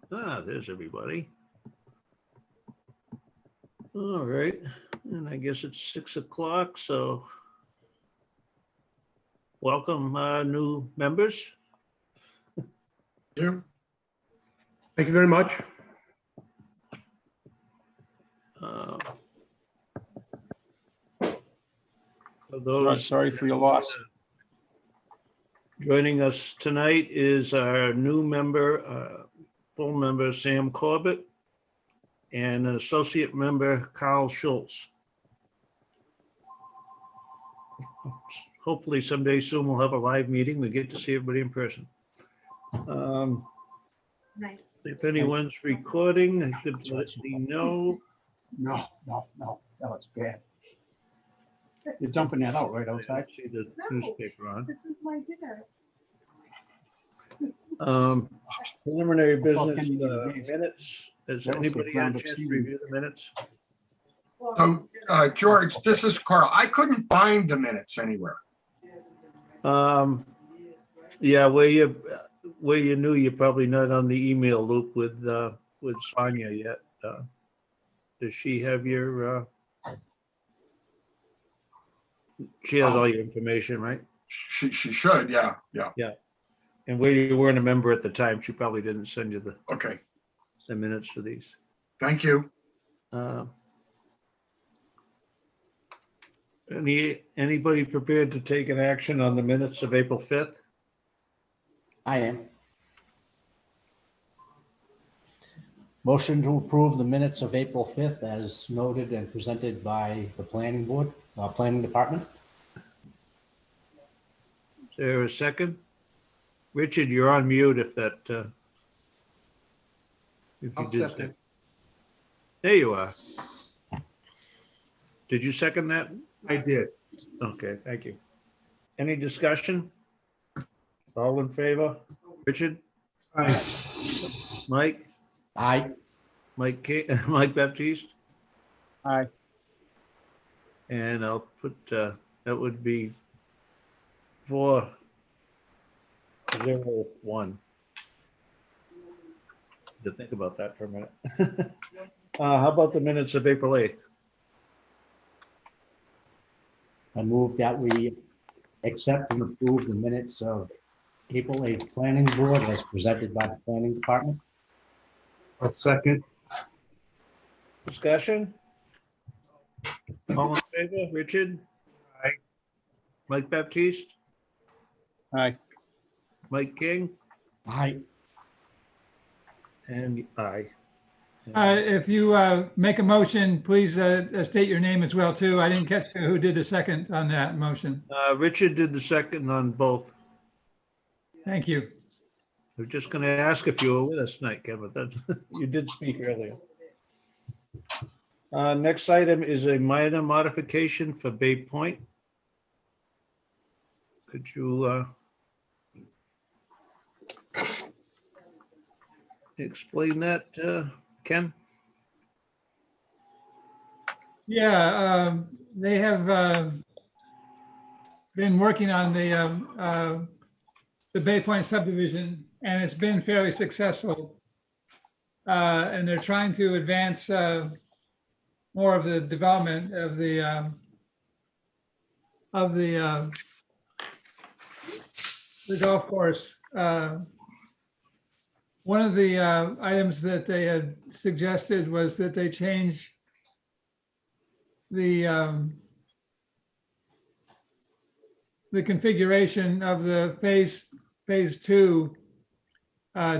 There's everybody. All right, and I guess it's 6 o'clock, so welcome, new members. You. Thank you very much. Uh, For those Sorry for your loss. joining us tonight is our new member, full member Sam Corbett, and associate member Carl Schultz. Hopefully someday soon we'll have a live meeting. We get to see everybody in person. Right. If anyone's recording, I could let me know. No, it's bad. You're dumping that out right I outside. see the No. newspaper on. This is my dinner. Preliminary I saw business Kenny get engaged. minutes. Has That was the anybody had a ground-up chance to seating. review the minutes? So, George, this is Carl. I couldn't find the minutes anywhere. Yeah, where you knew you're probably not on the email loop with Sonia yet. Does she have your, she has all your information, right? She should, yeah. And where you weren't a member at the time, she probably didn't send you Okay, the minutes for these. thank you. Anybody prepared to take an action on the minutes of April 5th? I am. Motion to approve the minutes of April 5th as noted and presented by the planning board, planning department. Is there a second? Richard, you're on mute if that, if you did second. There you are. Did you second that? I did. Okay, thank you. Any discussion? All in favor? Richard? Aye. Mike? Aye. Mike Baptiste? Aye. And I'll put, that would be 4-0-1. To think about that for a minute. How about the minutes of April 8th? I move that we accept and approve the minutes of April 8th planning board as presented by the planning department. A second. Discussion? All in favor? Richard? Aye. Mike Baptiste? Aye. Mike King? Aye. And aye. If you make a motion, please state your name as well, too. I didn't catch who did the second on that motion. Richard did the second on both. Thank you. I was just going to ask if you were with us tonight, Kevin, but you did speak earlier. Next item is a minor modification for Bay Point. Could you explain that, Ken? Yeah, they have been working on the Bay Point subdivision, and it's been fairly successful. And they're trying to advance more of the development of the golf course. One of the items that they had suggested was that they change the configuration of the phase 2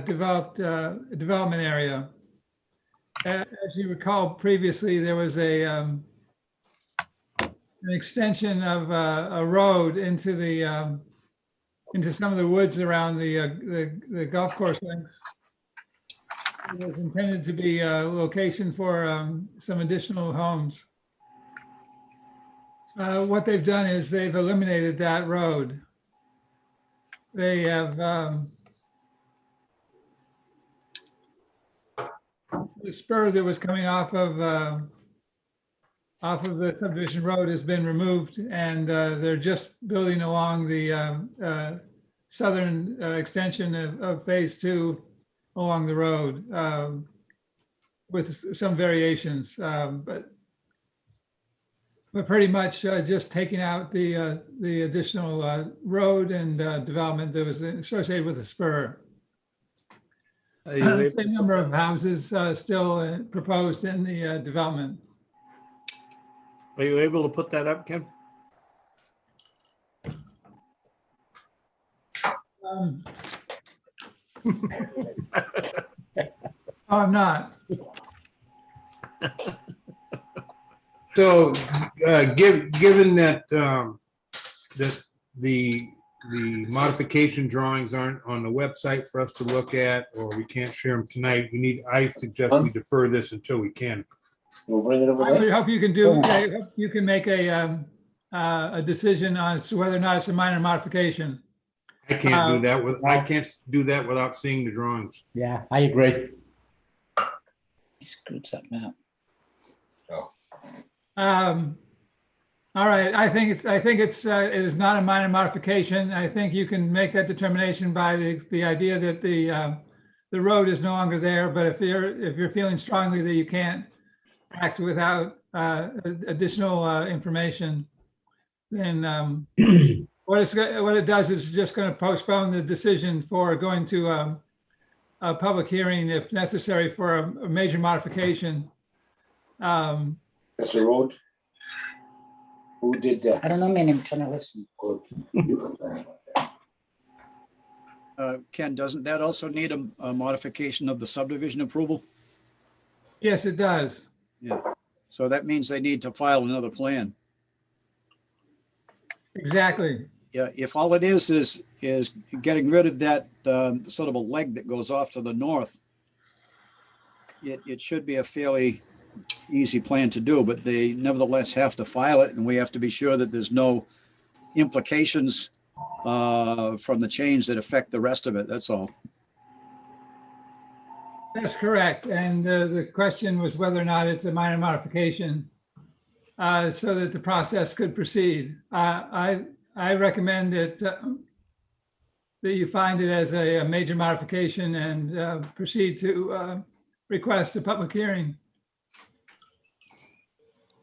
development area. As you recall, previously there was an extension of a road into some of the woods around the golf course links. It was intended to be a location for some additional homes. What they've done is they've eliminated that road. They have the spur that was coming off of the subdivision road has been removed, and they're just building along the southern extension of phase 2 along the road with some variations, but pretty much just taking out the additional road and development that was associated with the spur. Are you able- Same number of houses still proposed in the development. Are you able to put that up, Ken? No, I'm not. So, given that, that the modification drawings aren't on the website for us to look at, or we can't share them tonight, I suggest we defer this until we can. We'll bring it over I would there. hope you can you can make a decision on whether or not it's a minor modification. I can't do that without seeing the drawings. Yeah, I agree. He screwed something up. All right, I think it is not a minor modification. I think you can make that determination by the idea that the road is no longer there. But if you're feeling strongly that you can't act without additional information, then what it does is just going to postpone the decision for going to a public hearing if necessary for a major modification. That's the road. Who did that? I don't know, man, I'm trying to listen. Ken, doesn't that also need a modification of the subdivision approval? Yes, it does. Yeah, so that means they need to file another plan. Exactly. Yeah, if all it is getting rid of that sort of a leg that goes off to the north, it should be a fairly easy plan to do, but they nevertheless have to file it, and we have to be sure that there's no implications from the change that affect the rest of it. That's all. That's correct. And the question was whether or not it's a minor modification so that the process could proceed. I recommend that you find it as a major modification and proceed to request a public hearing.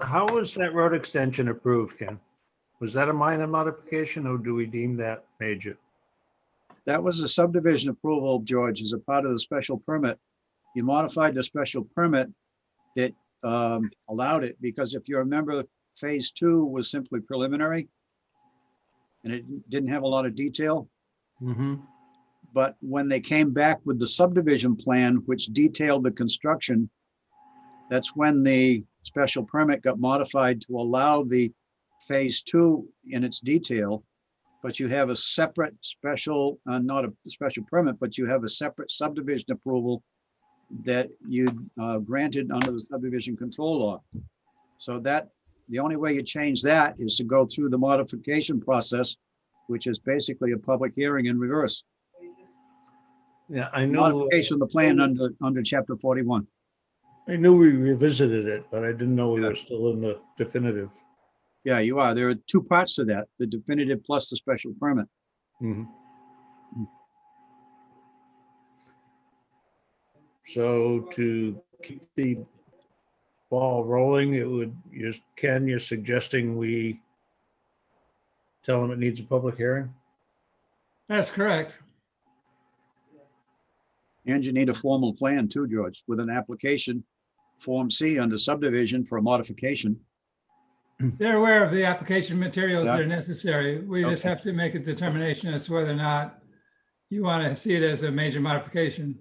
How was that road extension approved, Ken? Was that a minor modification or do we deem that major? That was a subdivision approval, George, as a part of the special permit. You modified the special permit that allowed it, because if you remember, phase 2 was simply preliminary and it didn't have a lot of detail. Mm-hmm. But when they came back with the subdivision plan, which detailed the construction, that's when the special permit got modified to allow the phase 2 in its detail. But you have a separate special, not a special permit, but you have a separate subdivision approval that you granted under the subdivision control law. So that the only way you change that is to go through the modification process, which is basically a public hearing in reverse. Yeah, I knew. Modification of the plan under chapter 41. I knew we revisited it, but I didn't know we were still in the definitive. Yeah, you are. There are two parts to that, the definitive plus the special permit. Mhm. So to keep the ball rolling, it would, Ken, you're suggesting we tell them it needs a public hearing? That's correct. And you need a formal plan too, George, with an application, Form C under subdivision for a modification. They're aware of the application materials that Yeah. are necessary. We just Okay. have to make a determination as to whether or not you want to see it as a major modification.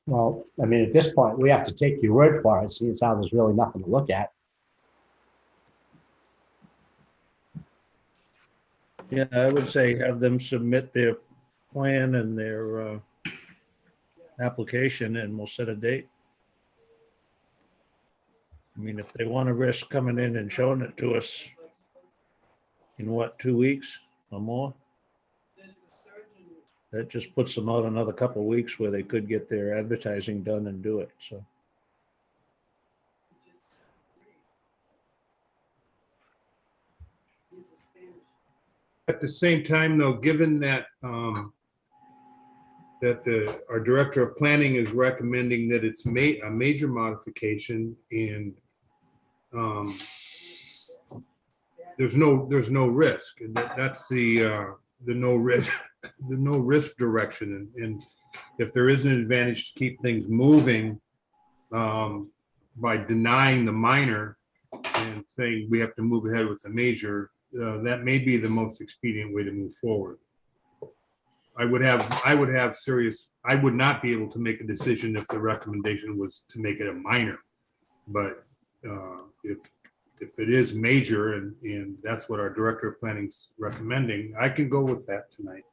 Well, I mean, at this point, we have to take your word for it, seeing as how there's really nothing to look at. Yeah, I would say have them submit their plan and their application and we'll set a date. I mean, if they want to risk coming in and showing it to us in what, 2 weeks or more? That just puts them out another couple of weeks where they could get their advertising done and do it, so. At the same time, though, given that our director of planning is recommending that it's a major modification, and there's no risk. And that's the no risk, the no risk direction. And if there is an advantage to keep things moving by denying the minor and saying we have to move ahead with the major, that may be the most expedient way to move forward. I would not be able to make a decision if the recommendation was to make it a minor. But if it is major and that's what our director of planning's recommending, I can go with that tonight.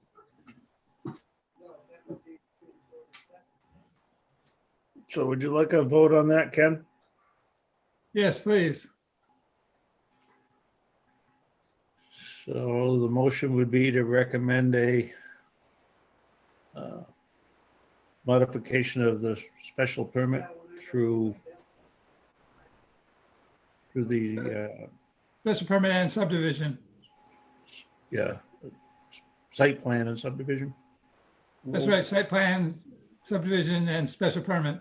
So would you like a vote on that, Ken? Yes, please. So the motion would be to recommend a modification of the special permit through the, Special permit and subdivision. site plan and subdivision. That's right, site plan, subdivision, and special permit.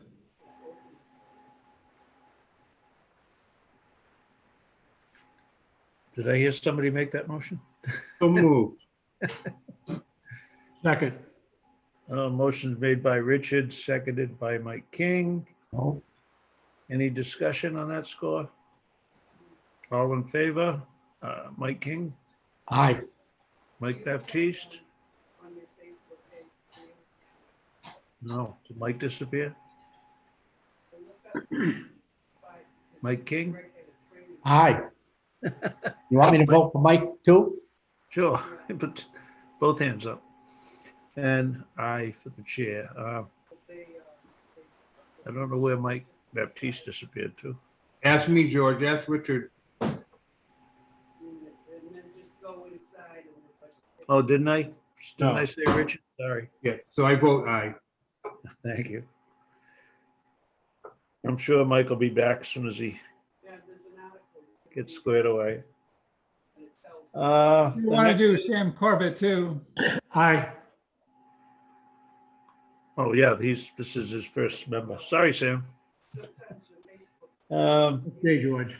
Did I hear somebody make that motion? So moved. Second. Motion's made by Richard, seconded by Mike King. No, Any discussion on that score? All in favor? Mike King, aye. Mike Baptiste? No, did Mike disappear? Mike King? Aye. You want me to vote for Mike too? Sure, but both hands up. And aye for the chair. I don't know where Mike Baptiste disappeared to. Ask me, George. Ask Richard. Oh, didn't I? Didn't No. I say Richard? Sorry. Yeah, so I vote aye. Thank you. I'm sure Mike will be back as soon as he gets squared away. You want to do Sam Corbett too. Hi. Oh, yeah, this is his first member. Sorry, Sam. Okay, George.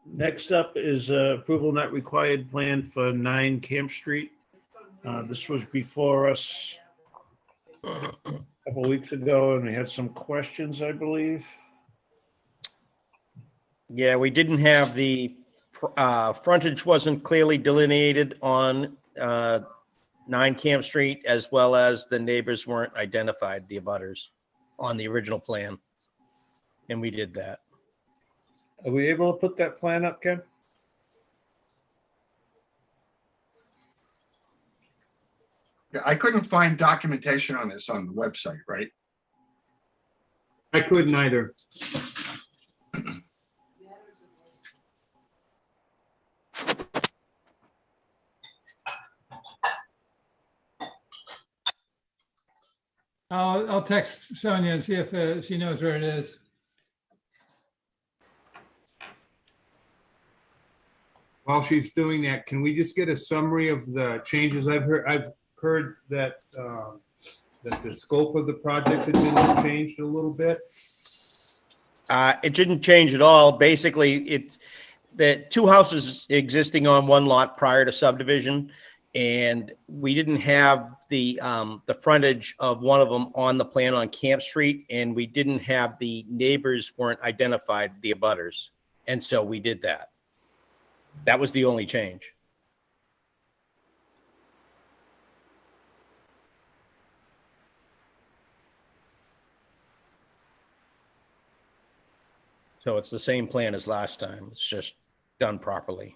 Next up is approval not required plan for 9 Camp Street. This was before us a couple weeks ago, and we had some questions, I believe. Yeah, we didn't have the frontage wasn't clearly delineated on 9 Camp Street, as well as the neighbors weren't identified, the abutters, on the original plan. And we did that. Are we able to put that plan up, Ken? Yeah, I couldn't find documentation on this on the website, right? I couldn't either. I'll text Sonia and see if she knows where it is. While she's doing that, can we just get a summary of the changes? I've heard that that the scope of the project had been changed a little bit. It didn't change at all. Basically, the 2 houses existing on one lot prior to subdivision, and we didn't have the frontage of one of them on the plan on Camp Street, and we didn't have the neighbors weren't identified, the abutters, and so we did that. That was the only change. So it's the same plan as last time. It's just done properly.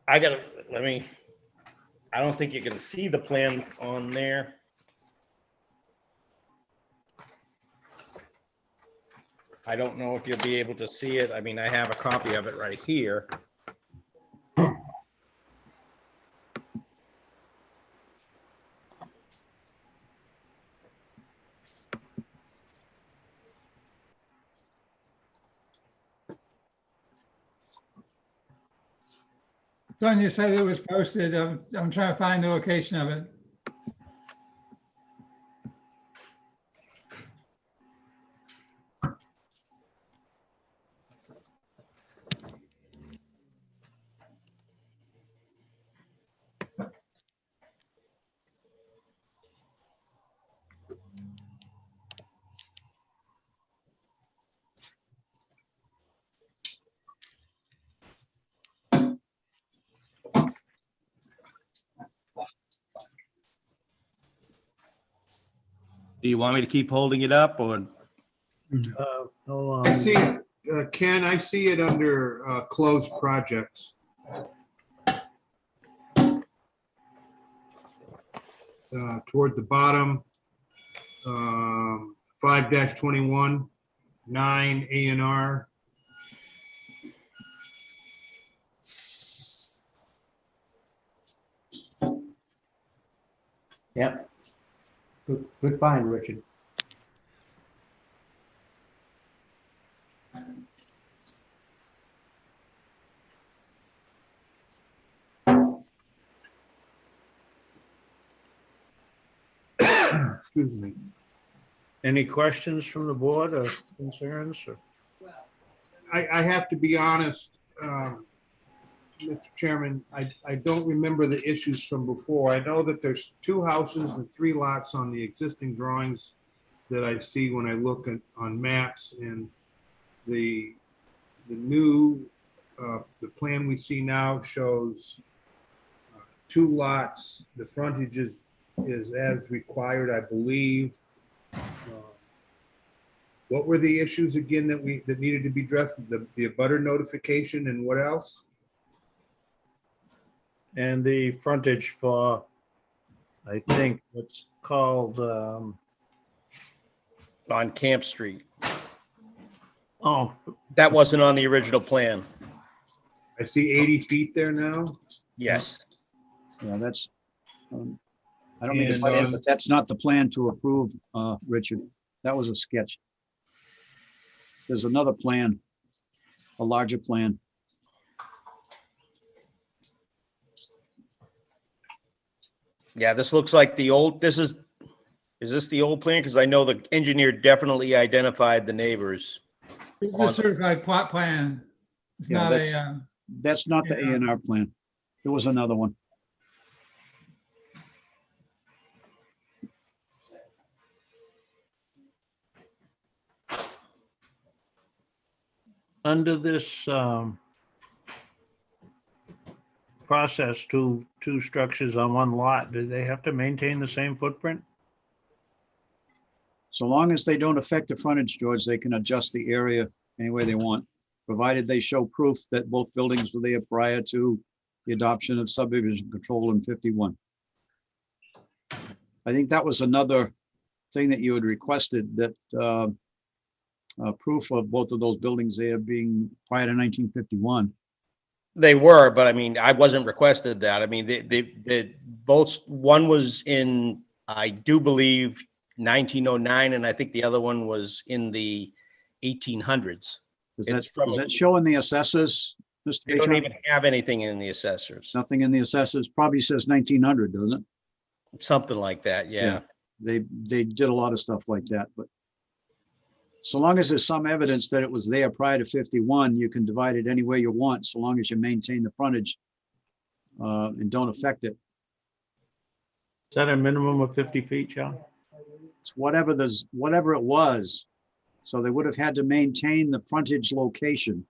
I gotta, I don't think you can see the plan on there. I don't know if you'll be able to see it. I mean, I have a copy of it right here. Son, you said it was posted. I'm trying to find the location of it. Do you want me to keep holding it up or? Hold I on. see, Ken, I see it under closed projects. Toward the bottom, 5-21, 9 A&R. Yep. Good find, Richard. Excuse me. Any questions from the board or concerns? Or I have to be honest, Mr. Chairman, I don't remember the issues from before. I know that there's 2 houses and 3 lots on the existing drawings that I see when I look at, on maps, and the new, the plan we see now shows 2 lots. The frontage is as required, I believe. What were the issues again that needed to be addressed? The abutter notification and what else? and the frontage for, I think it's called, On Camp Street. oh, That wasn't on the original plan. I see 80 feet there now. Yes. Yeah, that's, I don't mean to And, butt in, but that's not the plan to approve, Richard. That was a sketch. There's another plan, a larger plan. Yeah, this looks like the old, is this the old plan? Because I know the engineer definitely identified the neighbors. It's a certified plot plan. It's Yeah, not that's- a, That's not the Yeah. A&R plan. There was another one. under this process, two structures on one lot, do they have to maintain the same footprint? So long as they don't affect the frontage, George, they can adjust the area any way they want, provided they show proof that both buildings were there prior to the adoption of subdivision control in 51. I think that was another thing that you had requested, that proof of both of those buildings there being prior to 1951. They were, but I mean, I wasn't requested that. I mean, they both, one was in, I do believe, 1909, and I think the other one was in the 1800s. Does It's from- that show in the assessors, Mr. They don't Pachon? even have anything in the assessors. Nothing in the assessors, probably says 1900, doesn't it? Something like that, yeah. They did a lot of stuff like that, but so long as there's some evidence that it was there prior to 51, you can divide it any way you want, so long as you maintain the frontage and don't affect it. Is that a minimum of 50 feet, John? It's whatever it was. So they would have had to maintain the frontage location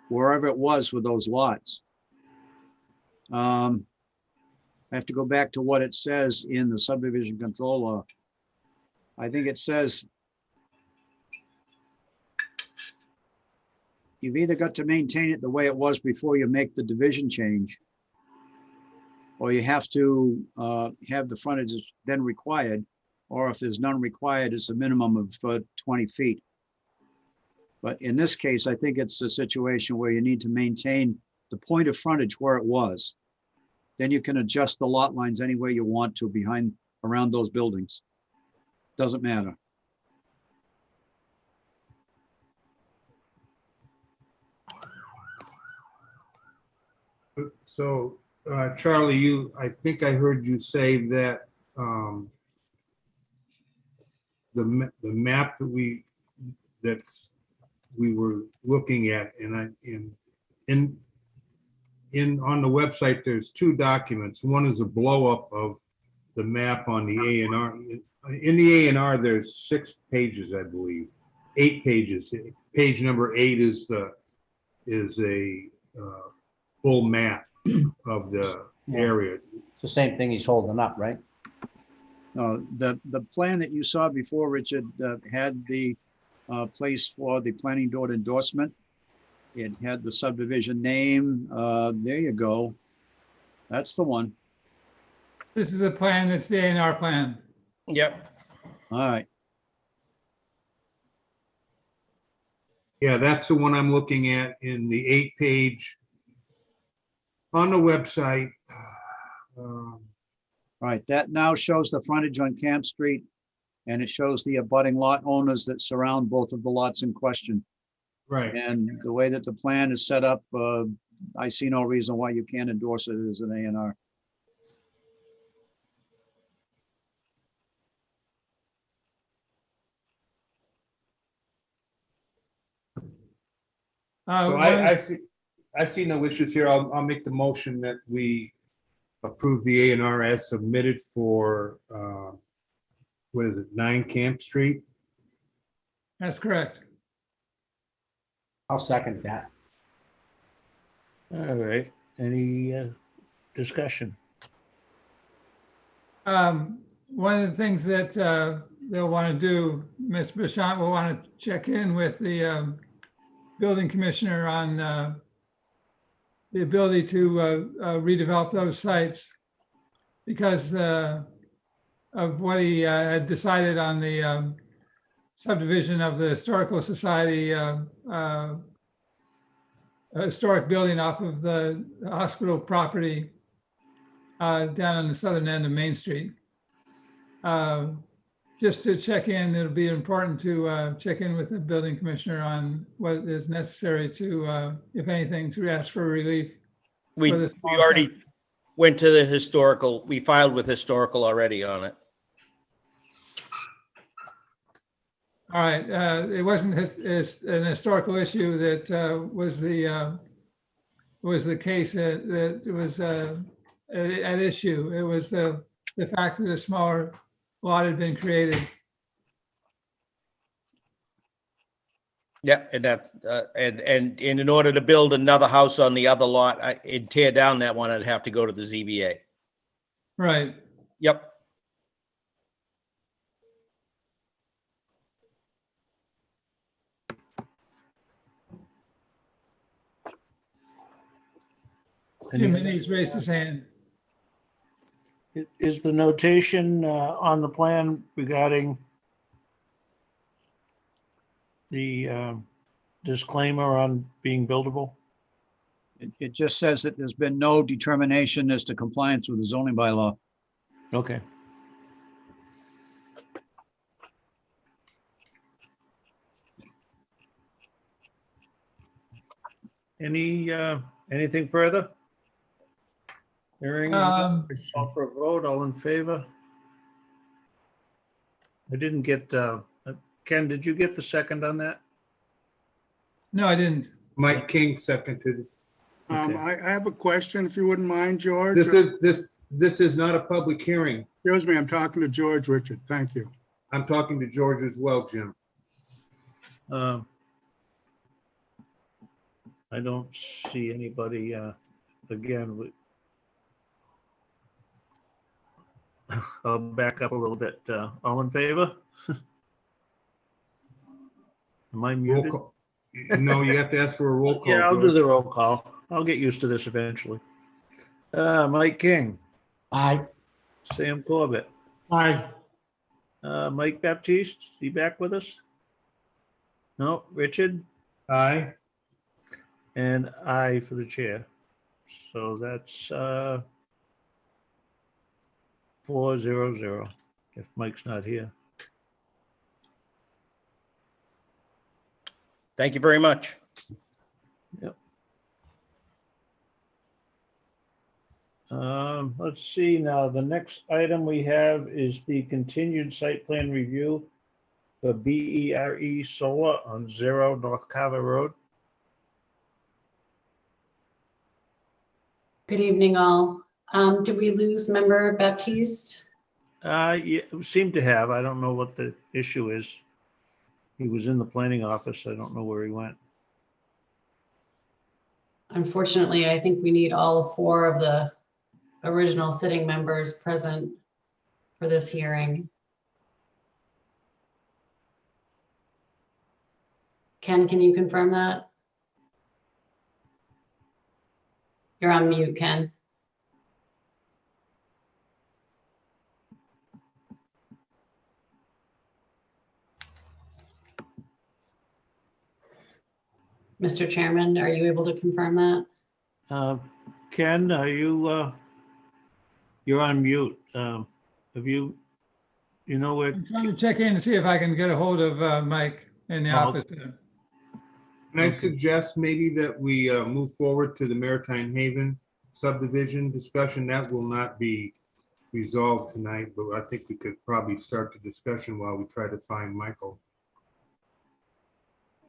wherever it was with those lots. I have to go back to what it says in the subdivision control law. I think it says you've either got to maintain it the way it was before you make the division change, or you have to have the frontage that's then required, or if there's none required, it's a minimum of 20 feet. But in this case, I think it's a situation where you need to maintain the point of frontage where it was. Then you can adjust the lot lines any way you want to around those buildings. Doesn't matter. So, Charlie, I think I heard you say that the map that we were looking at, and on the website, there's two documents. One is a blow up of the map on the A&R. In the A&R, there's 6 pages, I believe, 8 pages. Page number 8 is a full map of the area. It's the same thing he's holding up, right? The plan that you saw before, Richard, had the place for the planning board endorsement. It had the subdivision name. There you go. That's the one. This is the plan, it's the A&R plan. Yep. All right. Yeah, that's the one I'm looking at in the 8-page on the website. All right, that now shows the frontage on Camp Street, and it shows the abutting lot owners that surround both of the lots in question. Right. And the way that the plan is set up, I see no reason why you can't endorse it as an A&R. So I see no issues here. I'll make the motion that we approve the A&R as submitted for, what is it, 9 Camp Street? That's correct. I'll second that. All right, any discussion? One of the things that they'll want to do, Ms. Bouchant will want to check in with the building commissioner on the ability to redevelop those sites because of what he had decided on the subdivision of the Historical Society historic building off of the hospital property down on the southern end of Main Street. Just to check in, it'll be important to check in with the building commissioner on what is necessary to, if anything, to ask for relief. We for this small already site. went to the historical, we filed with historical already on it. All right, it wasn't an historical issue that was the case that was at issue. It was the fact that a smaller lot had been created. Yeah, and that, and in order to build another house on the other lot, and tear down that one, I'd have to go to the ZBA. Right. Yep. Jim Minnie's raised his hand. Is the notation on the plan regarding the disclaimer on being buildable? It just says that there's been no determination as to compliance with the zoning bylaw. Okay. Anything further? Hearing, call for a vote, all in favor? I didn't get, Ken, did you get the second on that? No, I didn't. Mike King seconded. Okay. I have a question, if you wouldn't mind, George. This is not a public hearing. Excuse me, I'm talking to George Richard. Thank you. I'm talking to George as well, Jim. I don't see anybody, again, I'll back up a little bit. All in favor? Am I Roll muted? call. No, you have to ask for a roll call. Yeah, I'll do George. the roll call. I'll get used to this eventually. Mike King, Aye. Sam Corbett, Aye. Mike Baptiste, you back with us? No, Richard, Aye. and I for the chair. So that's 4-0-0, if Mike's not here. Thank you very much. Let's see now, the next item we have is the continued site plan review for BERE Solar on 0 North Carver Road. Good evening, all. Did we lose member Baptiste? Yeah, it seemed to have. I don't know what the issue is. He was in the planning office. I don't know where he went. Unfortunately, I think we need all 4 of the original sitting members present for this hearing. Ken, can you confirm that? You're on mute, Ken. Mr. Chairman, are you able to confirm that? Ken, are you, you're on mute. Have you know where? I'm trying to check in to see if I can get a hold of Mike in the office. Can I suggest maybe that we move forward to the Maritime Haven subdivision discussion? That will not be resolved tonight, but I think we could probably start the discussion while we try to find Michael.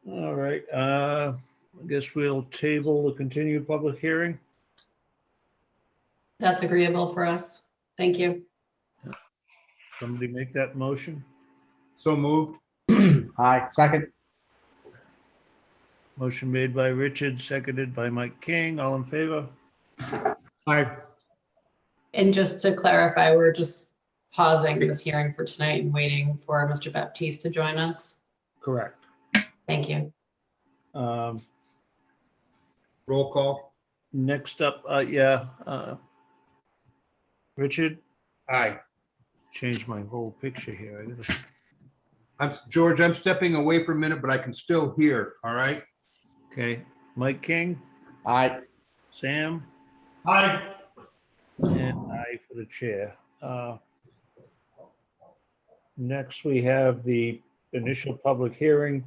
All right, I guess we'll table the continued public hearing. That's agreeable for us. Thank you. Somebody make that motion. So moved. Aye. Second. Motion made by Richard, seconded by Mike King. All in favor? Aye. And just to clarify, we're just pausing this hearing for tonight and waiting for Mr. Baptiste to join us. Correct. Thank you. Um, Roll call. Next up, Richard, Aye. change my whole picture here. George, I'm stepping away for a minute, but I can still hear, all right? Okay, Mike King, Aye. Sam, Aye. and I for the chair. Next, we have the initial public hearing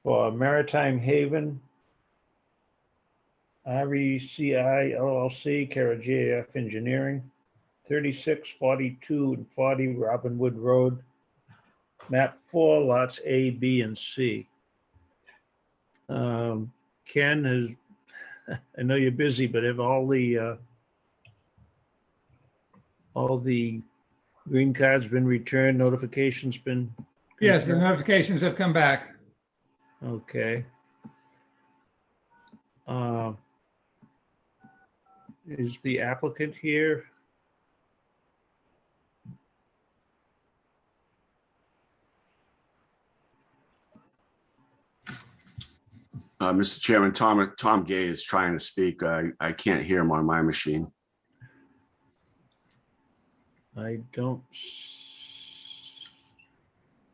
for Maritime Haven, RECI LLC, Cara GAF Engineering, 36, 42, and 40 Robin Wood Road, map 4, lots A, B, and C. Ken is, I know you're busy, but have all the green cards been returned, notifications been? Yes, the notifications have come back. Okay. Is the applicant here? Mr. Chairman, Tom Gay is trying to speak. I can't hear him on my machine. I don't.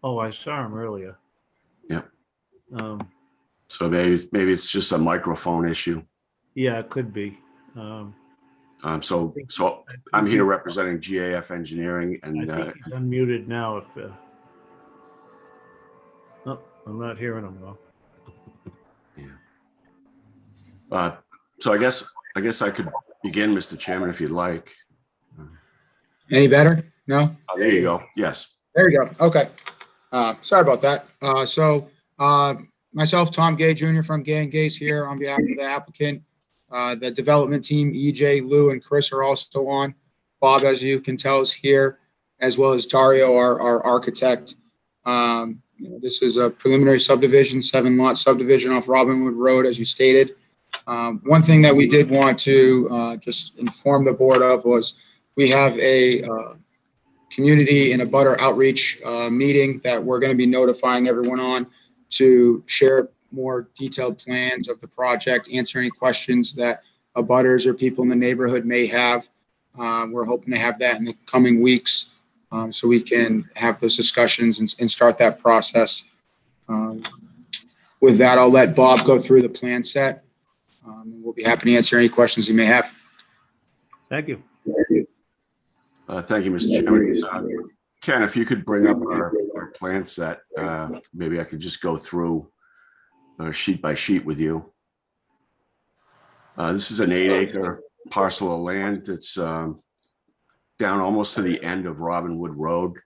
Oh, I saw him earlier. Yep. So maybe it's just a microphone issue. Yeah, it could be. So I'm here representing GAF Engineering, and I think he's unmuted now. If no, I'm not hearing him though. So I guess I could begin, Mr. Chairman, if you'd like. Any better? No? Oh, there you go. Yes. There you go. Okay. Sorry about that. Myself, Tom Gay Jr. from Gay & Gay's here on behalf of the applicant. The development team, EJ, Lou, and Chris are also on. Bob, as you can tell, is here, as well as Dario, our architect. This is a preliminary subdivision, 7-lot subdivision off Robinwood Road, as you stated. One thing that we did want to just inform the board of was we have a community and a butter outreach meeting that we're going to be notifying everyone on to share more detailed plans of the project, answer any questions that abutters or people in the neighborhood may have. We're hoping to have that in the coming weeks, so we can have those discussions and start that process. With that, I'll let Bob go through the plan set. We'll be happy to answer any questions you may have. Thank you. Thank you, Mr. Chairman. Ken, if you could bring up our plan set, maybe I could just go through sheet by sheet with you. This is an 8-acre parcel of land that's down almost to the end of Robin Wood Road,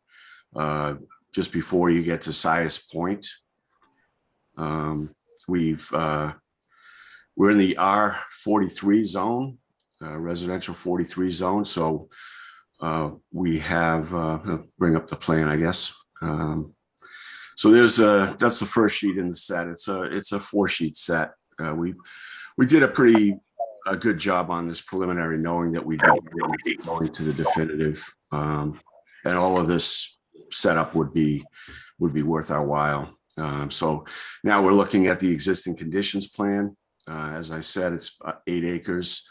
just before you get to Sias Point. We're in the R43 zone, residential 43 zone. So we have, bring up the plan, I guess. So that's the first sheet in the set. It's a 4-sheet set. We did a good job on this preliminary, knowing that we'd be going to the definitive, and all of this setup would be worth our while. So now we're looking at the existing conditions plan. As I said, it's 8 acres.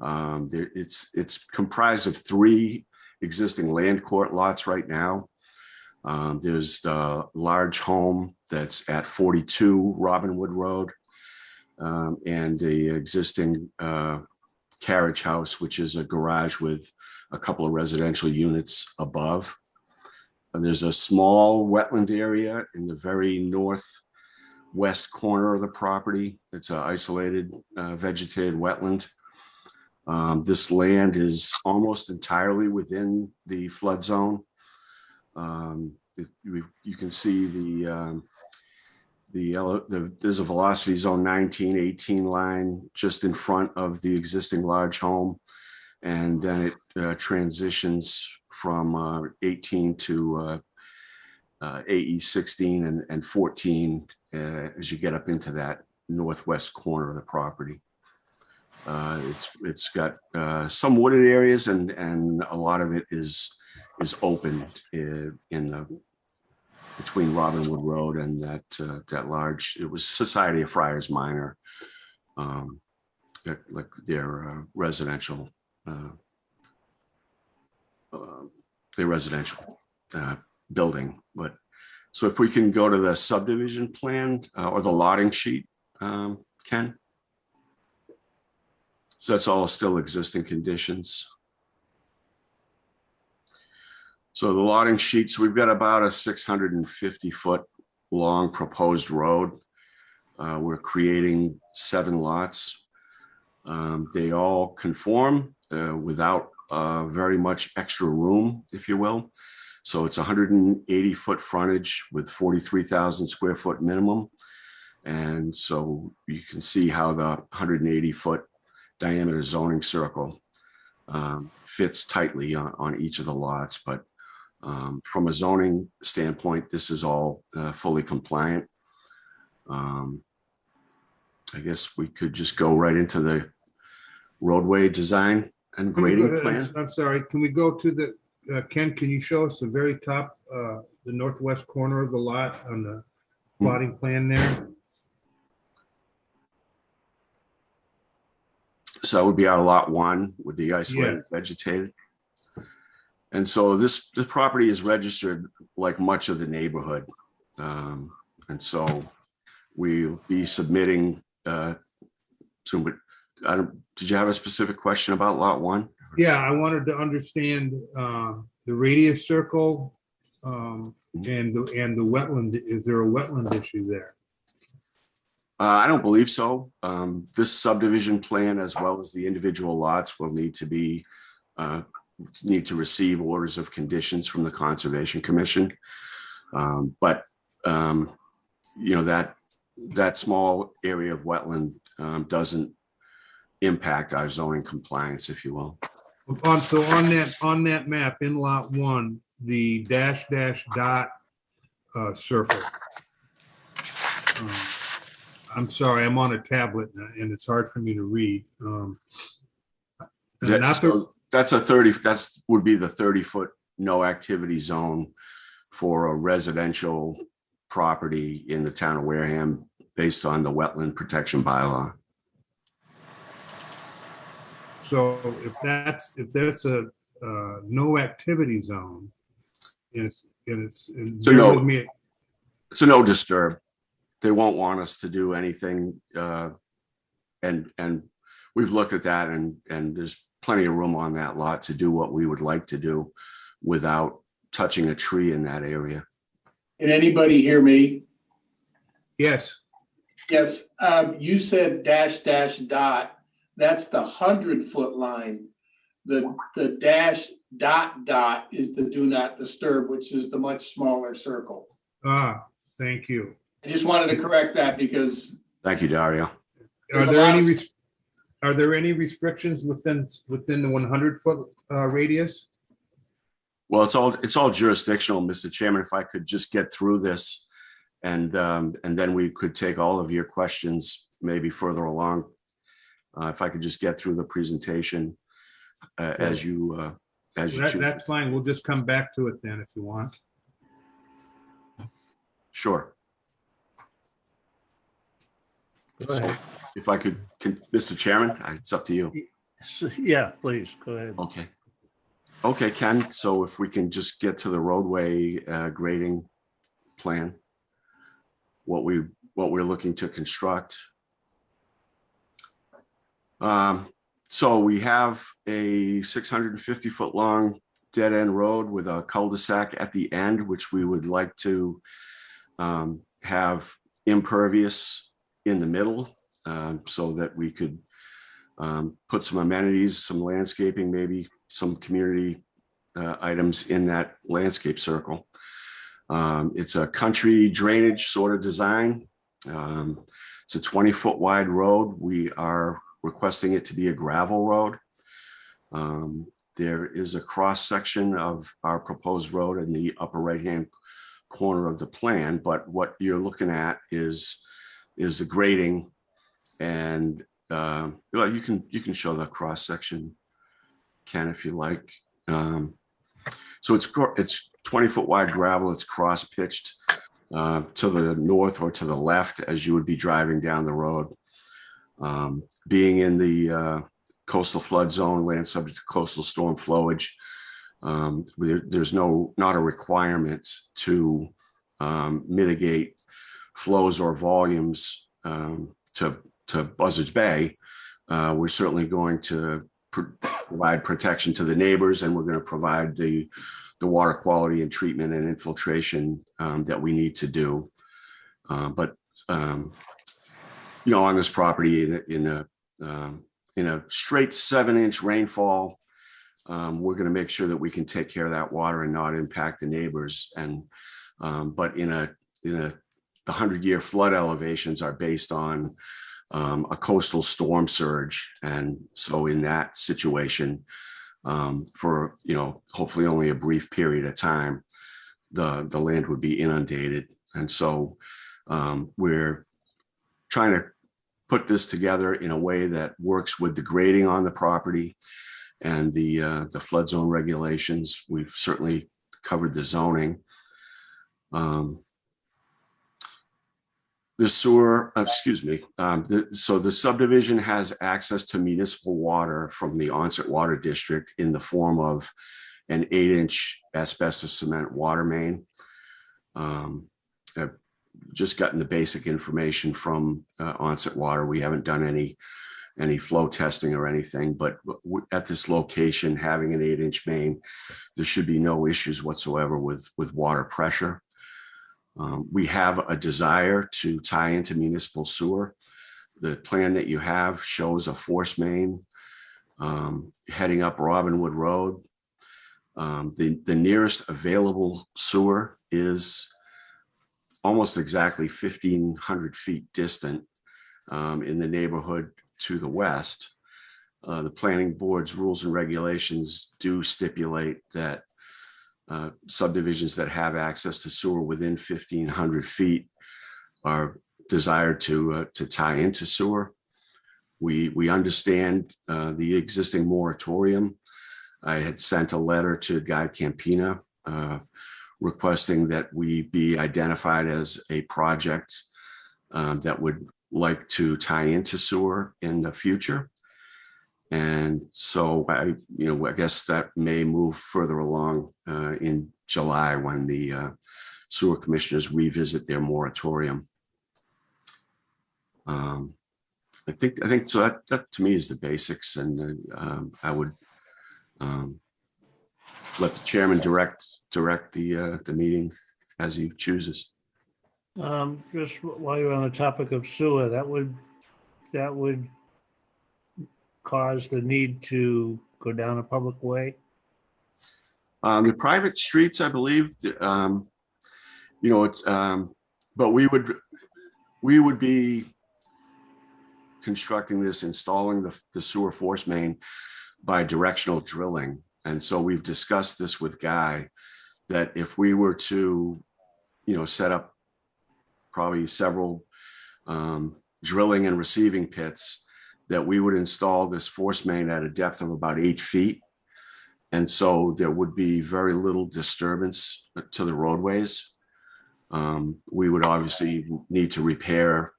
It's comprised of 3 existing land court lots right now. There's the large home that's at 42 Robin Wood Road, and the existing carriage house, which is a garage with a couple of residential units above. And there's a small wetland area in the very northwest corner of the property. It's an isolated vegetated wetland. This land is almost entirely within the flood zone. You can see there's a velocity zone 19, 18 line just in front of the existing large home. And then it transitions from 18 to AE 16 and 14 as you get up into that northwest corner of the property. It's got some wooded areas, and a lot of it is open between Robin Wood Road and that large. It was Society of Friars Minor, like their residential. Building. But so if we can go to the subdivision plan or the lotting sheet, Ken. So that's all still existing conditions. So the lotting sheets, we've got about a 650-foot long proposed road. We're creating 7 lots. They all conform without very much extra room, if you will. So it's 180-foot frontage with 43,000 square foot minimum. And so you can see how the 180-foot diameter zoning circle fits tightly on each of the lots. But from a zoning standpoint, this is all fully compliant. I guess we could just go right into the roadway design and grading plan. I'm sorry, can we go to the, Ken, can you show us the very top, the northwest corner of the lot on the plotting plan there? So that would be our lot 1 with the isolated vegetated. And so the property is registered like much of the neighborhood. And so we'll be submitting soon, but did you have a specific question about lot 1? Yeah, I wanted to understand the radius circle and the wetland. Is there a wetland issue there? I don't believe so. This subdivision plan, as well as the individual lots, will need to receive orders of conditions from the Conservation Commission. But you know, that small area of wetland doesn't impact our zoning compliance, if you will. So on that map in lot 1, the dash dot circle. I'm sorry, I'm on a tablet and it's hard for me to read. That's a 30. Would be the 30-foot no activity zone for a residential property in the town of Wareham, based on the wetland protection bylaw. So if that's a no activity zone. It's So bear no. with me. It's a no disturb. They won't want us to do anything. And we've looked at that and there's plenty of room on that lot to do what we would like to do without touching a tree in that area. Can anybody hear me? Yes. Yes, you said dash dash dot. That's the 100-foot line. The dash dot dot is the do not disturb, which is the much smaller circle. Ah, thank you. I just wanted to correct that because Thank you, Dario. Are there any restrictions within the 100-foot radius? Well, it's all jurisdictional, Mr. Chairman. If I could just get through this and then we could take all of your questions maybe further along. If I could just get through the presentation as you choose. That's fine. We'll just come back to it then if you want. Sure. Go ahead. If I could, Mr. Chairman, it's up to you. Yeah, please, go ahead. Okay. Okay, Ken, so if we can just get to the roadway grading plan, what we're looking to construct. So we have a 650-foot long dead end road with a cul-de-sac at the end, which we would like to have impervious in the middle so that we could put some amenities, some landscaping, maybe some community items in that landscape circle. It's a country drainage sort of design. It's a 20-foot wide road. We are requesting it to be a gravel road. There is a cross section of our proposed road in the upper right-hand corner of the plan, but what you're looking at is the grading, and well, you can show the cross section, Ken, if you like. So it's 20-foot wide gravel. It's cross pitched to the north or to the left as you would be driving down the road. Being in the coastal flood zone, land subject to coastal storm flowage, there's not a requirement to mitigate flows or volumes to Buzzards Bay. We're certainly going to provide protection to the neighbors, and we're going to provide the water quality and treatment and infiltration that we need to do. But you know, on this property, in a straight 7-inch rainfall, we're going to make sure that we can take care of that water and not impact the neighbors. And but the 100-year flood elevations are based on a coastal storm surge, and so in that situation, for hopefully only a brief period of time, the land would be inundated. And so we're trying to put this together in a way that works with the grading on the property and the flood zone regulations. We've certainly covered the zoning. The sewer, so the subdivision has access to municipal water from the Onset Water District in the form of an 8-inch asbestos cement water main. I've just gotten the basic information from Onset Water. We haven't done any flow testing or anything, but at this location, having an 8-inch main, there should be no issues whatsoever with water pressure. We have a desire to tie into municipal sewer. The plan that you have shows a force main heading up Robinwood Road. The nearest available sewer is almost exactly 1,500 feet distant in the neighborhood to the west. The planning board's rules and regulations do stipulate that subdivisions that have access to sewer within 1,500 feet are desired to tie into sewer. We understand the existing moratorium. I had sent a letter to Guy Campina requesting that we be identified as a project that would like to tie into sewer in the future. And so I guess that may move further along in July when the sewer commissioners revisit their moratorium. I think so. That to me is the basics, and I would let the chairman direct the meeting as he chooses. Just while you're on the topic of sewer, that would cause the need to go down a public way. The private streets, I believe, it's, but we would be constructing this, installing the sewer force main by directional drilling. And so we've discussed this with Guy, that if we were to, set up probably several drilling and receiving pits, that we would install this force main at a depth of about 8 feet. And so there would be very little disturbance to the roadways. We would obviously need to repair,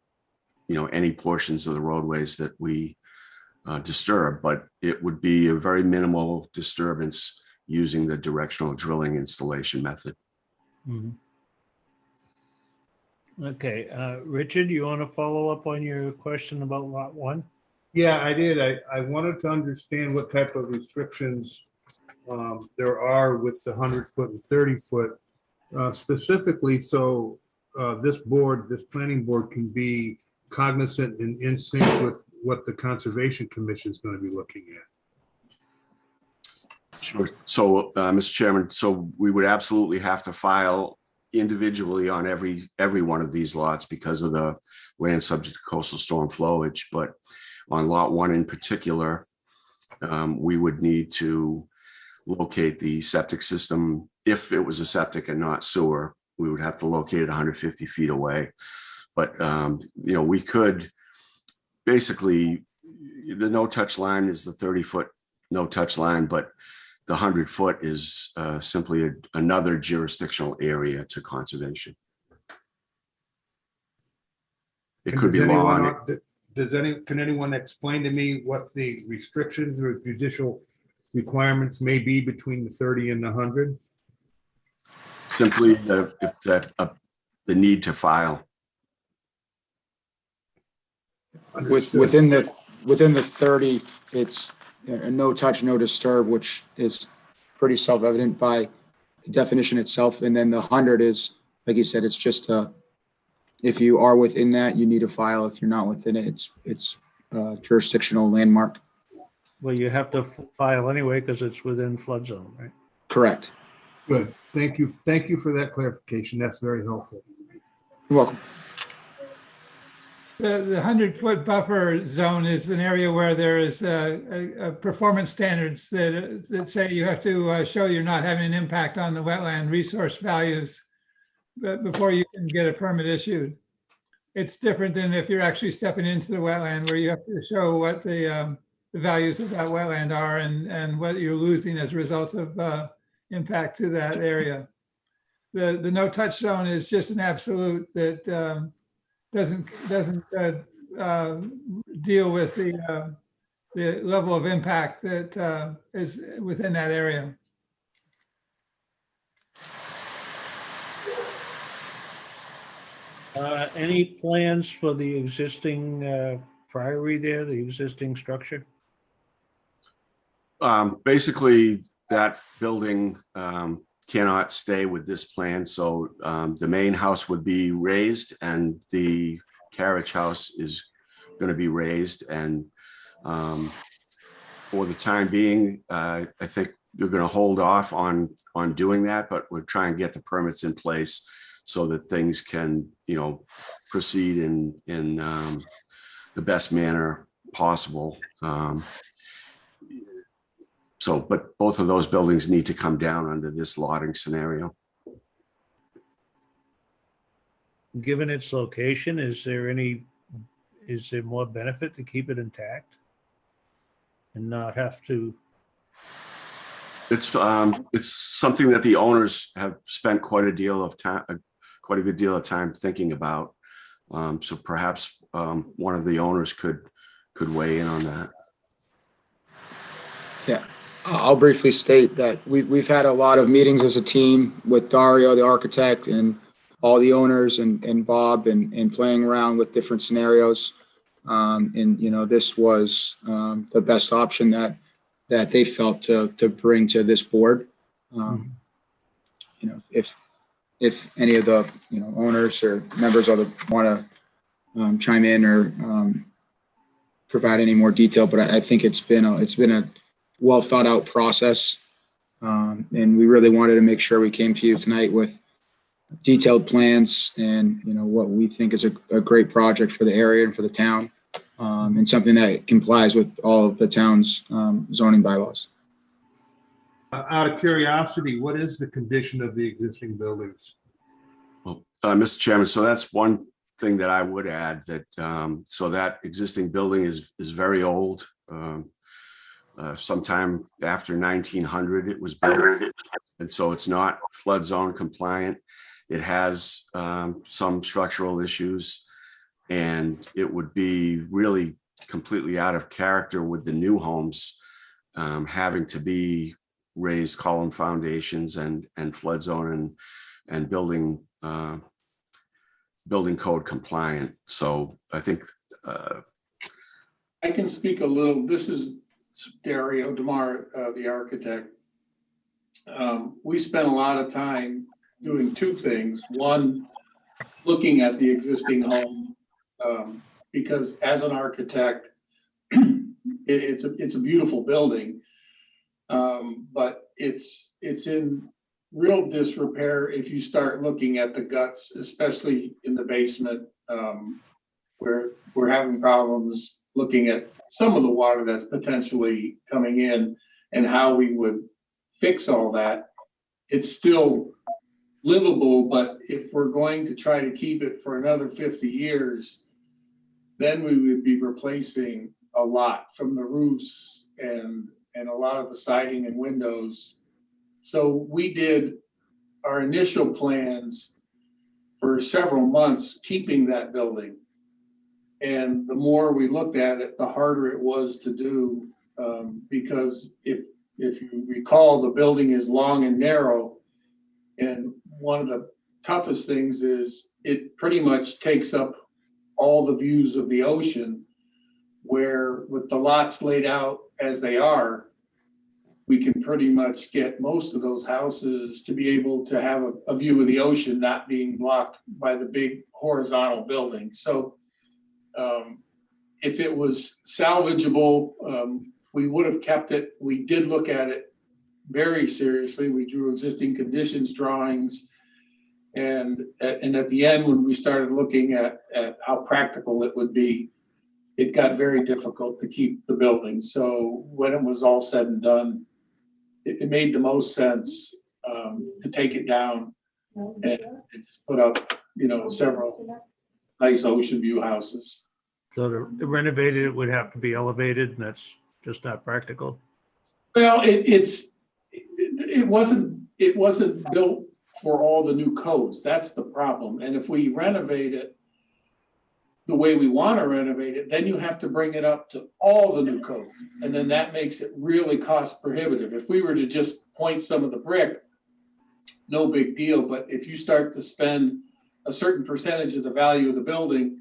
any portions of the roadways that we disturb, but it would be a very minimal disturbance using the directional drilling installation method. Mm-hmm. Okay, Richard, you want to follow up on your question about lot 1? Yeah, I did. I wanted to understand what type of restrictions there are with the 100-foot and 30-foot, specifically so this planning board can be cognizant and in sync with what the Conservation Commission is going to be looking at. Sure. So, Mr. Chairman, so we would absolutely have to file individually on every one of these lots because of the land subject to coastal storm flowage. But on lot 1 in particular, we would need to locate the septic system. If it was a septic and not sewer, we would have to locate it 150 feet away. But, we could basically, the no-touch line is the 30-foot no-touch line, but the 100-foot is simply another jurisdictional area to conservation. It could be long. Can anyone explain to me what the restrictions or judicial requirements may be between the 30 and the 100? Simply the need to file. Within the 30, it's a no touch, no disturb, which is pretty self-evident by the definition itself. And then the 100 is, like you said, it's just if you are within that, you need to file. If you're not within it, it's a jurisdictional landmark. Well, you have to file anyway because it's within flood zone, right? Correct. Good. Thank you. Thank you for that clarification. That's very helpful. You're welcome. The 100-foot buffer zone is an area where there is a performance standards that say you have to show you're not having an impact on the wetland resource values before you can get a permit issued. It's different than if you're actually stepping into the wetland where you have to show what the values of that wetland are and what you're losing as a result of impact to that area. The no-touch zone is just an absolute that doesn't deal with the level of impact that is within that area. Any plans for the existing priory there, the existing structure? Basically, that building cannot stay with this plan. So the main house would be raised and the carriage house is going to be raised. And for the time being, I think we're going to hold off on doing that, but we're trying to get the permits in place so that things can, proceed in the best manner possible. But both of those buildings need to come down under this lotting scenario. Given its location, is there more benefit to keep it intact and not have to? It's something that the owners have spent quite a good deal of time thinking about. So perhaps one of the owners could weigh in on that. I'll briefly state that we've had a lot of meetings as a team with Dario, the architect, and all the owners and Bob and playing around with different scenarios. And, you know, this was the best option that they felt to bring to this board. You know, if any of the, you know, owners or members of the want to chime in or provide any more detail, but I think it's been a well thought out process. And we really wanted to make sure we came to you tonight with detailed plans and, you know, what we think is a great project for the area and for the town, and something that complies with all of the town's zoning bylaws. Out of curiosity, what is the condition of the existing buildings? Well, Mr. Chairman, so that's one thing that I would add, that so that existing building is very old. Sometime after 1900 it was built, and so it's not flood zone compliant. It has some structural issues, and it would be really completely out of character with the new homes having to be raised column foundations and flood zone and building code compliant. So I think I can speak a little. This is Dario DeMar, the architect. We spent a lot of time doing two things. One, looking at the existing home, because as an architect, it's a beautiful building, but it's in real disrepair if you start looking at the guts, especially in the basement, where we're having problems looking at some of the water that's potentially coming in and how we would fix all that. It's still livable, but if we're going to try to keep it for another 50 years, then we would be replacing a lot from the roofs and a lot of the siding and windows. So we did our initial plans for several months, keeping that building. And the more we looked at it, the harder it was to do, because if you recall, the building is long and narrow. And one of the toughest things is it pretty much takes up all the views of the ocean, where with the lots laid out as they are, we can pretty much get most of those houses to be able to have a view of the ocean, not being blocked by the big horizontal building. So if it was salvageable, we would have kept it. We did look at it very seriously. We drew existing conditions drawings. And at the end, when we started looking at how practical it would be, it got very difficult to keep the building. So when it was all said and done, it made the most sense to take it down and just put up, you know, several nice ocean view houses. So to renovate it would have to be elevated, and that's just not practical. Well, it wasn't built for all the new codes. That's the problem. And if we renovate it the way we want to renovate it, then you have to bring it up to all the new codes. And then that makes it really cost prohibitive. If we were to just point some of the brick, no big deal. But if you start to spend a certain percentage of the value of the building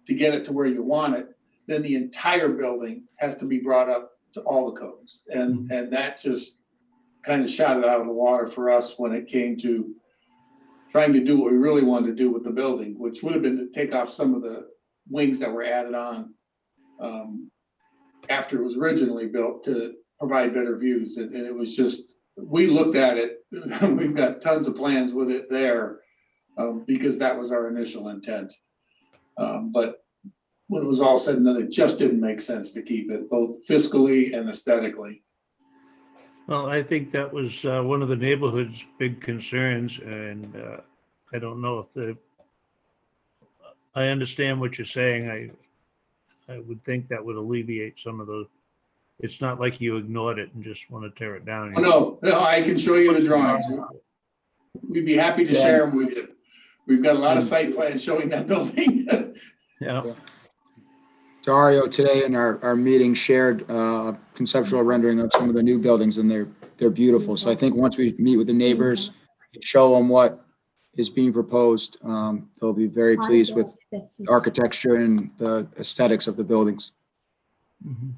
to get it to where you want it, then the entire building has to be brought up to all the codes. And that just kind of shot it out of the water for us when it came to trying to do what we really wanted to do with the building, which would have been to take off some of the wings that were added on after it was originally built to provide better views. And it was just, we looked at it, we've got tons of plans with it there because that was our initial intent. But when it was all said and done, it just didn't make sense to keep it, both fiscally and aesthetically. Well, I think that was one of the neighborhood's big concerns, and I don't know if I understand what you're saying. I would think that would alleviate some of the, it's not like you ignored it and just want to tear it down. Oh, no, I can show you the drawings. We'd be happy to share them with you. We've got a lot of site plans showing that building. Yeah. Dario today in our meeting shared conceptual rendering of some of the new buildings, and they're beautiful. So I think once we meet with the neighbors, show them what is being proposed, they'll be very pleased with the architecture and the aesthetics of the buildings. Mhm.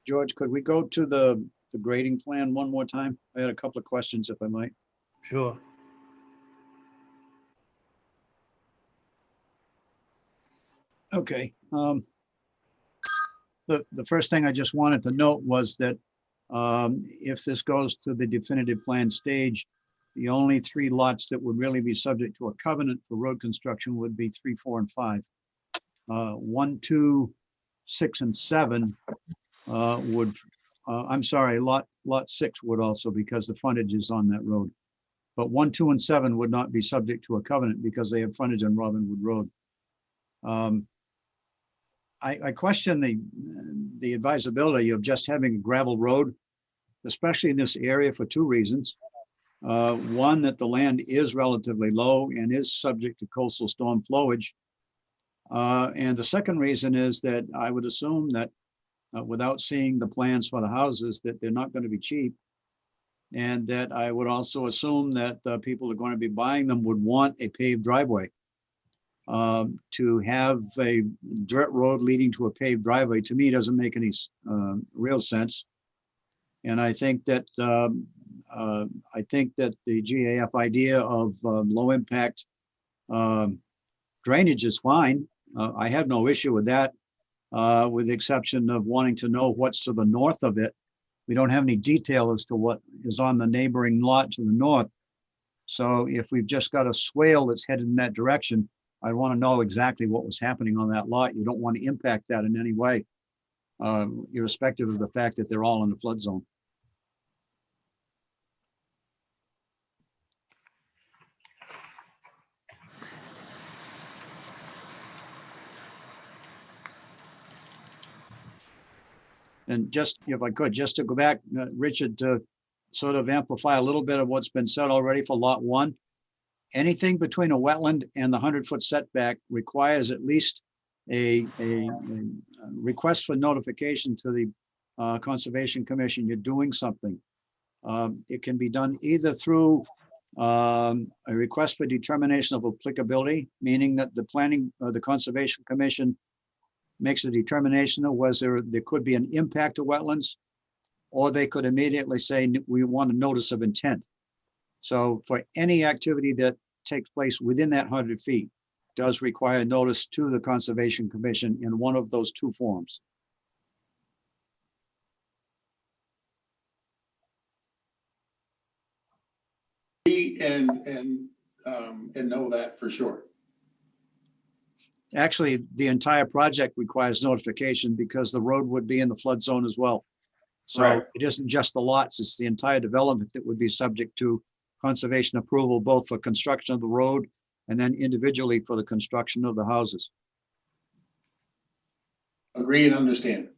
George, could we go to the grading plan one more time? I had a couple of questions, if I might. Sure. Okay. The first thing I just wanted to note was that if this goes to the definitive plan stage, the only 3 lots that would really be subject to a covenant for road construction would be 3, 4, and 5. 1, 2, 6, and 7 would, I'm sorry, lot 6 would also, because the frontage is on that road. But 1, 2, and 7 would not be subject to a covenant because they have frontage on Robinwood Road. I question the advisability of just having a gravel road, especially in this area, for 2 reasons. One, that the land is relatively low and is subject to coastal storm flowage. And the second reason is that I would assume that without seeing the plans for the houses, that they're not going to be cheap. And that I would also assume that people are going to be buying them would want a paved driveway. To have a dirt road leading to a paved driveway, to me, doesn't make any real sense. And I think that the GAF idea of low impact drainage is fine. I have no issue with that, with the exception of wanting to know what's to the north of it. We don't have any detail as to what is on the neighboring lot to the north. So if we've just got a swale that's headed in that direction, I want to know exactly what was happening on that lot. You don't want to impact that in any way, irrespective of the fact that they're all in the flood zone. And just, if I could, just to go back, Richard, to sort of amplify a little bit of what's been said already for lot 1. Anything between a wetland and the 100-foot setback requires at least a request for notification to the Conservation Commission you're doing something. It can be done either through a request for determination of applicability, meaning that the Conservation Commission makes a determination of whether there could be an impact to wetlands, or they could immediately say, we want a notice of intent. So for any activity that takes place within that 100 feet does require notice to the Conservation Commission in one of those 2 forms. And know that for sure. Actually, the entire project requires notification because the road would be in the flood zone as well. So Right. It isn't just the lots, it's the entire development that would be subject to conservation approval, both for construction of the road and then individually for the construction of the houses. Agree and understand.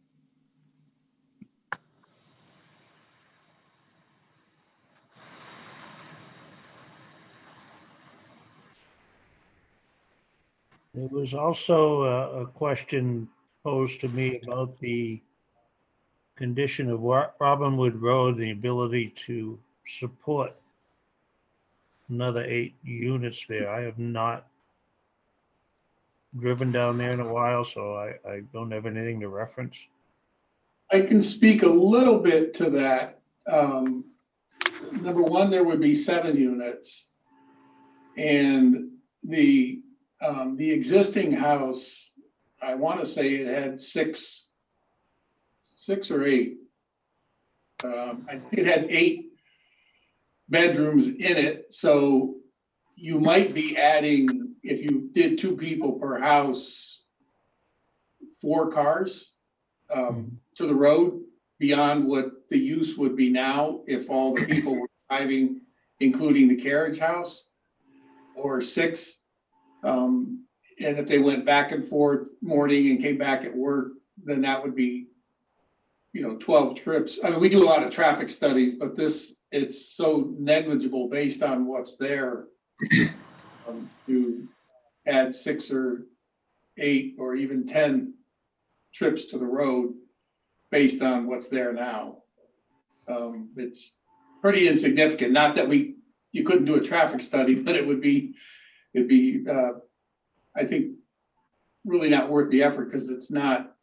There was also a question posed to me about the condition of Robinwood Road, the ability to support another 8 units there. I have not driven down there in a while, so I don't have anything to reference. I can speak a little bit to that. Number one, there would be 7 units. And the existing house, I want to say it had 6 or 8. I think it had 8 bedrooms in it. So you might be adding, if you did 2 people per house, 4 cars to the road beyond what the use would be now if all the people were driving, including the carriage house, or 6. And if they went back and forth morning and came back at work, then that would be, 12 trips. I mean, we do a lot of traffic studies, but it's so negligible based on what's there to add 6 or 8 or even 10 trips to the road based on what's there now. It's pretty insignificant. Not that you couldn't do a traffic study, but it'd be, I think, really not worth the effort because it's not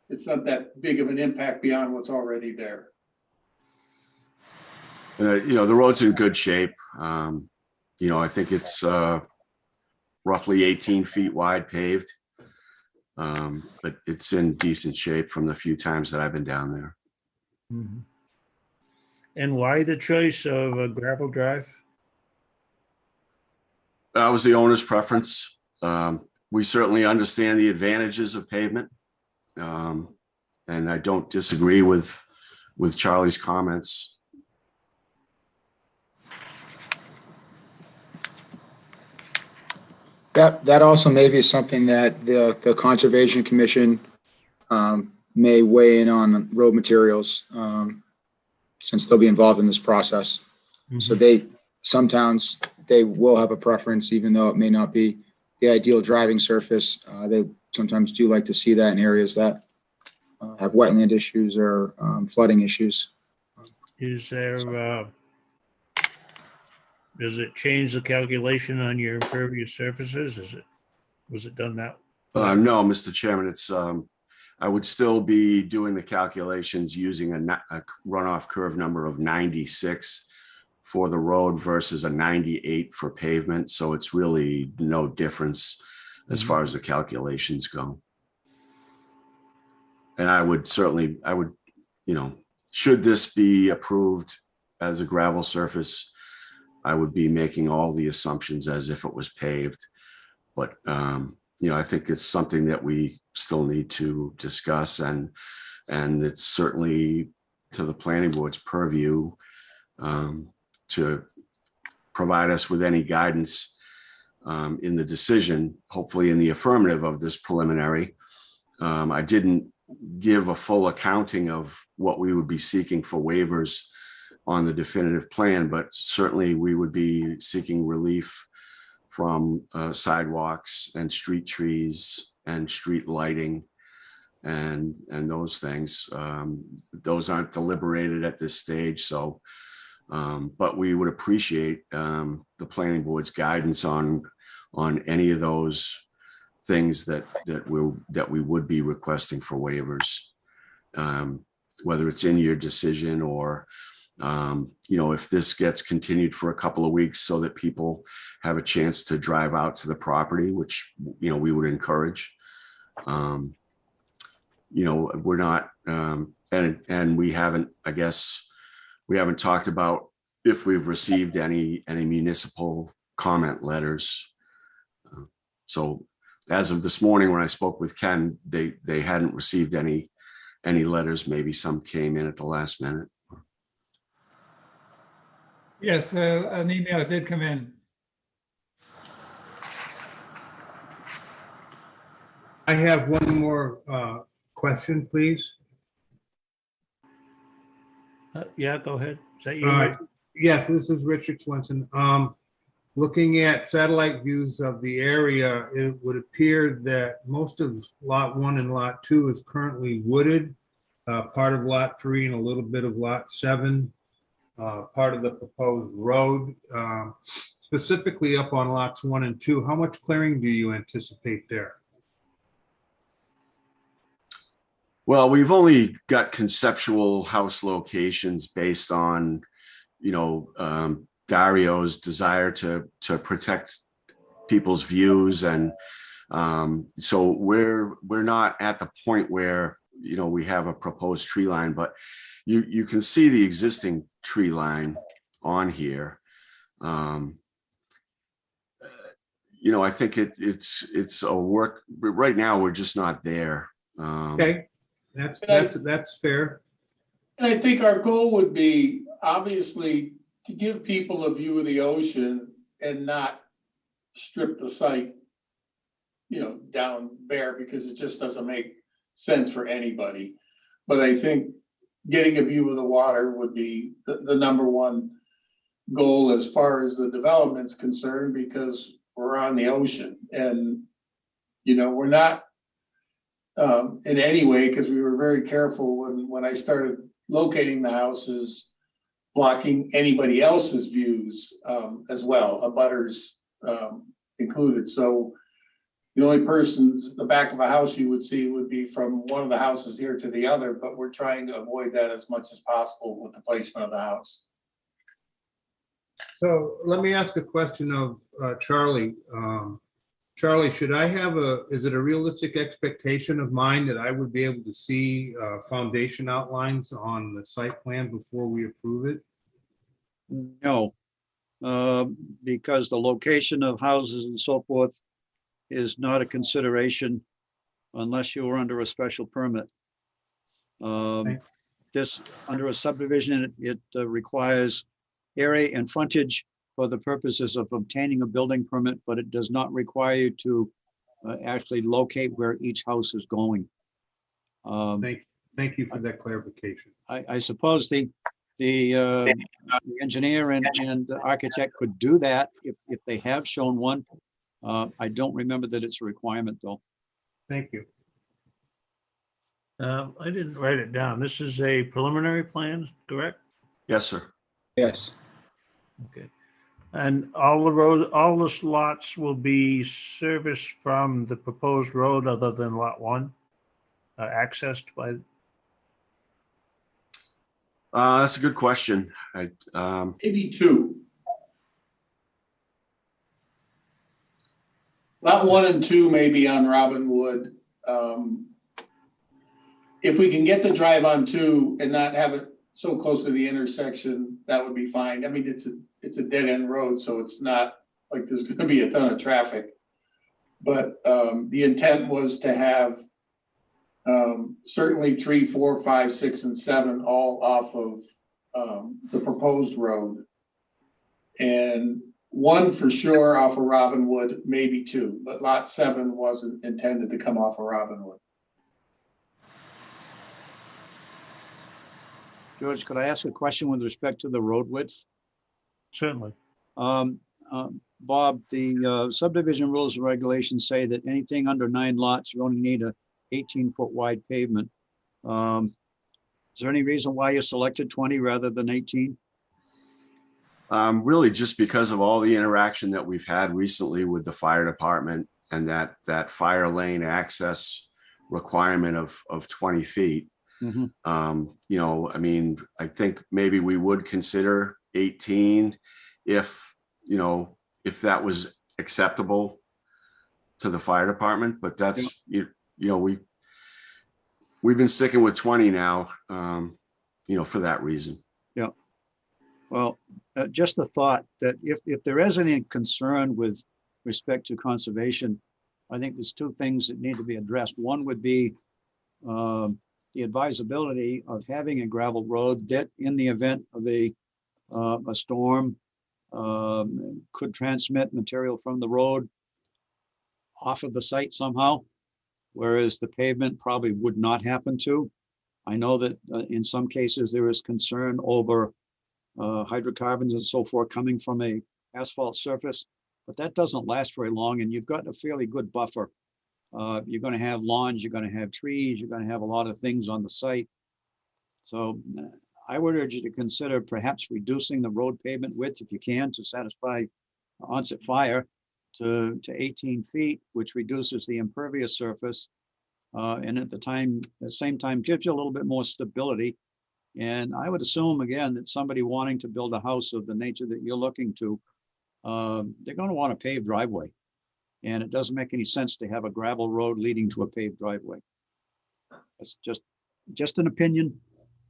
that big of an impact beyond what's already there. The road's in good shape. I think it's roughly 18 feet wide paved. But it's in decent shape from the few times that I've been down there. Mm-hmm. And why the choice of a gravel drive? That was the owner's preference. We certainly understand the advantages of pavement. And I don't disagree with Charlie's comments. That also may be something that the Conservation Commission may weigh in on road materials, since they'll be involved in this process. Mm-hmm. So some towns, they will have a preference, even though it may not be the ideal driving surface. They sometimes do like to see that in areas that have wetland issues or flooding issues. Is there, does it change the calculation on your impervious surfaces? Was it done that? No, Mr. Chairman, it's, I would still be doing the calculations using a runoff curve number of 96 for the road versus a 98 for pavement. So it's really no difference as far as the calculations go. And I would, should this be approved as a gravel surface, I would be making all the assumptions as if it was paved. But, I think it's something that we still need to discuss, and it's certainly to the planning board's purview to provide us with any guidance in the decision, hopefully in the affirmative of this preliminary. I didn't give a full accounting of what we would be seeking for waivers on the definitive plan, but certainly we would be seeking relief from sidewalks and street trees and street lighting and those things. Those aren't deliberated at this stage, so but we would appreciate the planning board's guidance on any of those things that we would be requesting for waivers, whether it's in your decision or if this gets continued for a couple of weeks so that people have a chance to drive out to the property, which, we would encourage. We're not, and we haven't, I guess, we haven't talked about if we've received any municipal comment letters. So as of this morning, when I spoke with Ken, they hadn't received any letters. Maybe some came in at the last minute. Yes, an email did come in. I have one more question, please. Yeah, go ahead. Is that you? Yes, this is Richard Swenson. Looking at satellite views of the area, it would appear that most of Lot 1 and Lot 2 is currently wooded. Part of Lot 3 and a little bit of Lot 7. Part of the proposed road, specifically up on lots 1 and 2. How much clearing do you anticipate there? Well, we've only got conceptual house locations based on, Dario's desire to protect people's views, and so we're not at the point where we have a proposed tree line, but you can see the existing tree line on here. I think it's a work, but right now we're just not there. Okay, that's fair. And I think our goal would be obviously to give people a view of the ocean and not strip the site, down bare, because it just doesn't make sense for anybody. But I think getting a view of the water would be the number one goal as far as the development's concerned, because we're on the ocean. And We're not in any way, because we were very careful when I started locating the houses, blocking anybody else's views as well, abutters included. So the only persons, the back of a house you would see would be from one of the houses here to the other, but we're trying to avoid that as much as possible with the placement of the house. So let me ask a question of Charlie. Charlie, is it a realistic expectation of mine that I would be able to see foundation outlines on the site plan before we approve it? No, because the location of houses and so forth is not a consideration unless you are under a special permit. This, under a subdivision, it requires area and frontage for the purposes of obtaining a building permit, but it does not require you to actually locate where each house is going. Thank you for that clarification. I suppose the engineer and the architect could do that if they have shown one. I don't remember that it's a requirement, though. Thank you. I didn't write it down. This is a preliminary plan, correct? Yes, sir. Yes. Okay. And all the lots will be serviced from the proposed road other than lot 1, accessed by? That's a good question. Maybe 2. Lot 1 and 2 may be on Robinwood. If we can get the drive on 2 and not have it so close to the intersection, that would be fine. I mean, it's a dead end road, so it's not like there's going to be a ton of traffic. But the intent was to have certainly 3, 4, 5, 6, and 7 all off of the proposed road, and 1 for sure off of Robinwood, maybe 2, but lot 7 wasn't intended to come off of Robinwood. George, could I ask a question with respect to the road width? Certainly. Bob, the subdivision rules and regulations say that anything under 9 lots, you only need a 18-foot wide pavement. Is there any reason why you selected 20 rather than 18? Really just because of all the interaction that we've had recently with the fire department and that fire lane access requirement of 20 feet. Mm-hmm. I mean, I think maybe we would consider 18 if that was acceptable to the fire department, but that's, we've been sticking with 20 now, for that reason. Yeah. Well, just a thought that if there is any concern with respect to conservation, I think there's 2 things that need to be addressed. One would be the advisability of having a gravel road that, in the event of a storm, could transmit material from the road off of the site somehow, whereas the pavement probably would not happen to. I know that in some cases there is concern over hydrocarbons and so forth coming from a asphalt surface, but that doesn't last very long, and you've got a fairly good buffer. You're going to have lawns, you're going to have trees, you're going to have a lot of things on the site. So I would urge you to consider perhaps reducing the road pavement width if you can to satisfy onset fire to 18 feet, which reduces the impervious surface. And at the same time, gives you a little bit more stability. And I would assume, again, that somebody wanting to build a house of the nature that you're looking to, they're going to want a paved driveway. And it doesn't make any sense to have a gravel road leading to a paved driveway. It's just an opinion.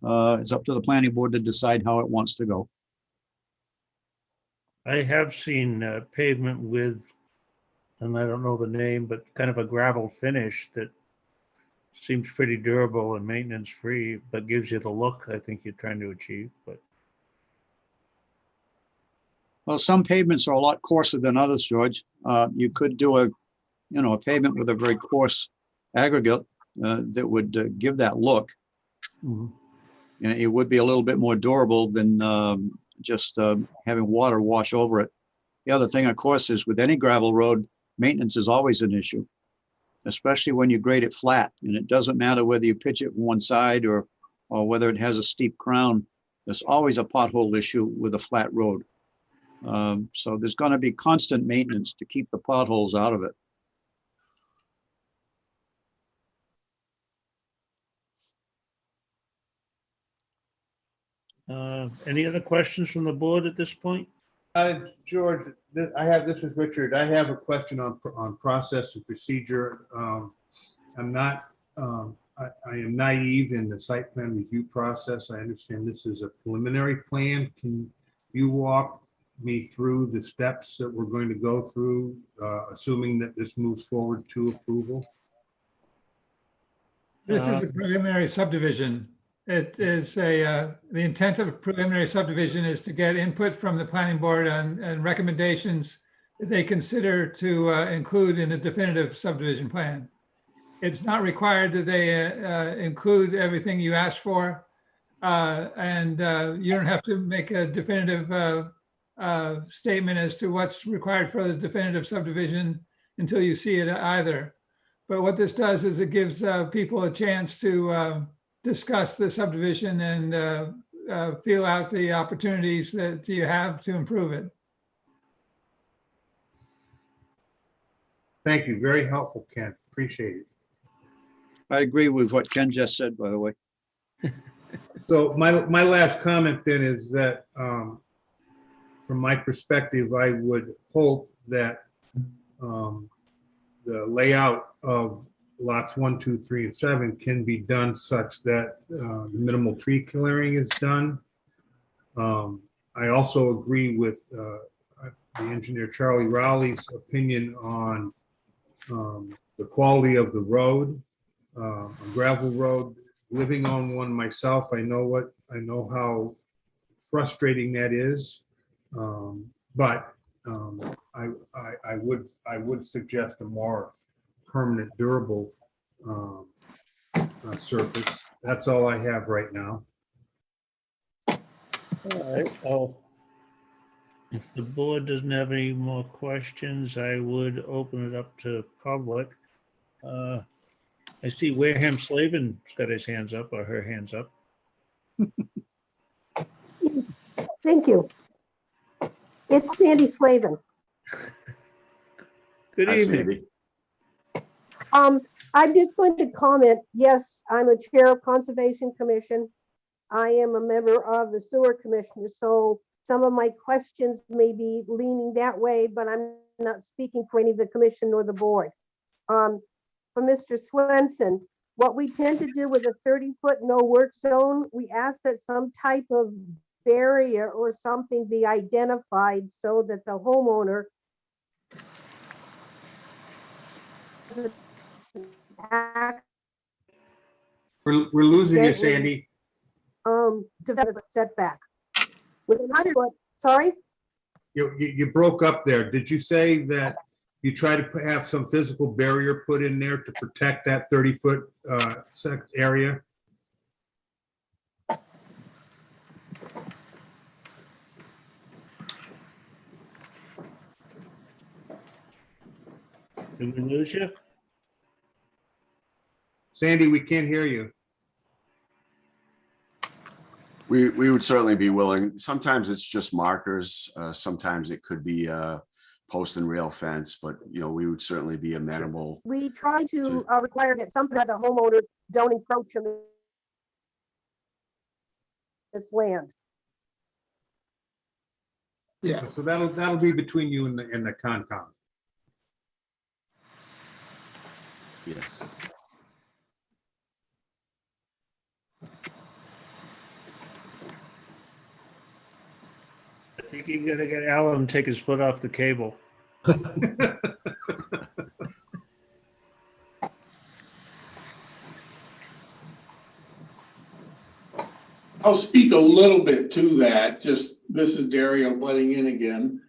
It's up to the planning board to decide how it wants to go. I have seen pavement with, and I don't know the name, but kind of a gravel finish that seems pretty durable and maintenance free, but gives you the look I think you're trying to achieve. But well, some pavements are a lot coarser than others, George. You could do a pavement with a very coarse aggregate that would give that look. Mm-hmm. And it would be a little bit more durable than just having water wash over it. The other thing, of course, is with any gravel road, maintenance is always an issue. especially when you grade it flat. And it doesn't matter whether you pitch it from one side or whether it has a steep crown. There's always a pothole issue with a flat road. So there's going to be constant maintenance to keep the potholes out of it. Any other questions from the board at this point? George, this is Richard. I have a question on process and procedure. I'm not, I am naive in the site plan review process. I understand this is a preliminary plan. Can you walk me through the steps that we're going to go through, assuming that this moves forward to approval? This is a preliminary subdivision. It is the intent of a preliminary subdivision is to get input from the planning board and recommendations that they consider to include in a definitive subdivision plan. It's not required that they include everything you asked for, and you don't have to make a definitive statement as to what's required for the definitive subdivision until you see it either. But what this does is it gives people a chance to discuss the subdivision and feel out the opportunities that you have to improve it. Thank you. Very helpful, Ken. Appreciate it. I agree with what Ken just said, by the way. So my last comment then is that from my perspective, I would hope that the layout of lots 1, 2, 3, and 7 can be done such that minimal tree clearing is done. I also agree with the engineer Charlie Rowley's opinion on the quality of the road, a gravel road. Living on one myself, I know how frustrating that is. But I would suggest a more permanent, durable surface. That's all I have right now. All right, well, if the board doesn't have any more questions, I would open it up to public. I see Wareham Slavin's got his hands up or her hands up. Yes, thank you. It's Sandy Slavin. Good Hi, evening. Sandy. I'm just going to comment. Yes, I'm a chair of Conservation Commission. I am a member of the Sewer Commission, so some of my questions may be leaning that way, but I'm not speaking for any of the commission nor the board. For Mr. Swenson, what we tend to do with a 30-foot no work zone, we ask that some type of barrier or something be identified so that the homeowner We're losing you, Sandy. development setback. With 100 foot, sorry? You broke up there. Did you say that you try to have some physical barrier put in there to protect that 30-foot area? Did we lose you? Sandy, we can't hear you. We would certainly be willing. Sometimes it's just markers. Sometimes it could be a post and rail fence, but we would certainly be amenable. We try to require that some of the homeowners don't encroach on this land. Yeah. So that'll be between you and the Concom. Yes. I think you're gonna get Alan to take his foot off the cable. I'll speak a little bit to that. Just, this is Dario butting in again.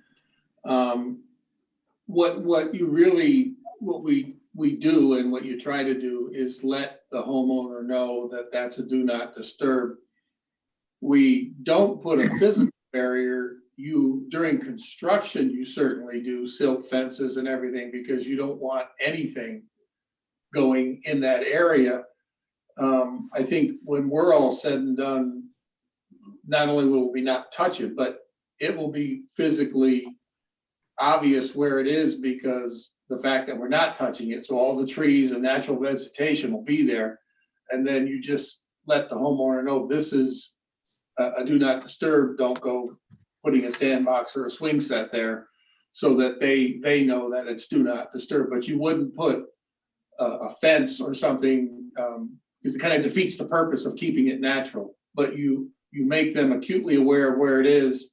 What we do and what you try to do is let the homeowner know that that's a do not disturb. We don't put a physical barrier. During construction, you certainly do silt fences and everything because you don't want anything going in that area. I think when we're all said and done, not only will we not touch it, but it will be physically obvious where it is because the fact that we're not touching it. So all the trees and natural vegetation will be there. And then you just let the homeowner know this is a do not disturb. Don't go putting a sandbox or a swing set there, so that they know that it's do not disturb. But you wouldn't put a fence or something, because it kind of defeats the purpose of keeping it natural. But you make them acutely aware of where it is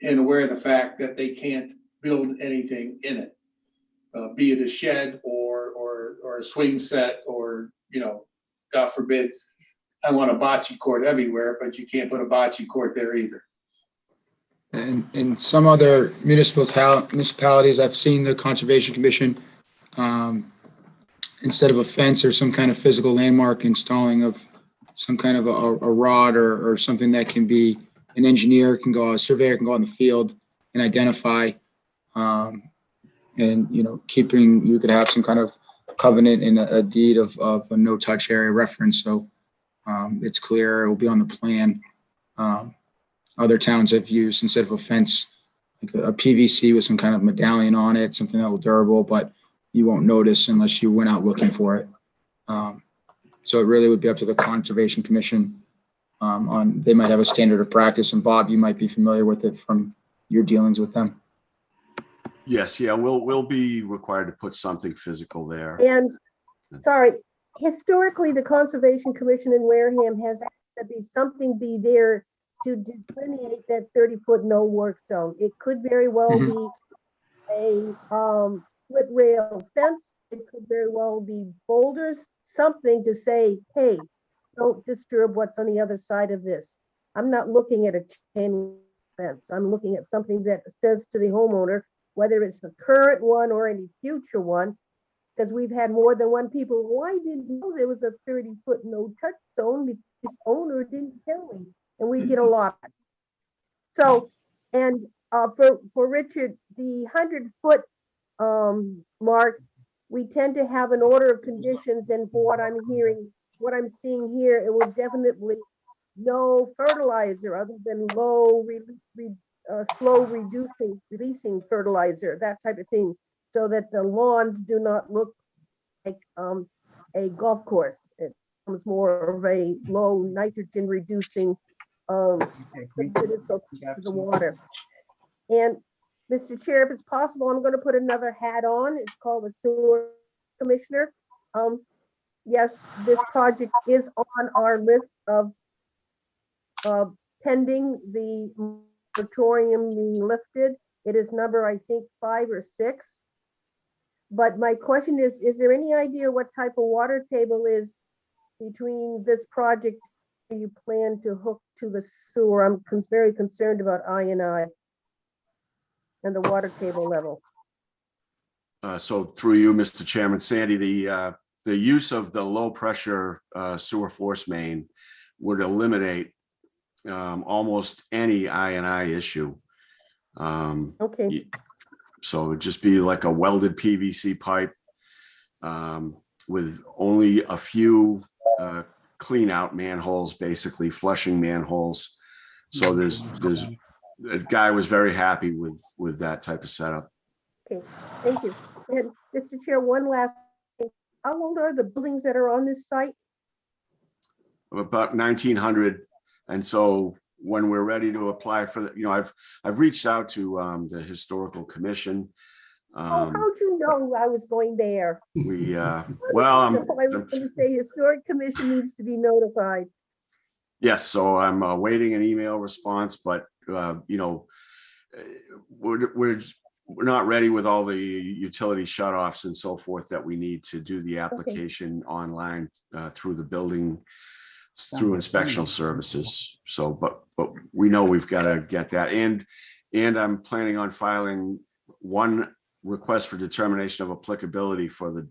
and aware of the fact that they can't build anything in it, be it a shed or a swing set, or, you know, God forbid, I want a bocce court everywhere, but you can't put a bocce court there either. And in some other municipalities, I've seen the Conservation Commission, instead of a fence or some kind of physical landmark, installing of some kind of a rod or something that can be, an engineer can go, a surveyor can go out in the field and identify, and, you know, you could have some kind of covenant in a deed of a no-touch area reference. So it's clear, it will be on the plan. Other towns have used, instead of a fence, like a PVC with some kind of medallion on it, something that will durable, but you won't notice unless you went out looking for it. So it really would be up to the Conservation Commission. They might have a standard of practice, and Bob, you might be familiar with it from your dealings with them. Yes, yeah, we'll be required to put something physical there. And, sorry, historically, the Conservation Commission in Wareham has asked that something be there to delineate that 30-foot no work zone. It could very well be a split rail fence. It could very well be boulders, something to say, hey, don't disturb what's on the other side of this. I'm not looking at a chain fence. I'm looking at something that says to the homeowner, whether it's the current one or any future one, because we've had more than one people, well, I didn't know there was a 30-foot no touch zone because the owner didn't tell me. And we get a lot. So, and for Richard, the 100-foot mark, we tend to have an order of conditions, and for what I'm hearing, what I'm seeing here, it will definitely no fertilizer other than slow releasing fertilizer, that type of thing, so that the lawns do not look like a golf course. It becomes more of a low nitrogen reducing the water. And Mr. Chair, if it's possible, I'm going to put another hat on. It's called the Sewer Commissioner. Yes, this project is on our list of pending the moratorium being lifted. It is number, I think, 5 or 6. But my question is there any idea what type of water table is between this project you plan to hook to the sewer? I'm very concerned about I&I and the water table level. So through you, Mr. Chairman, Sandy, the use of the low pressure sewer force main would eliminate almost any I&I issue. Okay. So it'd just be like a welded PVC pipe with only a few clean out manholes, basically flushing manholes. So the guy was very happy with that type of setup. Okay, thank you. And Mr. Chair, one last thing. How old are the buildings that are on this site? About 1900. And so when we're ready to apply for the, I've reached out to the Historical Commission. How'd you know I was going there? I was going to say Historic Commission needs to be notified. Yes, so I'm awaiting an email response, but we're not ready with all the utility shutoffs and so forth that we need to do the application online through the building, through inspectional services. So, but we know we've got to get that, and I'm planning on filing one request for determination of applicability for the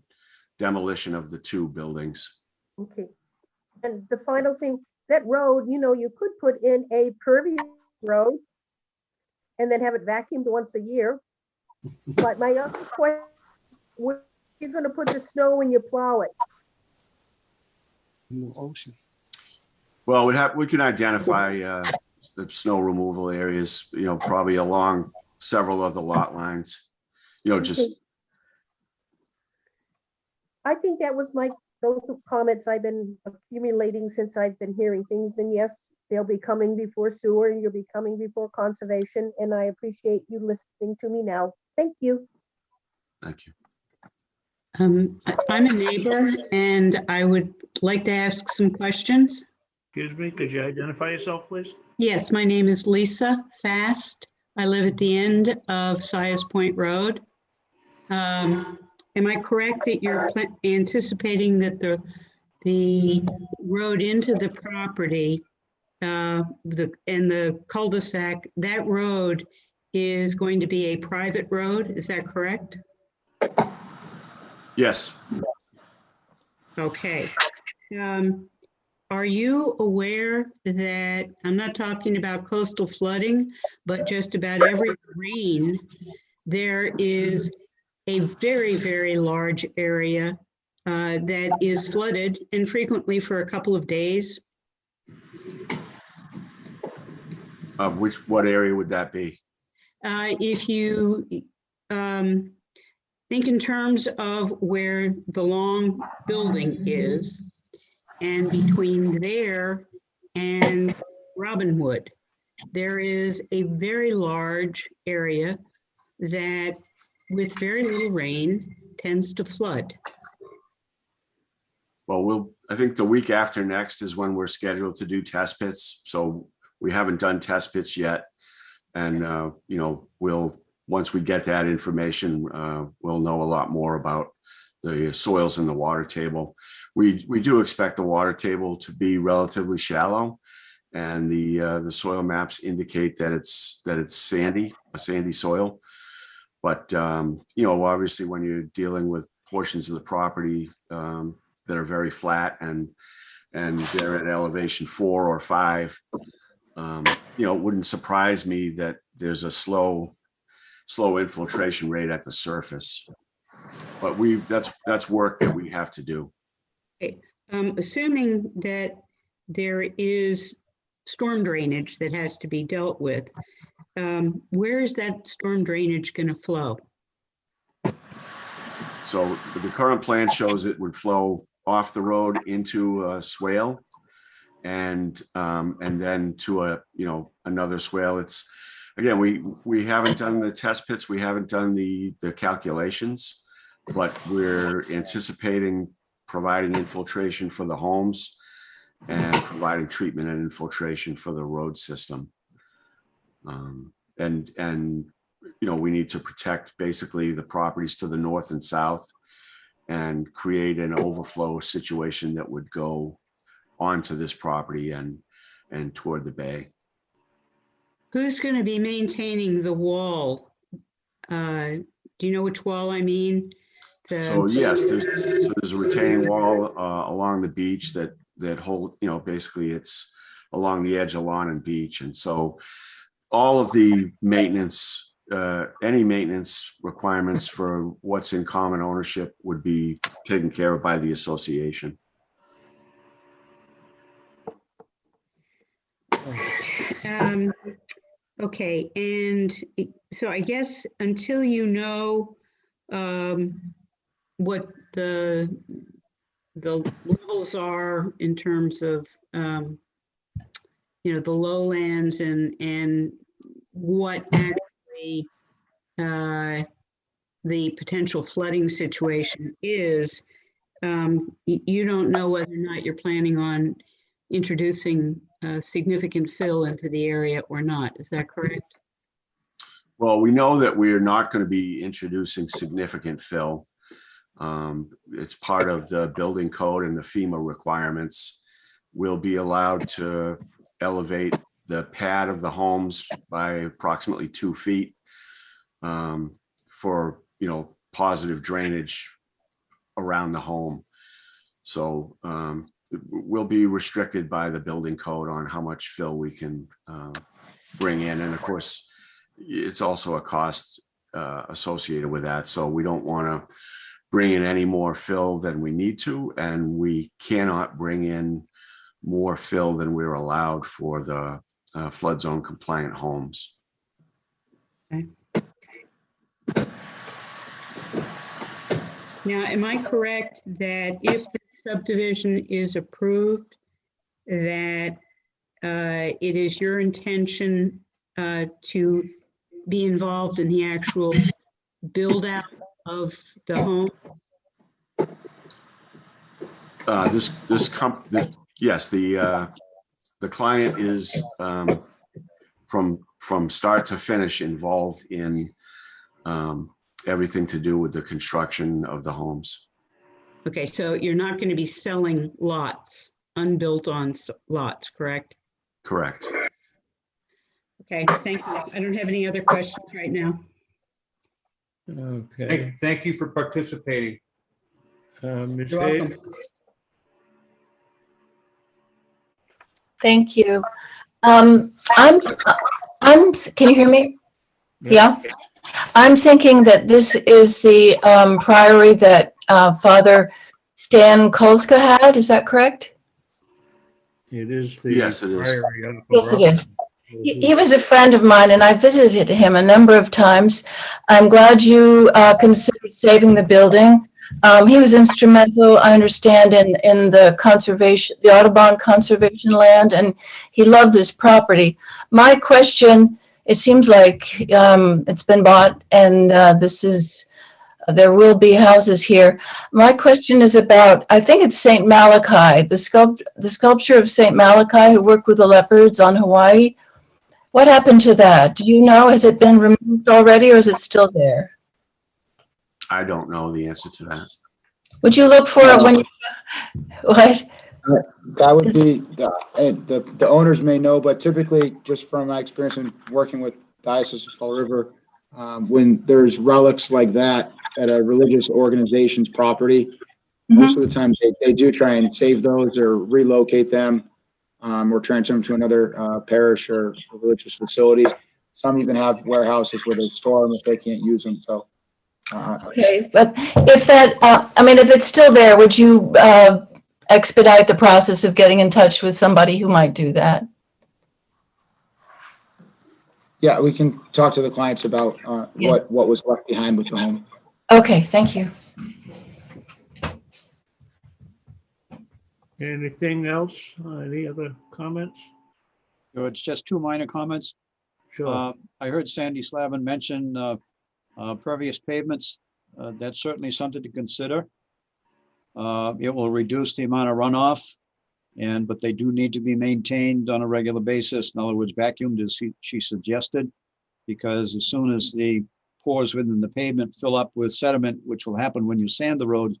demolition of the 2 buildings. Okay, and the final thing, that road, you could put in a pervious road and then have it vacuumed once a year. But my other question, you're gonna put the snow when you plow it? Ocean. Well, we can identify the snow removal areas, probably along several of the lot lines. Just, I think that was those comments I've been accumulating since I've been hearing things. And yes, they'll be coming before sewer and you'll be coming before conservation. And I appreciate you listening to me now. Thank you. thank you. I'm a neighbor and I would like to ask some questions. Excuse me, could you identify yourself, please? Yes, my name is Lisa Fast. I live at the end of Sayers Point Road. Am I correct that you're anticipating that the road into the property, and the cul-de-sac, that road is going to be a private road? Is that correct? Yes. Okay. Are you aware that, I'm not talking about coastal flooding, but just about every rain, there is a very, very large area that is flooded, and frequently for a couple of days? What area would that be? If you think in terms of where the long building is, and between there and Robinwood, there is a very large area that, with very little rain, tends to flood. Well, I think the week after next is when we're scheduled to do test pits. So we haven't done test pits yet. And, once we get that information, we'll know a lot more about the soils in the water table. We do expect the water table to be relatively shallow, and the soil maps indicate that it's sandy, a sandy soil. But obviously, when you're dealing with portions of the property that are very flat and they're at elevation 4 or 5, it wouldn't surprise me that there's a slow infiltration rate at the surface. But that's work that we have to do. Okay. Assuming that there is storm drainage that has to be dealt with, where is that storm drainage going to flow? So the current plan shows it would flow off the road into a swale, and then to another swale. It's, again, we haven't done the test pits, we haven't done the calculations, but we're anticipating providing infiltration for the homes and providing treatment and infiltration for the road system. We need to protect basically the properties to the north and south and create an overflow situation that would go onto this property and toward the bay. Who's going to be maintaining the wall? Do you know which wall I mean? So yes, there's a retaining wall along the beach that hold, basically it's along the edge of lawn and beach. And so all of the maintenance, any maintenance requirements for what's in common ownership would be taken care of by the association. Okay, and so I guess until you know what the levels are in terms of the lowlands and what actually the potential flooding situation is, you don't know whether or not you're planning on introducing significant fill into the area or not. Is that correct? Well, we know that we're not going to be introducing significant fill. It's part of the building code and the FEMA requirements. We'll be allowed to elevate the pad of the homes by approximately 2 feet for, positive drainage around the home. So we'll be restricted by the building code on how much fill we can bring in. And of course, it's also a cost associated with that. So we don't want to bring in any more fill than we need to, and we cannot bring in more fill than we're allowed for the flood zone compliant homes. Now, am I correct that if the subdivision is approved, that it is your intention to be involved in the actual build out of the home? Yes, the client is from start to finish involved in everything to do with the construction of the homes. Okay, so you're not going to be selling lots, unbuilt on lots, correct? Correct. Okay, thank you. I don't have any other questions right now. Okay. Thank you for participating. Ms. You're Hayes? welcome. Thank you. Can you hear me? Yeah. I'm thinking that this is the priory that Father Stan Kolska had. Is that correct? It is the. Yes, it is. priory of Yes, it is. Borrego. He was a friend of mine, and I visited him a number of times. I'm glad you considered saving the building. He was instrumental, I understand, in the conservation, the Audubon conservation land, and he loved this property. My question, it seems like it's been bought, and there will be houses here. My question is about, I think it's Saint Malachi, the sculpture of Saint Malachi who worked with the leopards on Hawaii. What happened to that? Do you know? Has it been removed already, or is it still there? I don't know the answer to that. Would you look for it when you, what? That would be, the owners may know, but typically, just from my experience in working with Diocese of Fall River, when there's relics like that at a religious organization's property, most of the time they do try and save those or relocate them, or transfer them to another parish or religious facility. Some even have warehouses where they store them if they can't use them. So. Okay, but if that, if it's still there, would you expedite the process of getting in touch with somebody who might do that? Yeah, we can talk to the clients about what was left behind with the home. Okay, thank you. Anything else? Any other comments? So it's just two minor comments. Sure. I heard Sandy Slavin mention pervious pavements. That's certainly something to consider. It will reduce the amount of runoff, but they do need to be maintained on a regular basis. In other words, vacuumed as she suggested, because as soon as the pores within the pavement fill up with sediment, which will happen when you sand the road,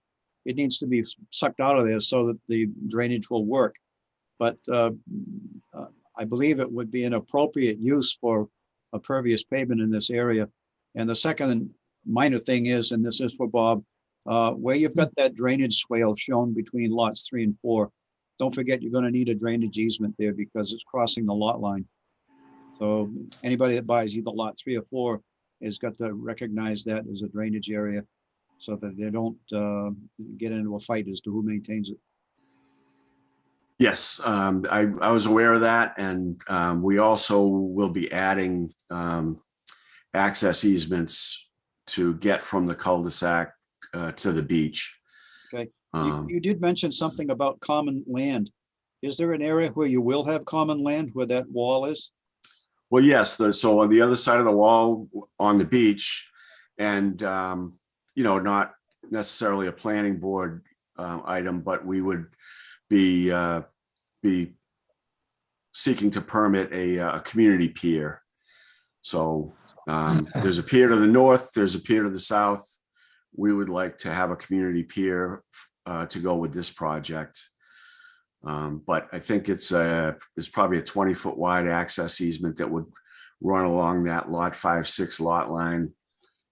it needs to be sucked out of there so that the drainage will work. But I believe it would be an appropriate use for a pervious pavement in this area. And the second minor thing is, and this is for Bob, where you've got that drainage swale shown between lots 3 and 4, don't forget you're going to need a drainage easement there because it's crossing the lot line. So anybody that buys either lot 3 or 4 has got to recognize that as a drainage area so that they don't get into a fight as to who maintains it. Yes, I was aware of that, and we also will be adding access easements to get from the cul-de-sac to the beach. Okay, you did mention something about common land. Is there an area where you will have common land where that wall is? Well, yes, so on the other side of the wall on the beach, and not necessarily a planning board item, but we would be seeking to permit a community pier. So there's a pier to the north, there's a pier to the south. We would like to have a community pier to go with this project. But I think it's probably a 20-foot wide access easement that would run along that lot 5-6 lot line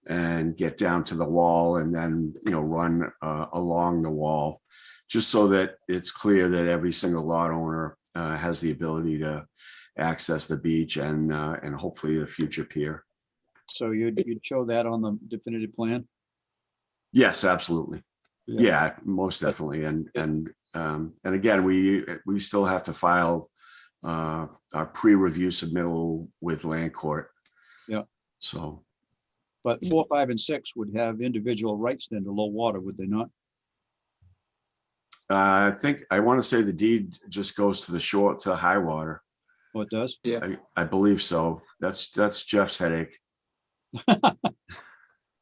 and get down to the wall, and then run along the wall, just so that it's clear that every single lot owner has the ability to access the beach and hopefully the future pier. So you'd show that on the definitive plan? Yes, absolutely. Yeah, most definitely. And again, we still have to file our pre-review submittal with Land Court. Yeah. So. But 4, 5, and 6 would have individual rights then to low water, would they not? I think, I want to say the deed just goes to the shore, to high water. Oh, it does? Yeah. I believe so. That's Jeff's headache.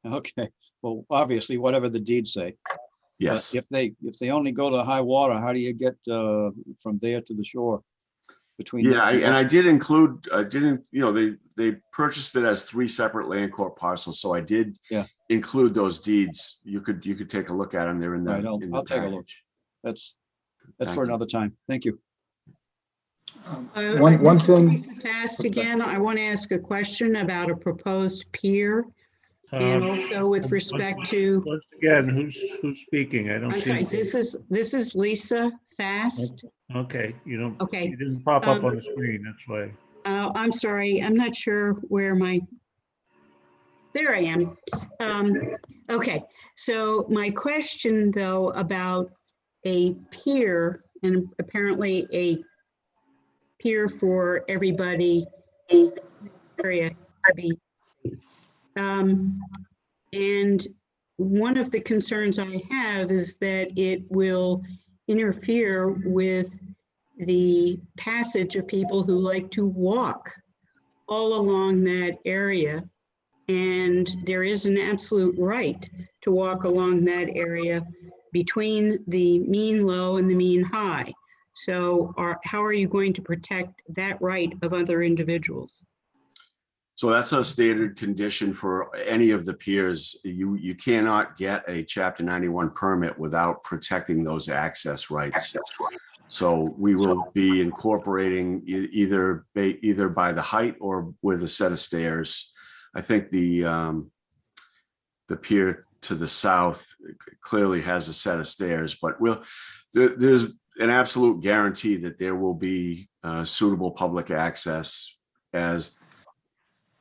Okay. Well, obviously, whatever the deeds say. Yes. But if they only go to high water, how do you get from there to the shore? Between Yeah, I did include, they purchased it as 3 separate Land Court parcels, so I did include those deeds. You could take a look at them. They're in the. Right, in the I'll take a look. package. That's Thank for you. another time. Thank you. One thing. Fast again, I want to ask a question about a proposed pier. And also with respect to, Once again, who's speaking? I don't I'm see. sorry, this is Lisa Fast. Okay, you Okay. didn't pop up on the screen, that's why. I'm sorry, I'm not sure where there I am. Okay, so my question though about a pier, and apparently a pier for everybody area to be. And one of the concerns I have is that it will interfere with the passage of people who like to walk all along that area. And there is an absolute right to walk along that area between the mean low and the mean high. So how are you going to protect that right of other individuals? So that's a standard condition for any of the piers. You cannot get a Chapter 91 permit without protecting those access rights. So we will be incorporating either by the height or with a set of stairs. I think the pier to the south clearly has a set of stairs, but there's an absolute guarantee that there will be suitable public access as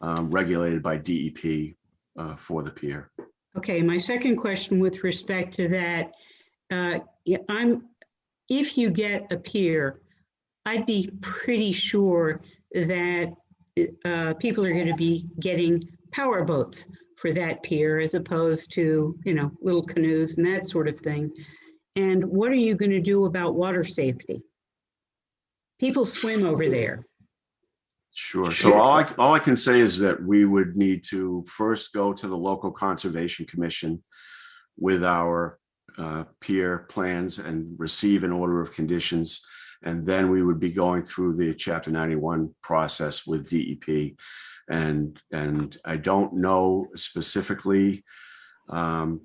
regulated by DEP for the pier. Okay, my second question with respect to that, if you get a pier, I'd be pretty sure that people are going to be getting power boats for that pier as opposed to, little canoes and that sort of thing. And what are you going to do about water safety? People swim over there. Sure. So all I can say is that we would need to first go to the local conservation commission with our pier plans and receive an order of conditions. And then we would be going through the Chapter 91 process with DEP. And I don't know specifically, I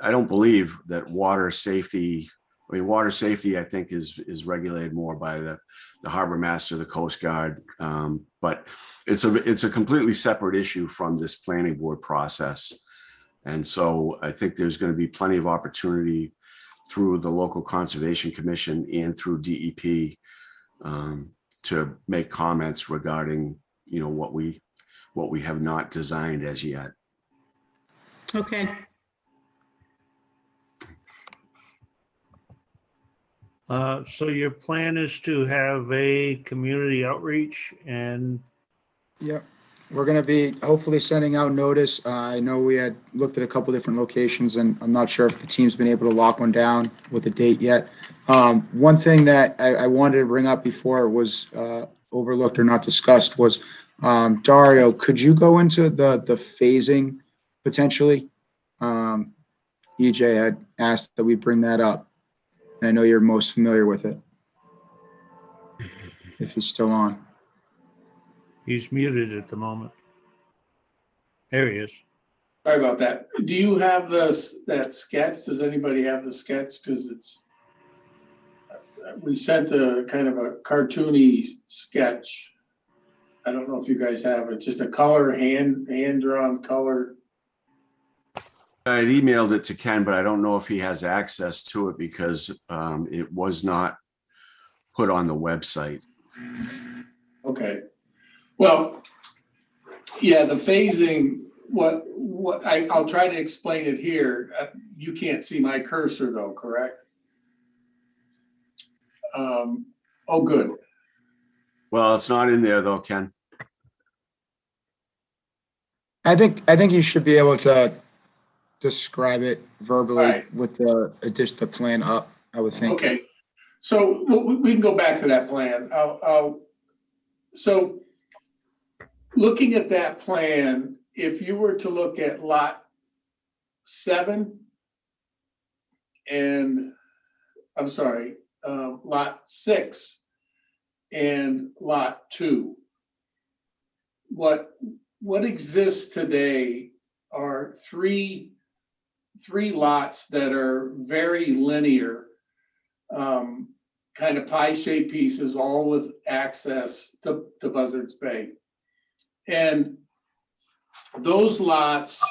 don't believe that water safety, water safety, I think is regulated more by the harbor master, the Coast Guard. But it's a completely separate issue from this planning board process. And so I think there's going to be plenty of opportunity through the local conservation commission and through DEP to make comments regarding, what we have not designed as yet. Okay. So your plan is to have a community outreach and. Yep. We're going to be hopefully sending out notice. I know we had looked at a couple different locations, and I'm not sure if the team's been able to lock one down with a date yet. One thing that I wanted to bring up before it was overlooked or not discussed was, Dario, could you go into the phasing potentially? EJ had asked that we bring that up, and I know you're most familiar with it. If he's still on. He's muted at the moment. There he is. Sorry about that. Do you have that sketch? Does anybody have the sketch? Because we sent a kind of a cartoony sketch. I don't know if you guys have it. Just a color, hand-drawn color. I emailed it to Ken, but I don't know if he has access to it because it was not put on the website. Okay. Well, yeah, the phasing, I'll try to explain it here. You can't see my cursor though, correct? Oh, good. Well, it's not in there though, Ken. I think you should be able to describe it verbally Right. with the plan up, I would think. Okay, so we can go back to that plan. So looking at that plan, if you were to look at lot 7 and, I'm sorry, lot 6 and lot 2, what exists today are three lots that are very linear, kind of pie-shaped pieces, all with access to Buzzards Bay. And those lots,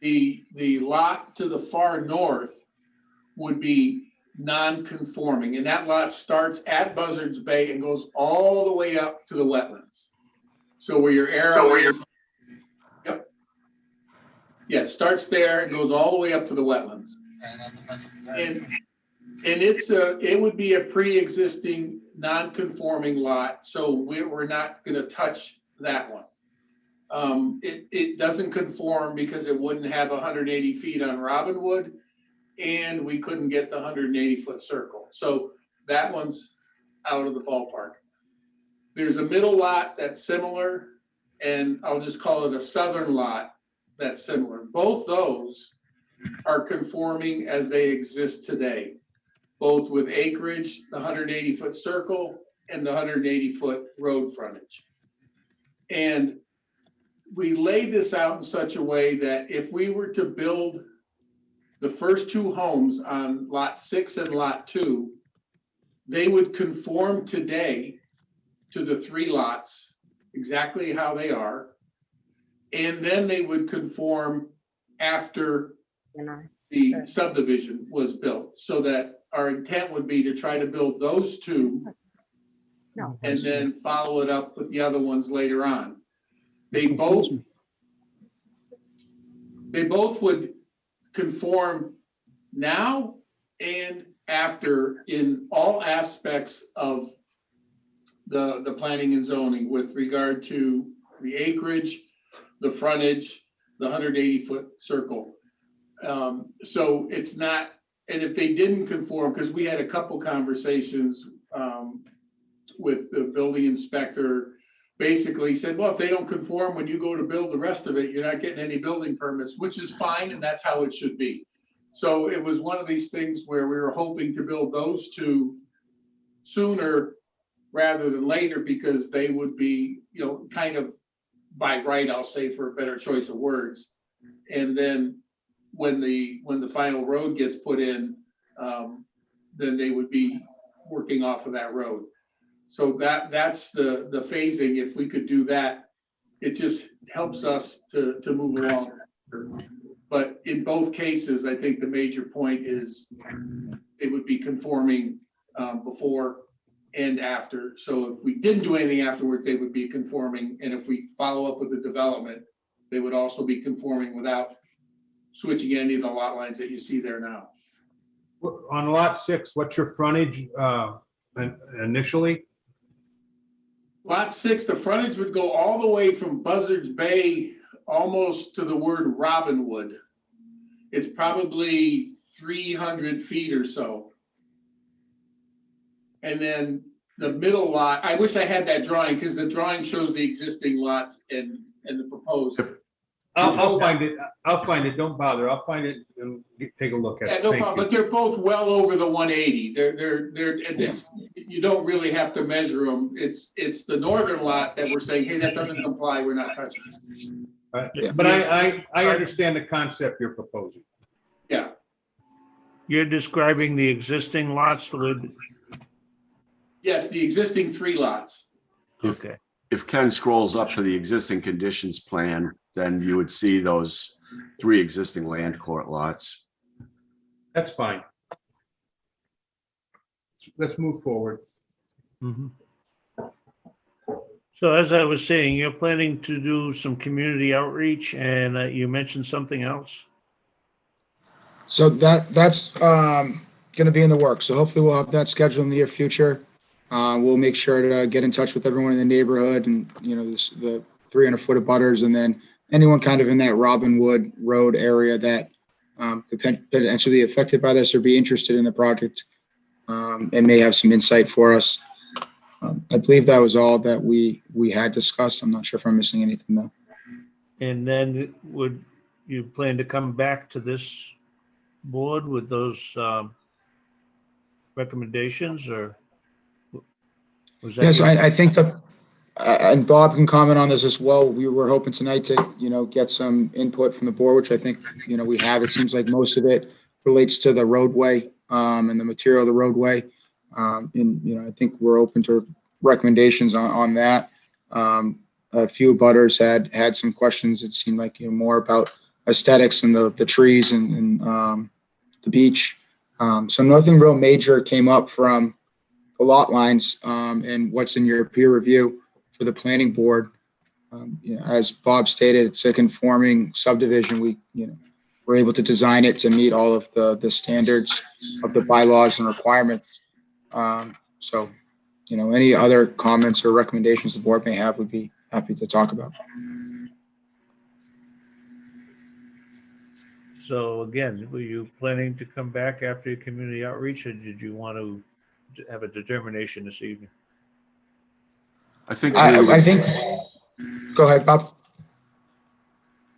the lot to the far north would be non-conforming, and that lot starts at Buzzards Bay and goes all the way up to the wetlands. So where your arrow is, yep. Yeah, it starts there and goes all the way up to the wetlands. And it would be a pre-existing non-conforming lot, so we're not going to touch that one. It doesn't conform because it wouldn't have 180 feet on Robinwood, and we couldn't get the 180-foot circle. So that one's out of the ballpark. There's a middle lot that's similar, and I'll just call it a southern lot that's similar. Both those are conforming as they exist today, both with acreage, the 180-foot circle, and the 180-foot road frontage. And we laid this out in such a way that if we were to build the first 2 homes on lot 6 and lot 2, they would conform today to the 3 lots exactly how they are. And then they would conform after the subdivision was built, so that our intent would be to try to build those 2 and then follow it up with the other ones later on. They both would conform now and after in all aspects of the planning and zoning with regard to the acreage, the frontage, the 180-foot circle. So it's not, and if they didn't conform, because we had a couple conversations with the building inspector, basically said, well, if they don't conform, when you go to build the rest of it, you're not getting any building permits, which is fine, and that's how it should be. So it was one of these things where we were hoping to build those 2 sooner rather than later, because they would be, kind of by right, I'll say, for a better choice of words. And then when the final road gets put in, then they would be working off of that road. So that's the phasing. If we could do that, it just helps us to move along. But in both cases, I think the major point is it would be conforming before and after. So if we didn't do anything afterwards, they would be conforming. And if we follow up with the development, they would also be conforming without switching any of the lot lines that you see there now. On lot 6, what's your frontage initially? Lot 6, the frontage would go all the way from Buzzards Bay almost to the word Robinwood. It's probably 300 feet or so. And then the middle lot, I wish I had that drawing because the drawing shows the existing lots and the proposed. I'll find it. I'll find it. Don't bother. I'll find it and take a look at it. Yeah, no problem. But they're both well over the 180. You don't really have to measure them. It's the northern lot that we're saying, hey, that doesn't comply. We're not touching it. But I understand the concept you're proposing. Yeah. You're describing the existing lots, Yes, the existing 3 lots. Okay. If Ken scrolls up to the existing conditions plan, then you would see those 3 existing land court lots. That's fine. Let's move forward. Mm-hmm. So as I was saying, you're planning to do some community outreach, and you mentioned something else. So that's going to be in the works. So hopefully we'll have that scheduled in the near future. We'll make sure to get in touch with everyone in the neighborhood and, you know, the 300-foot of butters, and then anyone kind of in that Robin Wood Road area that could potentially be affected by this or be interested in the project and may have some insight for us. I believe that was all that we had discussed. I'm not sure if I'm missing anything though. And then would you plan to come back to this board with those recommendations, or was that? Yes, I think that, and Bob can comment on this as well. We were hoping tonight to, you know, get some input from the board, which I think, you know, we have. It seems like most of it relates to the roadway and the material of the roadway. And, you know, I think we're open to recommendations on that. A few butters had some questions. It seemed like, you know, more about aesthetics and the trees and the beach. So nothing real major came up from the lot lines and what's in your peer review for the planning board. You know, as Bob stated, it's a conforming subdivision. We're able to design it to meet all of the standards of the bylaws and requirements. So, you know, any other comments or recommendations the board may have, would be happy to talk about. So again, were you planning to come back after your community outreach, or did you want to have a determination this evening? I think. I think. Go ahead, Bob.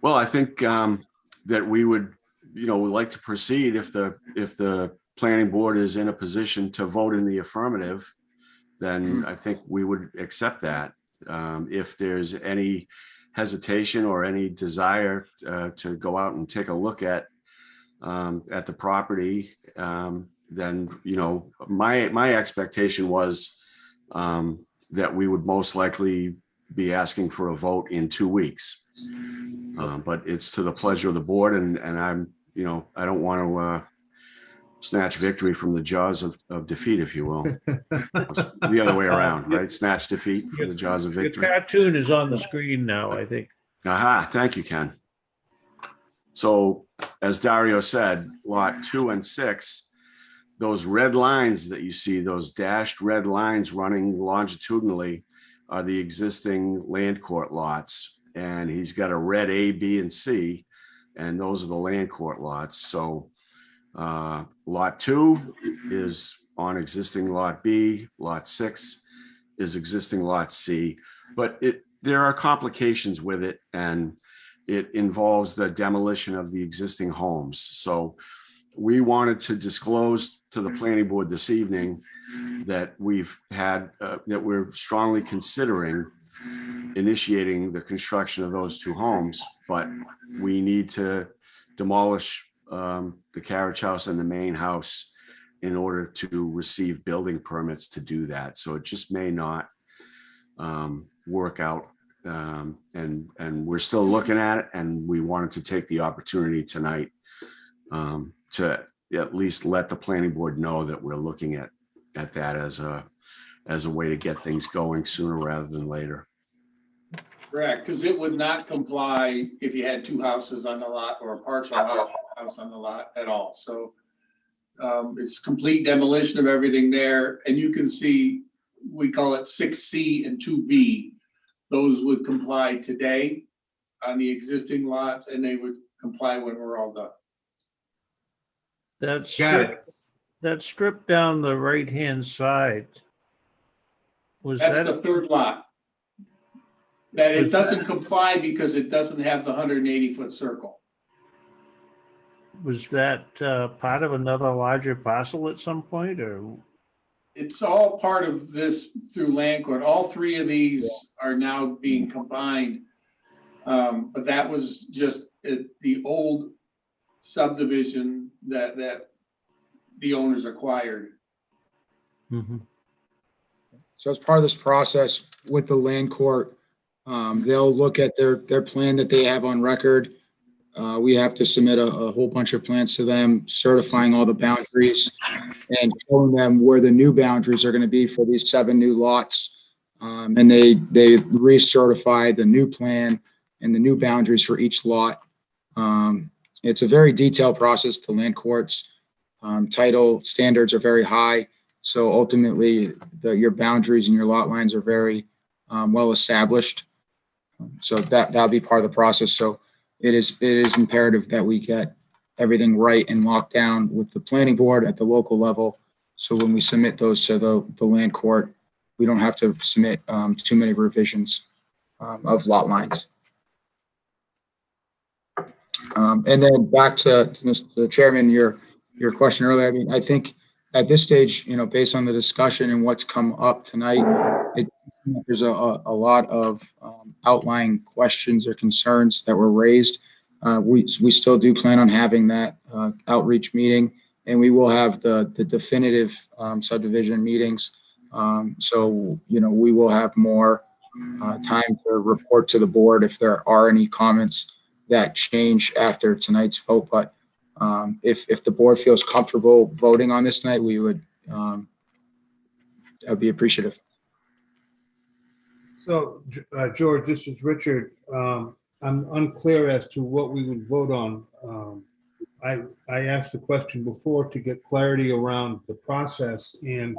Well, I think that we would, you know, like to proceed if the planning board is in a position to vote in the affirmative, then I think we would accept that. If there's any hesitation or any desire to go out and take a look at the property, then, you know, my expectation was that we would most likely be asking for a vote in 2 weeks. But it's to the pleasure of the board, and I'm, you know, I don't want to snatch victory from the jaws of defeat, if you will. The other way around, right? Snatch defeat from the jaws of victory. Your cartoon is on the screen now, I think. Aha, thank you, Ken. So as Dario said, lot 2 and 6, those red lines that you see, those dashed red lines running longitudinally, are the existing land court lots. And he's got a red A, B, and C, and those are the land court lots. So lot 2 is on existing lot B, lot 6 is existing lot C, but there are complications with it, and it involves the demolition of the existing homes. So we wanted to disclose to the planning board this evening that that we're strongly considering initiating the construction of those 2 homes, but we need to demolish the carriage house and the main house in order to receive building permits to do that. So it just may not work out. And we're still looking at it, and we wanted to take the opportunity tonight to at least let the planning board know that we're looking at that as a way to get things going sooner rather than later. Correct, because it would not comply if you had 2 houses on the lot or a partial house on the lot at all. So it's complete demolition of everything there. And you can see, we call it 6C and 2B. Those would comply today on the existing lots, and they would comply when we're all done. That strip down the right-hand side. That's the 3rd lot. That it doesn't comply because it doesn't have the 180-foot circle. Was that part of another larger parcel at some point, or? It's all part of this through land court. All 3 of these are now being combined. But that was just the old subdivision that the owners acquired. Mm-hmm. So as part of this process with the land court, they'll look at their plan that they have on record. We have to submit a whole bunch of plans to them, certifying all the boundaries and showing them where the new boundaries are going to be for these 7 new lots And they recertify the new plan and the new boundaries for each lot. It's a very detailed process. The land court's title standards are very high. So ultimately, your boundaries and your lot lines are very well established. So that'll be part of the process. So it is imperative that we get everything right and locked down with the planning board at the local level. So when we submit those to the land court, we don't have to submit too many revisions of lot lines. And then back to Mr. Chairman, your question earlier. I mean, I think at this stage, based on the discussion and what's come up tonight, there's a lot of outlying questions or concerns that were raised. We still do plan on having that outreach meeting, and we will have the definitive subdivision meetings. So, we will have more time to report to the board if there are any comments that change after tonight's vote. But if the board feels comfortable voting on this tonight, I'd be appreciative. So, George, this is Richard. I'm unclear as to what we would vote on. I asked the question before to get clarity around the process, and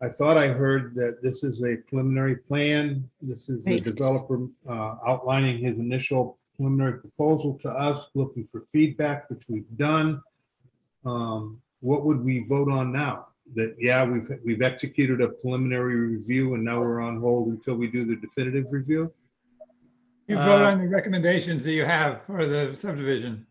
I thought I heard that this is a preliminary plan. This is the developer outlining his initial preliminary proposal to us, looking for feedback, which we've done. What would we vote on now? That, yeah, we've executed a preliminary review and now we're on hold until we do the definitive review? You vote on the recommendations that you have for the subdivision.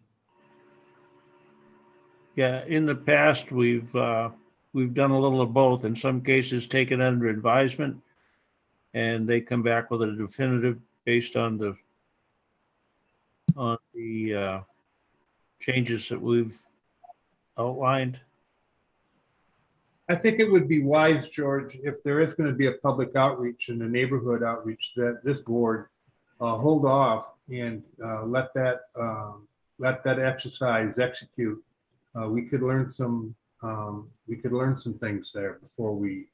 Yeah, in the past, we've done a little of both. In some cases, taken under advisement, and they come back with a definitive based on the changes that we've outlined. I think it would be wise, George, if there is going to be a public outreach and a neighborhood outreach, that this board hold off and let that exercise execute. We could learn some things there before we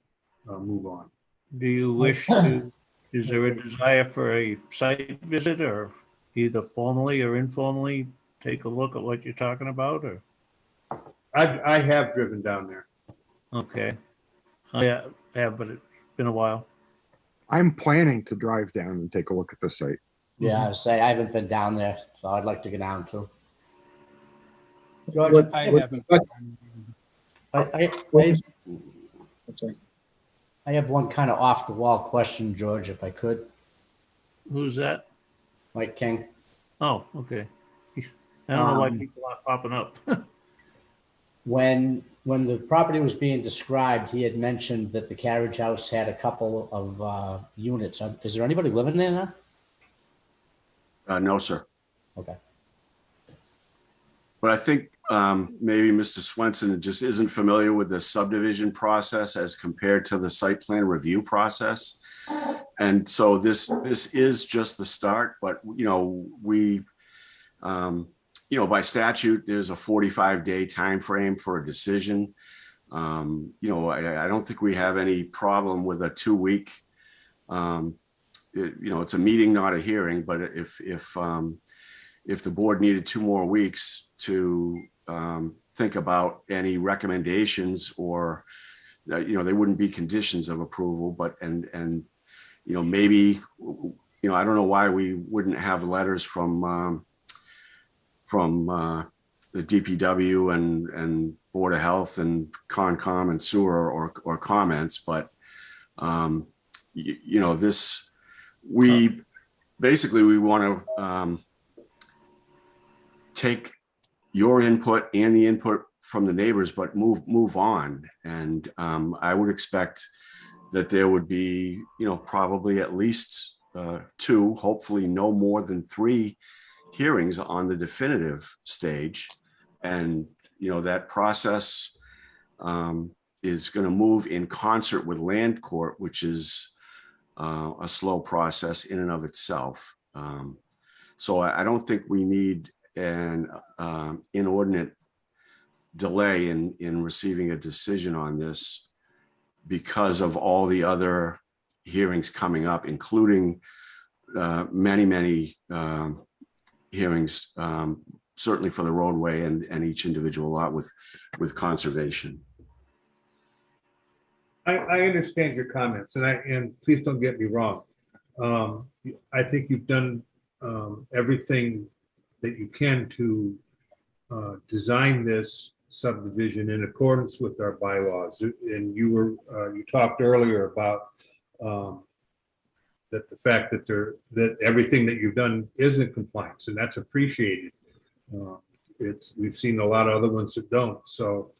move on. Do you wish to? Is there a desire for a site visit, or either formally or informally take a look at what you're talking about? Or I have driven down there. Okay. Yeah, but it's been a while. I'm planning to drive down and take a look at the site. Yeah, I say I haven't been down there, so I'd like to get down too. George, I have one kind of off the wall question, George, if I could. Who's that? Mike King. Oh, okay. I don't know why people aren't popping up. When the property was being described, he had mentioned that the carriage house had a couple of units. Is there anybody living there now? No, sir. Okay. But I think maybe Mr. Swenson just isn't familiar with the subdivision process as compared to the site plan review process. And so this is just the start, but we by statute, there's a 45-day time frame for a decision. I don't think we have any problem with a 2-week. It's a meeting, not a hearing. But if the board needed 2 more weeks to think about any recommendations, or they wouldn't be conditions of approval, but maybe I don't know why we wouldn't have letters from the DPW and Board of Health and Concom and Sewer or comments, but we want to take your input and the input from the neighbors, but move on. And I would expect that there would be probably at least 2, hopefully no more than 3 hearings on the definitive stage. And that process is going to move in concert with land court, which is a slow process in and of itself. So I don't think we need an inordinate delay in receiving a decision on this, because of all the other hearings coming up, including many hearings, certainly for the roadway and each individual lot with conservation. I understand your comments, and please don't get me wrong. I think you've done everything that you can to design this subdivision in accordance with our bylaws. And you talked earlier about that the fact that everything that you've done is in compliance, and that's appreciated. We've seen a lot of other ones that don't. So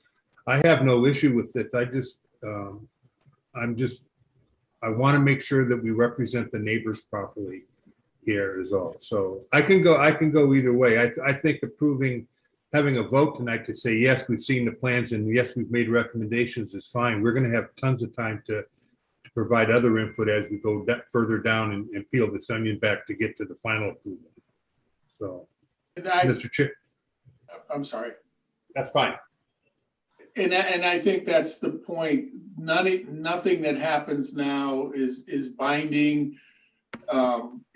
I have no issue with this. I want to make sure that we represent the neighbors properly here is all. So I can go either way. I think having a vote tonight to say, yes, we've seen the plans and yes, we've made recommendations is fine. We're going to have tons of time to provide other input as we go further down and peel this onion back to get to the final approval. So, Mr. Chair. I'm sorry. That's fine. And I think that's the point. Nothing that happens now is binding.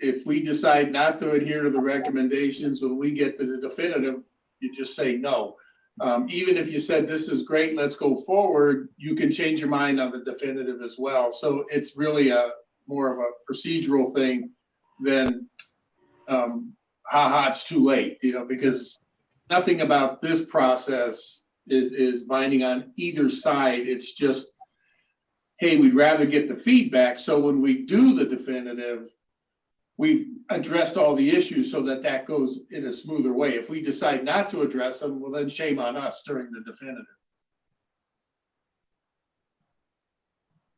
If we decide not to adhere to the recommendations, when we get to the definitive, you just say no. Even if you said this is great, let's go forward, you can change your mind on the definitive as well. So it's really more of a procedural thing than it's too late, because nothing about this process is binding on either side. It's just, hey, we'd rather get the feedback. So when we do the definitive, we've addressed all the issues so that goes in a smoother way. If we decide not to address them, well, then shame on us during the definitive.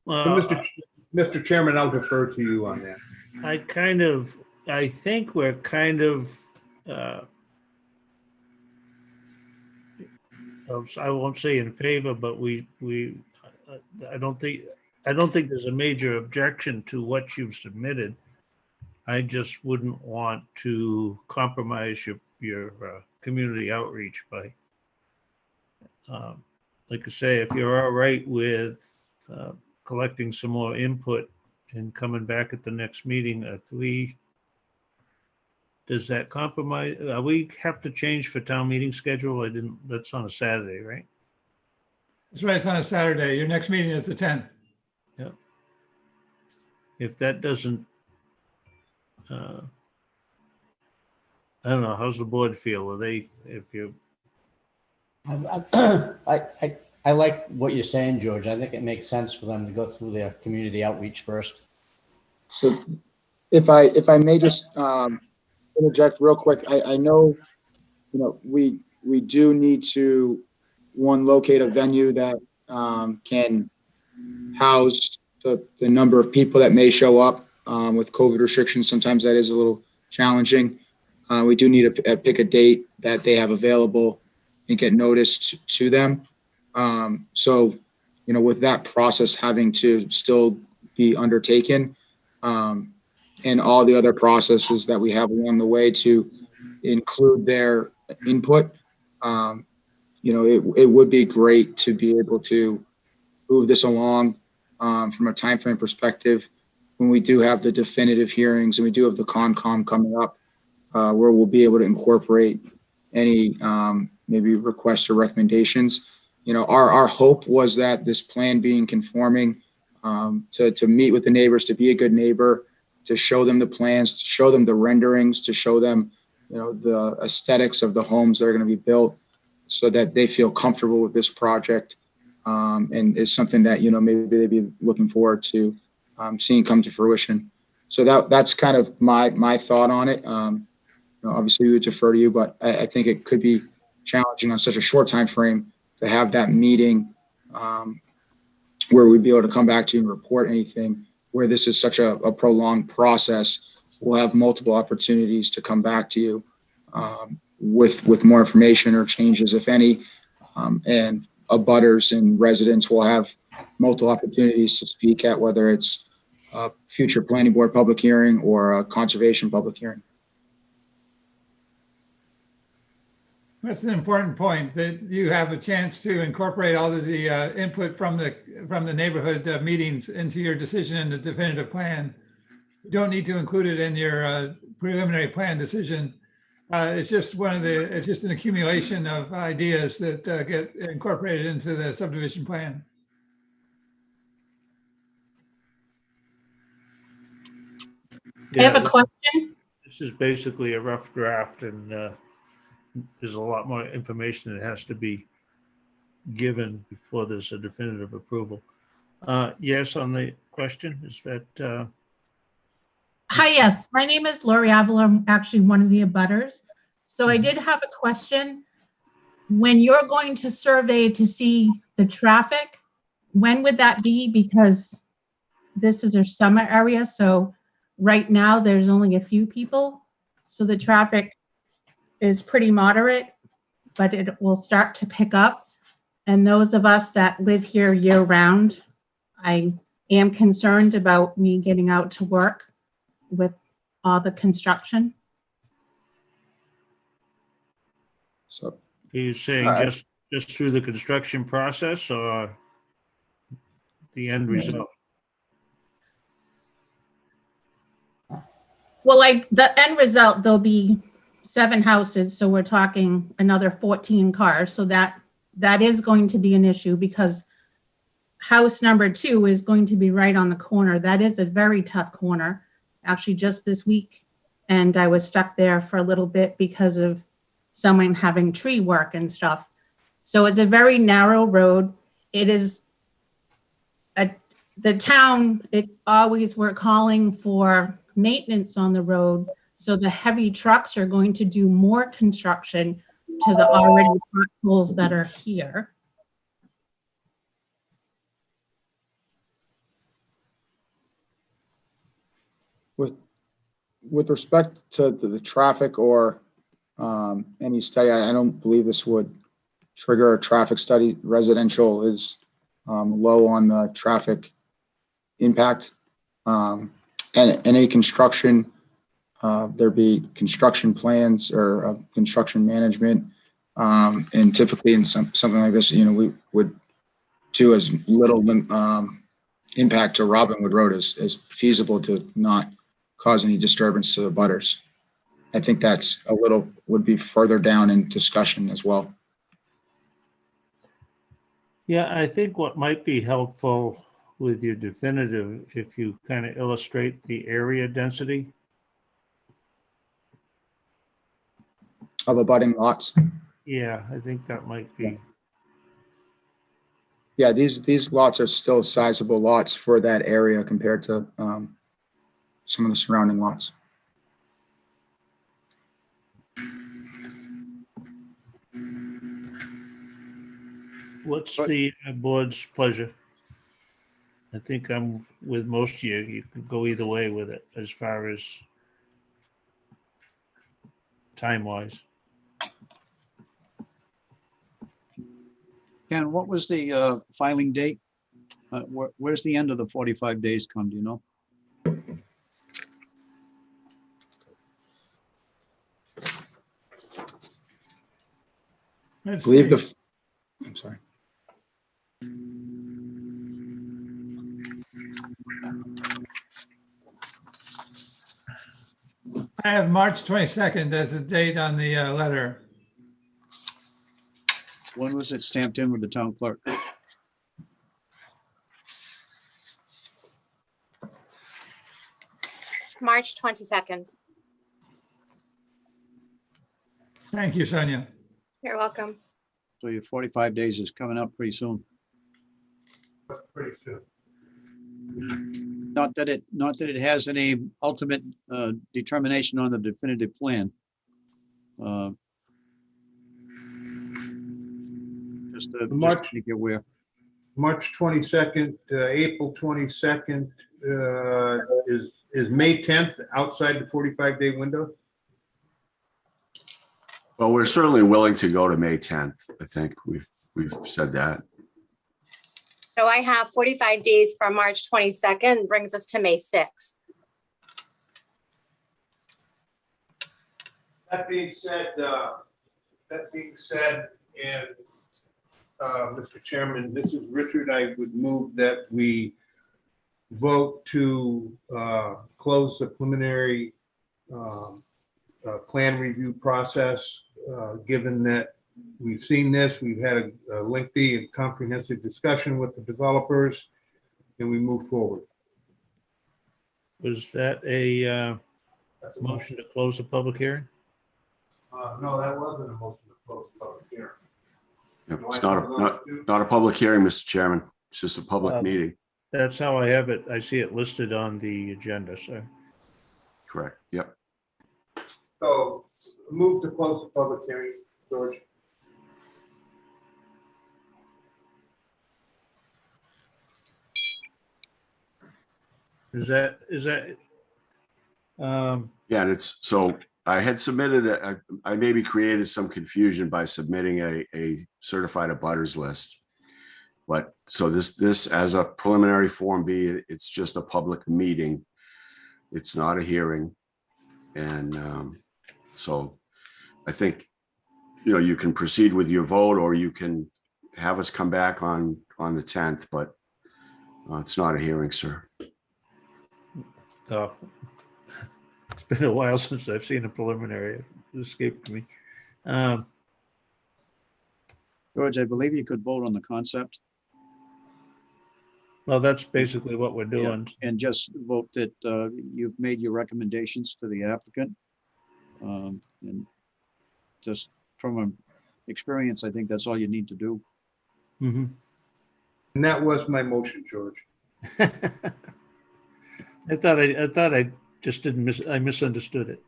Well, Mr. Chairman, I'll defer to you on that. I think we're kind of, I won't say in favor, but I don't think there's a major objection to what you've submitted. I just wouldn't want to compromise your community outreach by, like I say, if you're all right with collecting some more input and coming back at the next meeting, does that compromise? We have to change for town meeting schedule. That's on a Saturday, right? That's right, it's on a Saturday. Your next meeting is the 10th. Yeah. If that doesn't, I don't know, how's the board feel? I like what you're saying, George. I think it makes sense for them to go through their community outreach first. So if I may just interject real quick, I know, we do need to locate a venue that can house the number of people that may show up. With COVID restrictions, sometimes that is a little challenging. We do need to pick a date that they have available and get noticed to them. So, with that process having to still be undertaken, and all the other processes that we have along the way to include their input, it would be great to be able to move this along from a timeframe perspective when we do have the definitive hearings and we do have the Concom coming up, where we'll be able to incorporate any maybe requests or recommendations. Our hope was that this plan being conforming, to meet with the neighbors, to be a good neighbor, to show them the plans, to show them the renderings, to show them, the aesthetics of the homes that are going to be built so that they feel comfortable with this project. And is something that, maybe they'd be looking forward to seeing come to fruition. So that's kind of my thought on it. Obviously we would defer to you, but I think it could be challenging on such a short time frame to have that meeting where we'd be able to come back to you and report anything. Where this is such a prolonged process, we'll have multiple opportunities to come back to you with more information or changes, if any, and abutters and residents will have multiple opportunities to speak at, whether it's a future planning board public hearing or a conservation public hearing. That's an important point, that you have a chance to incorporate all of the input from the neighborhood meetings into your decision in the definitive plan. You don't need to include it in your preliminary plan decision. It's just it's just an accumulation of ideas that get incorporated into the subdivision plan. Yeah, I have a question. This is basically a rough draft, and there's a lot more information that has to be given before there's a definitive approval. Yes, on the question, is that? Hi, yes. My name is Lori Avila. I'm actually one of the abutters. So I did have a question. When you're going to survey to see the traffic, when would that be? Because this is a summer area, so right now there's only a few people. So the traffic is pretty moderate, but it will start to pick up. And those of us that live here year round, I am concerned about me getting out to work with all the construction. So Are you saying just through the construction process or the end result? Well, like the end result, there'll be 7 houses. So we're talking another 14 cars. So that is going to be an issue because house number 2 is going to be right on the corner. That is a very tough corner, actually just this week. And I was stuck there for a little bit because of someone having tree work and stuff. So it's a very narrow road. It is the town, we're calling for maintenance on the road. So the heavy trucks are going to do more construction to the already potholes that are here. With respect to the traffic or any study, I don't believe this would trigger a traffic study. Residential is low on the traffic impact. And any construction, there be construction plans or construction management. And typically in something like this, we would do as little impact to Robinwood Road as feasible to not cause any disturbance to the butters. I think that's would be further down in discussion as well. Yeah, I think what might be helpful with your definitive, if you kind of illustrate the area density. Of abutting lots. Yeah, I think that might be. Yeah, these lots are still sizable lots for that area compared to some of the surrounding lots. What's the board's pleasure? I think I'm with most of you. You could go either way with it as far as time-wise. Ken, what was the filing date? Where's the end of the 45 days come, do you know? I believe I'm sorry. I have March 22nd as the date on the letter. When was it stamped in with the town clerk? March 22nd. Thank you, Sonia. You're welcome. So your 45 days is coming up pretty soon. Pretty soon. Not that it has any ultimate determination on the definitive plan. Just to make you aware. March 22nd, April 22nd, is May 10th outside the 45-day window? Well, we're certainly willing to go to May 10th. I think we've said that. So I have 45 days from March 22nd, brings us to May 6th. That being said, That being said, and Mr. Chairman, this is Richard. I would move that we vote to close the preliminary plan review process, given that we've seen this, we've had a lengthy and comprehensive discussion with the developers, and we move forward. Was that a motion to close the public hearing? No, that wasn't a motion to close the public hearing. Yep, it's not a public hearing, Mr. Chairman. It's just a public meeting. That's how I have it. I see it listed on the agenda, so. Correct. Yep. So move to close the public hearing, George. Is that, Yeah, and it's, so I had submitted, I maybe created some confusion by submitting a certified abutters list. But so this as a preliminary Form B, it's just a public meeting. It's not a hearing. And so I think, you can proceed with your vote, or you can have us come back on the 10th, but it's not a hearing, sir. oh, it's been a while since I've seen a preliminary. It escaped me. George, I believe you could vote on the concept. Well, that's basically what we're Yeah, doing. and just vote that you've made your recommendations to the applicant. And just from experience, I think that's all you need to do. Mhm. And that was my motion, George. I thought I just didn't I misunderstood it.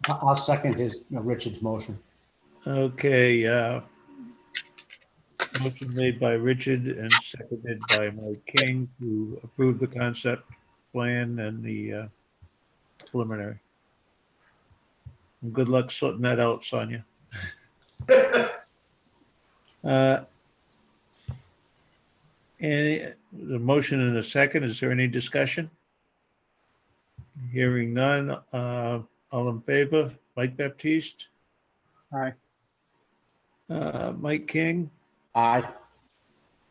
I'll second Richard's motion. Okay, motion made by Richard and seconded by Mike King to approve the concept plan and the preliminary. And good luck sorting that out, Sonia. And the motion and a second, is there any discussion? Hearing none, all in favor, Mike Baptiste? Aye. Mike King, Aye.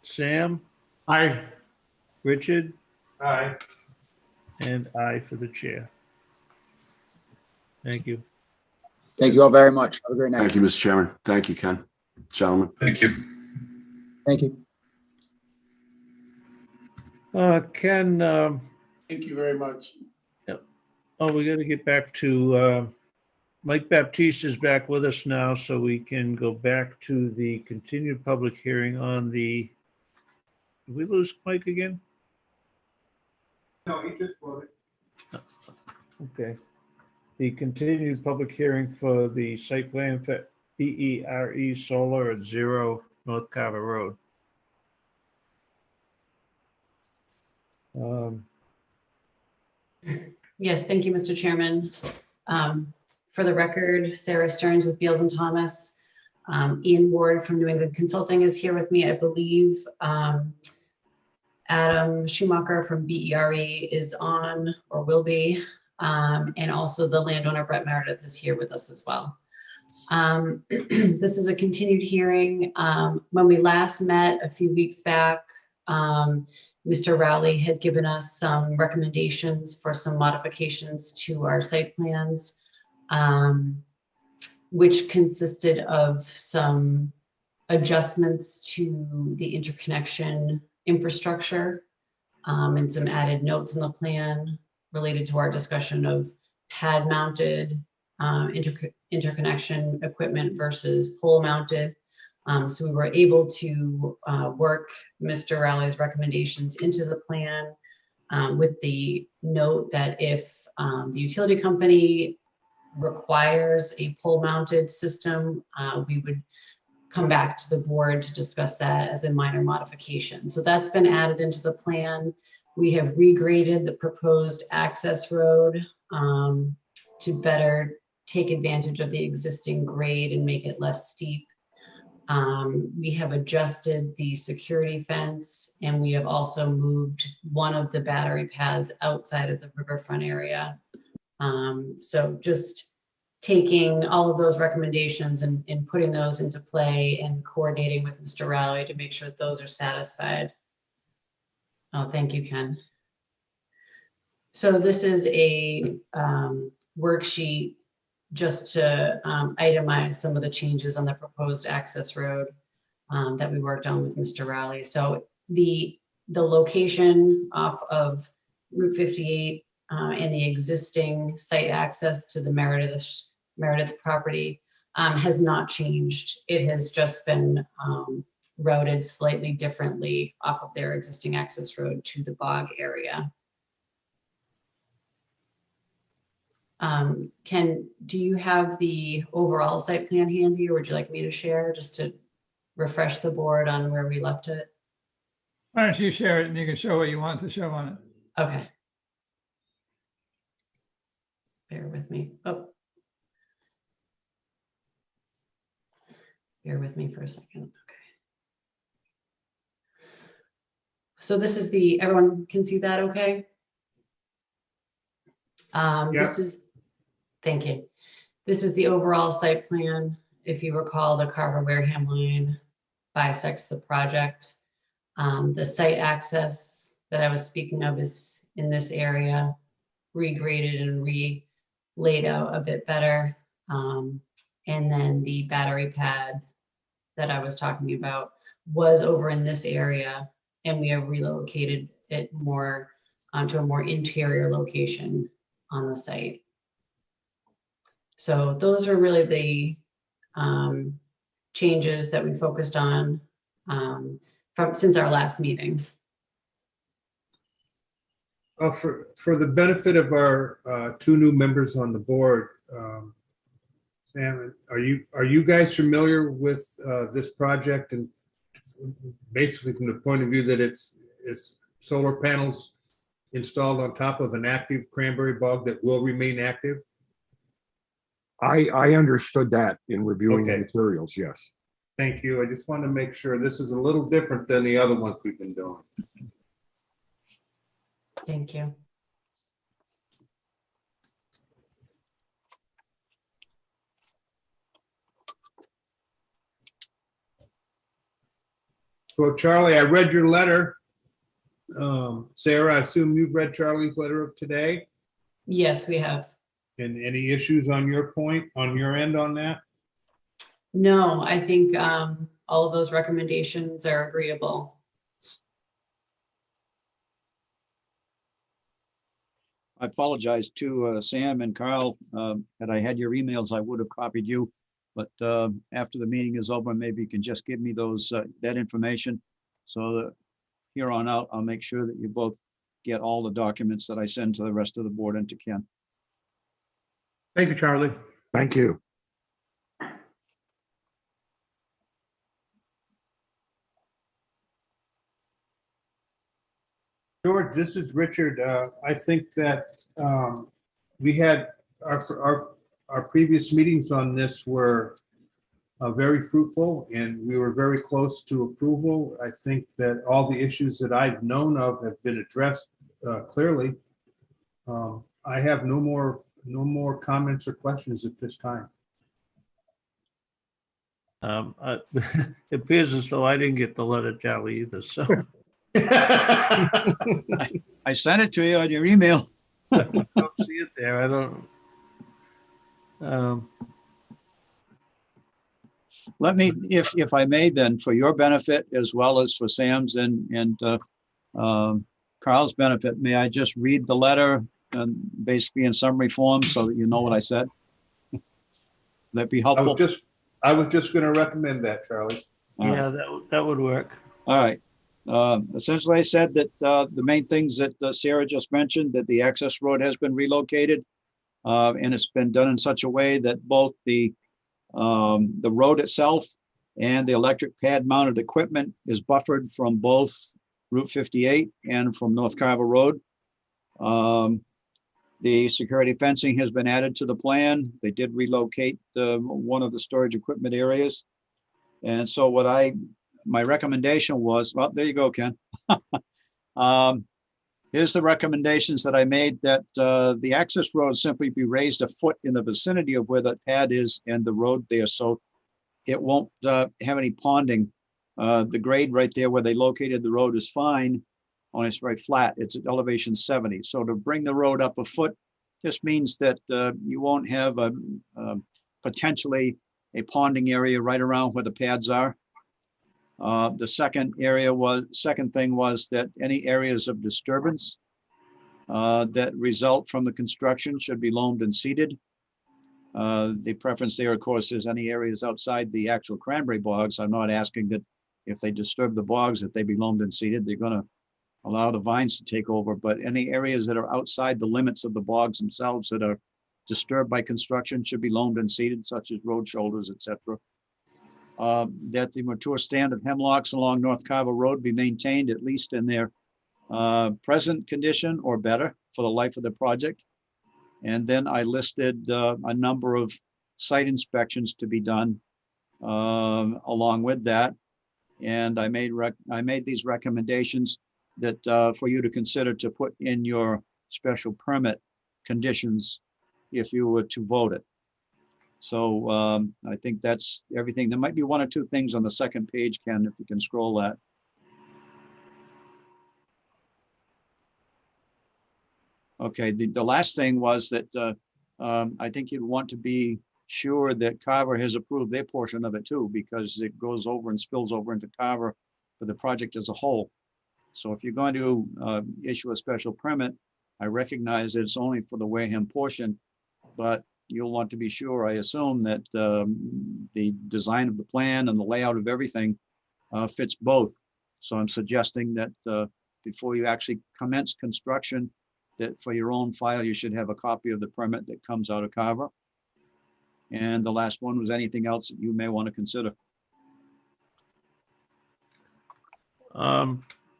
Sam, Aye. Richard, Aye. and I for the chair. Thank you. Thank you all very much. Have a great night. Thank you, Mr. Chairman. Thank you, Ken. Gentlemen. Thank you. Thank you. Ken, Thank you very much. we got to get back to, Mike Baptiste is back with us now, so we can go back to the continued public hearing on the, did we lose Mike again? No, he just voted. Okay. The continued public hearing for the site plan for BERE Solar at 0 North Carver Road. Yes, thank you, Mr. Chairman. For the record, Sarah Stearns with Beals and Thomas. Ian Ward from New England Consulting is here with me. I believe Adam Schumacher from BERE is on or will be. And also the landowner Brett Meredith is here with us as well. This is a continued hearing. When we last met a few weeks back, Mr. Rowley had given us some recommendations for some modifications to our site plans, which consisted of some adjustments to the interconnection infrastructure and some added notes in the plan related to our discussion of pad mounted interconnection equipment versus pole mounted. So we were able to work Mr. Rowley's recommendations into the plan with the note that if the utility company requires a pole mounted system, we would come back to the board to discuss that as a minor modification. So that's been added into the plan. We have regraded the proposed access road to better take advantage of the existing grade and make it less steep. We have adjusted the security fence, and we have also moved one of the battery pads outside of the riverfront area. So just taking all of those recommendations and putting those into play and coordinating with Mr. Rowley to make sure that those are satisfied. Oh, thank you, Ken. So this is a worksheet just to itemize some of the changes on the proposed access road that we worked on with Mr. Rowley. So the location off of Route 58 and the existing site access to the Meredith property has not changed. It has just been routed slightly differently off of their existing access road to the bog area. Ken, do you have the overall site plan handy, or would you like me to share just to refresh the board on where we left it? Why don't you share it and you can show what you want to show on it. Okay. Bear with me. Oh. Bear with me for a second. Okay. So this is the, everyone can see that okay? This is, thank you. This is the overall site plan. If you recall, the Carver-Wareham line bisects the project. The site access that I was speaking of is in this area, regraded and laid out a bit better. And then the battery pad that I was talking about was over in this area, and we have relocated it more to a more interior location on the site. So those are really the changes that we focused on since our last meeting. For the benefit of our two new members on the board, Sam, are you guys familiar with this project, and basically from the point of view that it's solar panels installed on top of an active cranberry bog that will remain active? I understood that in reviewing the Okay. materials, yes. Thank you. I just want to make sure this is a little different than the other ones we've been doing. Thank you. So Charlie, I read your letter. Sarah, I assume you've read Charlie's letter of today? Yes, we have. And any issues on your end on that? No, I think all of those recommendations are agreeable. I apologize to Sam and Carl. Had I had your emails, I would have copied you. But after the meeting is over, maybe you can just give me those that information, so that here on out, I'll make sure that you both get all the documents that I send to the rest of the board and to Ken. Thank you, Charlie. Thank you. George, this is Richard. I think that we had our previous meetings on this were very fruitful, and we were very close to approval. I think that all the issues that I've known of have been addressed clearly. I have no more comments or questions at this time. It appears as though I didn't get the letter, Charlie, either, so. I sent it to you on your email. I don't see it there. I don't. Let me, if I may, then, for your benefit as well as for Sam's and Carl's benefit, may I just read the letter basically in summary form so that you know what I said? Would that be helpful? I was just going to recommend that, Charlie. Yeah, that would work. All right. Essentially, I said that the main things that Sarah just mentioned, that the access road has been relocated, and it's been done in such a way that both the road itself and the electric pad mounted equipment is buffered from both Route 58 and from North Carver Road. The security fencing has been added to the plan. They did relocate one of the storage equipment areas. And so my recommendation was, well, there you go, Ken. Here's the recommendations that I made, that the access road simply be raised a foot in the vicinity of where the pad is and the road there, so it won't have any ponding. The grade right there where they located the road is fine, only it's very flat. It's at elevation 70. So to bring the road up a foot just means that you won't have potentially a ponding area right around where the pads are. The second thing was that any areas of disturbance that result from the construction should be loamed and seeded. The preference there, of course, is any areas outside the actual cranberry bogs. I'm not asking that if they disturb the bogs that they be loamed and seeded. They're going to allow the vines to take over, but any areas that are outside the limits of the bogs themselves that are disturbed by construction should be loamed and seeded, such as road shoulders, etc. That the mature stand of hemlocks along North Carver Road be maintained at least in their present condition or better for the life of the project. And then I listed a number of site inspections to be done along with that. And I made these recommendations that for you to consider to put in your special permit conditions if you were to vote it. So I think that's everything. There might be one or two things on the second page, Ken, if you can scroll that. Okay, the last thing was that I think you'd want to be sure that Carver has approved their portion of it too, because it goes over and spills over into Carver for the project as a whole. So if you're going to issue a special permit, I recognize that it's only for the Wareham portion, but you'll want to be sure, I assume, that the design of the plan and the layout of everything fits both. So I'm suggesting that before you actually commence construction, that for your own file, you should have a copy of the permit that comes out of Carver. And the last one was anything else that you may want to consider.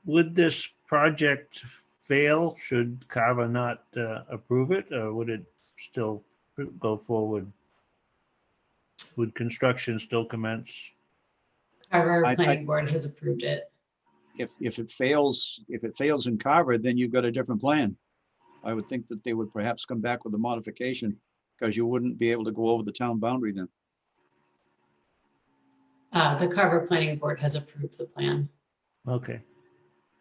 Would this project fail, should Carver not approve it, or would it still go forward? Would construction still commence? Carver Planning Board has approved it. If it fails in Carver, then you've got a different plan. I would think that they would perhaps come back with a modification, because you wouldn't be able to go over the town boundary then. The Carver Planning Board has approved the plan. Okay.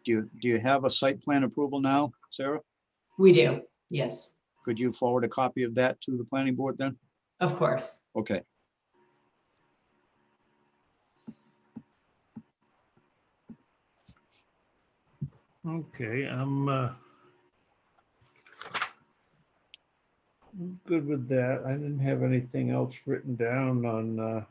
Do you have a site plan approval now, Sarah? We do, yes, Could you forward a copy of that to the planning board then? of course. Okay. Okay, I'm good with that. I didn't have anything else written down on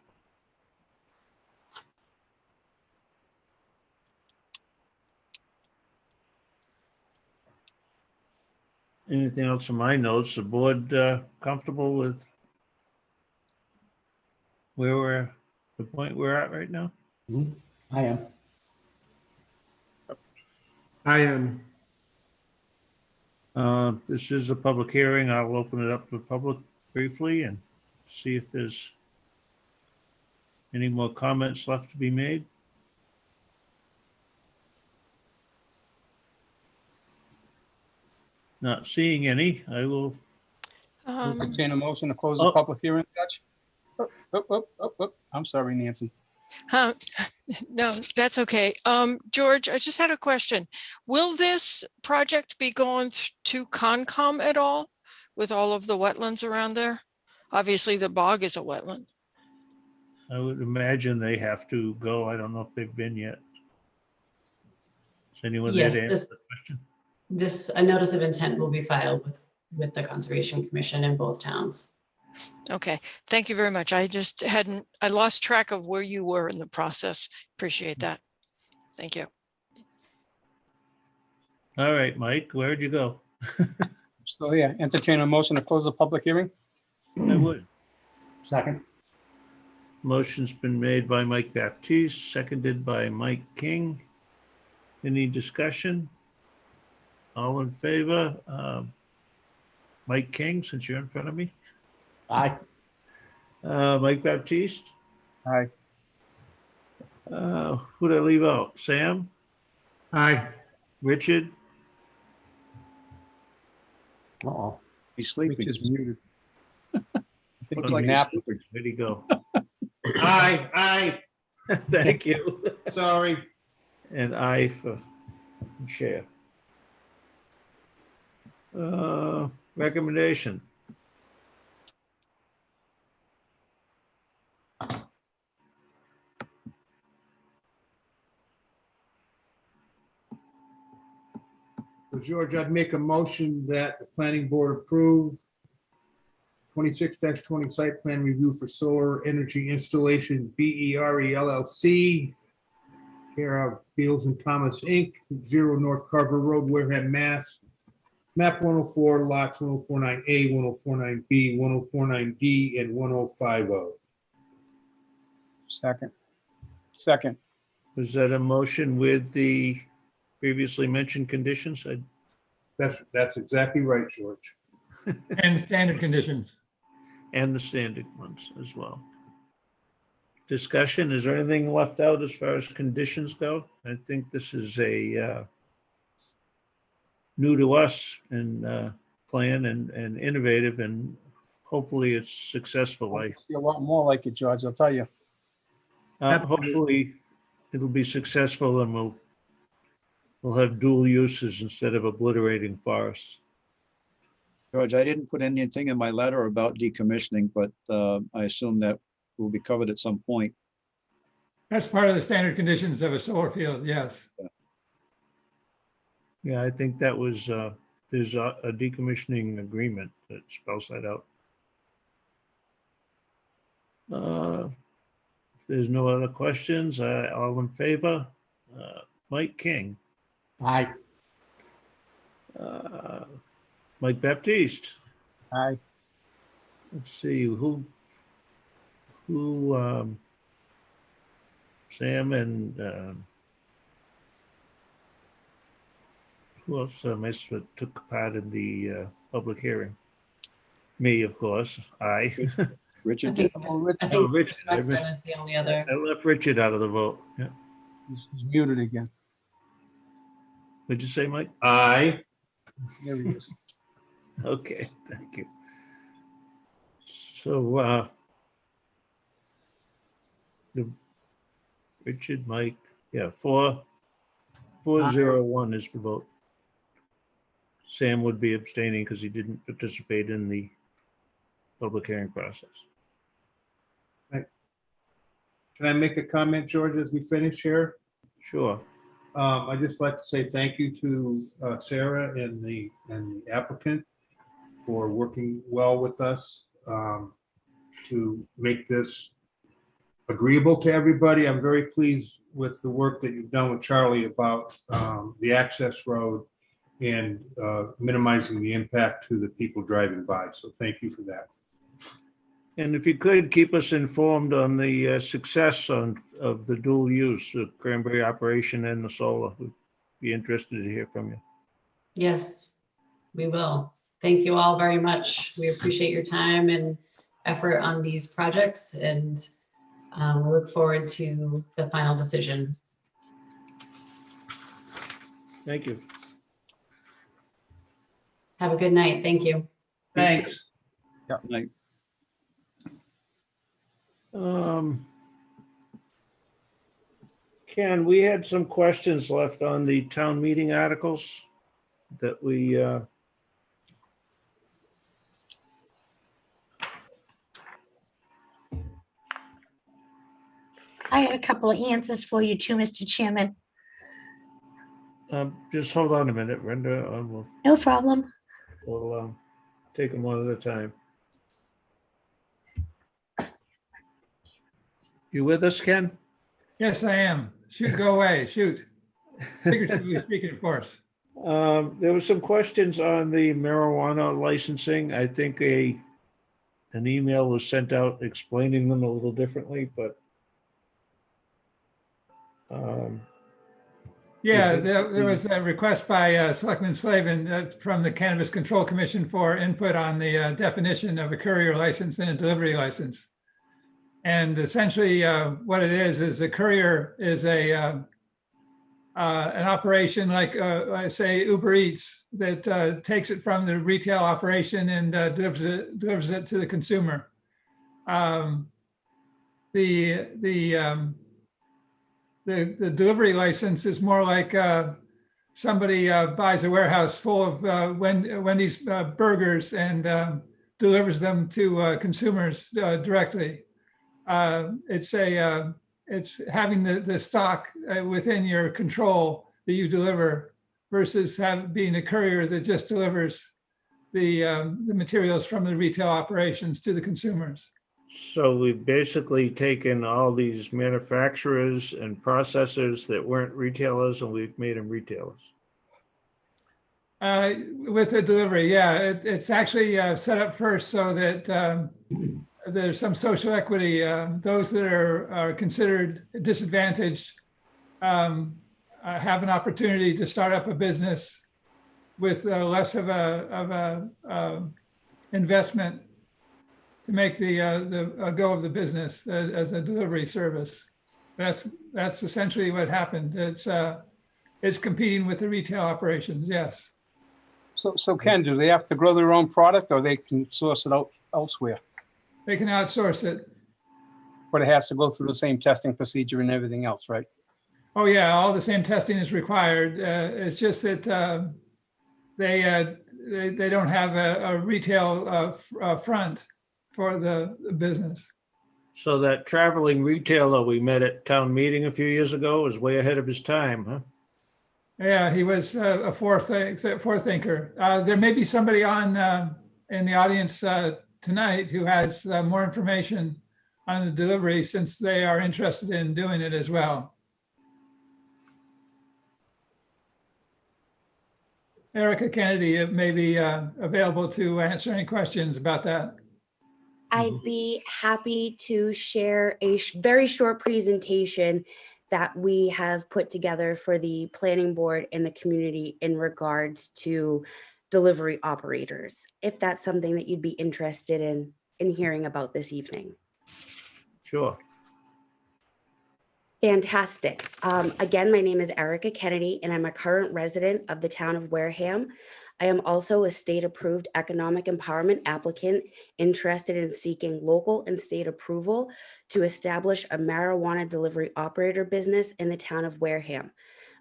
anything else in my notes. The board comfortable with where the point we're at right now? I am. I am. This is a public hearing. I'll open it up to the public briefly and see if there's any more comments left to be made. Not seeing any, I will. Entertain a motion to close the public hearing, Judge? I'm sorry, Nancy. No, that's okay. George, I just had a question. Will this project be going to Concom at all with all of the wetlands around there? Obviously, the bog is a wetland. I would imagine they have to go. I don't know if they've been yet. Is anyone there Yes, to answer the question? A notice of intent will be filed with the Conservation Commission in both towns. Okay, thank you very much. I just I lost track of where you were in the process. Appreciate that. Thank you. All right, Mike, where'd you go? Still here. Entertain a motion to close the public hearing? I would. Second. Motion's been made by Mike Baptiste, seconded by Mike King. Any discussion? All in favor? Mike King, since you're in front of me. Aye. Mike Baptiste. Aye. Who'd I leave out? Sam? Aye. Richard? Uh-oh. He's sleeping. Rich is muted. I think Looks he's like he's napping. sleeping. Where'd he go? Aye, Thank you. sorry. And I for chair. Recommendation. So George, I'd make a motion that the planning board approve 26-20 site plan review for solar energy installation, BERE LLC, care of Beals and Thomas, Inc., 0 North Carver Road, Wareham, Mass. Map 104, lots 1049A, 1049B, 1049D, and 1050. Second. Was that a motion with the previously mentioned conditions? That's exactly right, George. And standard conditions. And the standard ones as well. Discussion, is there anything left out as far as conditions go? I think this is a new to us and plan and innovative, and hopefully it's successful. I see a lot more like it, George, I'll tell you. Hopefully it'll be successful and we'll have dual uses instead of obliterating forests. George, I didn't put anything in my letter about decommissioning, but I assume that will be covered at some point. That's part of the standard conditions of a solar field, yes. Yeah, I think that was, there's a decommissioning agreement that spells that out. If there's no other questions, all in favor? Mike King. Aye. Mike Baptiste. Aye. Let's see, who, Sam and, who else took part in the public hearing? Me, of course, aye. Richard I did. think Richard, Chris Wexler is the only other. I left Richard out of the vote, yeah. He's muted again. What'd you say, Mike? Aye. There he is. Okay, thank you. So, Richard, Mike, yeah, 4-0-1 is the vote. Sam would be abstaining because he didn't participate in the public hearing process. Can I make a comment, George, as we finish here? Sure. I'd just like to say thank you to Sarah and the applicant for working well with us to make this agreeable to everybody. I'm very pleased with the work that you've done with Charlie about the access road and minimizing the impact to the people driving by. So thank you for that. And if you could keep us informed on the success of the dual use of cranberry operation and the solar, we'd be interested to hear from you. Yes, we will. Thank you all very much. We appreciate your time and effort on these projects, and we look forward to the final decision. Thank you. Have a good night. Thank you. Thanks. Yeah. Night. Ken, we had some questions left on the town meeting articles that we I had a couple of answers for you too, Mr. Chairman. just hold on a minute, Brenda. No problem. We'll take them one at a time. You with us, Ken? Yes, I am. Shoot, go away, shoot. Figuratively speaking, of course. There were some questions on the marijuana licensing. I think an email was sent out explaining them a little differently, but Yeah, there was a request by Selectman Slavin from the Cannabis Control Commission for input on the definition of a courier license and a delivery license. And essentially what it is a courier is a an operation like, I say, Uber Eats that takes it from the retail operation and delivers it to the consumer. The delivery license is more like somebody buys a warehouse full of Wendy's burgers and delivers them to consumers directly. It's having the stock within your control that you deliver versus being a courier that just delivers the materials from the retail operations to the consumers. So we've basically taken all these manufacturers and processors that weren't retailers and we've made them retailers. With the delivery, yeah, it's actually set up first so that there's some social equity. Those that are considered disadvantaged have an opportunity to start up a business with less of a investment to make the go of the business as a delivery service. That's essentially what happened. It's competing with the retail operations. Yes. So Ken, do they have to grow their own product or they can source it out elsewhere? They can outsource it. But it has to go through the same testing procedure and everything else, right? Oh yeah, all the same testing is required. It's just that they don't have a retail front for the business. So that traveling retailer we met at town meeting a few years ago was way ahead of his time, huh? Yeah, he was a forethinker. There may be somebody on in the audience tonight who has more information on the delivery since they are interested in doing it as well. Erica Kennedy may be available to answer any questions about that. I'd be happy to share a very short presentation that we have put together for the planning board and the community in regards to delivery operators, if that's something that you'd be interested in hearing about this evening. Sure. Fantastic. Again, my name is Erica Kennedy, and I'm a current resident of the town of Wareham. I am also a state-approved economic empowerment applicant interested in seeking local and state approval to establish a marijuana delivery operator business in the town of Wareham.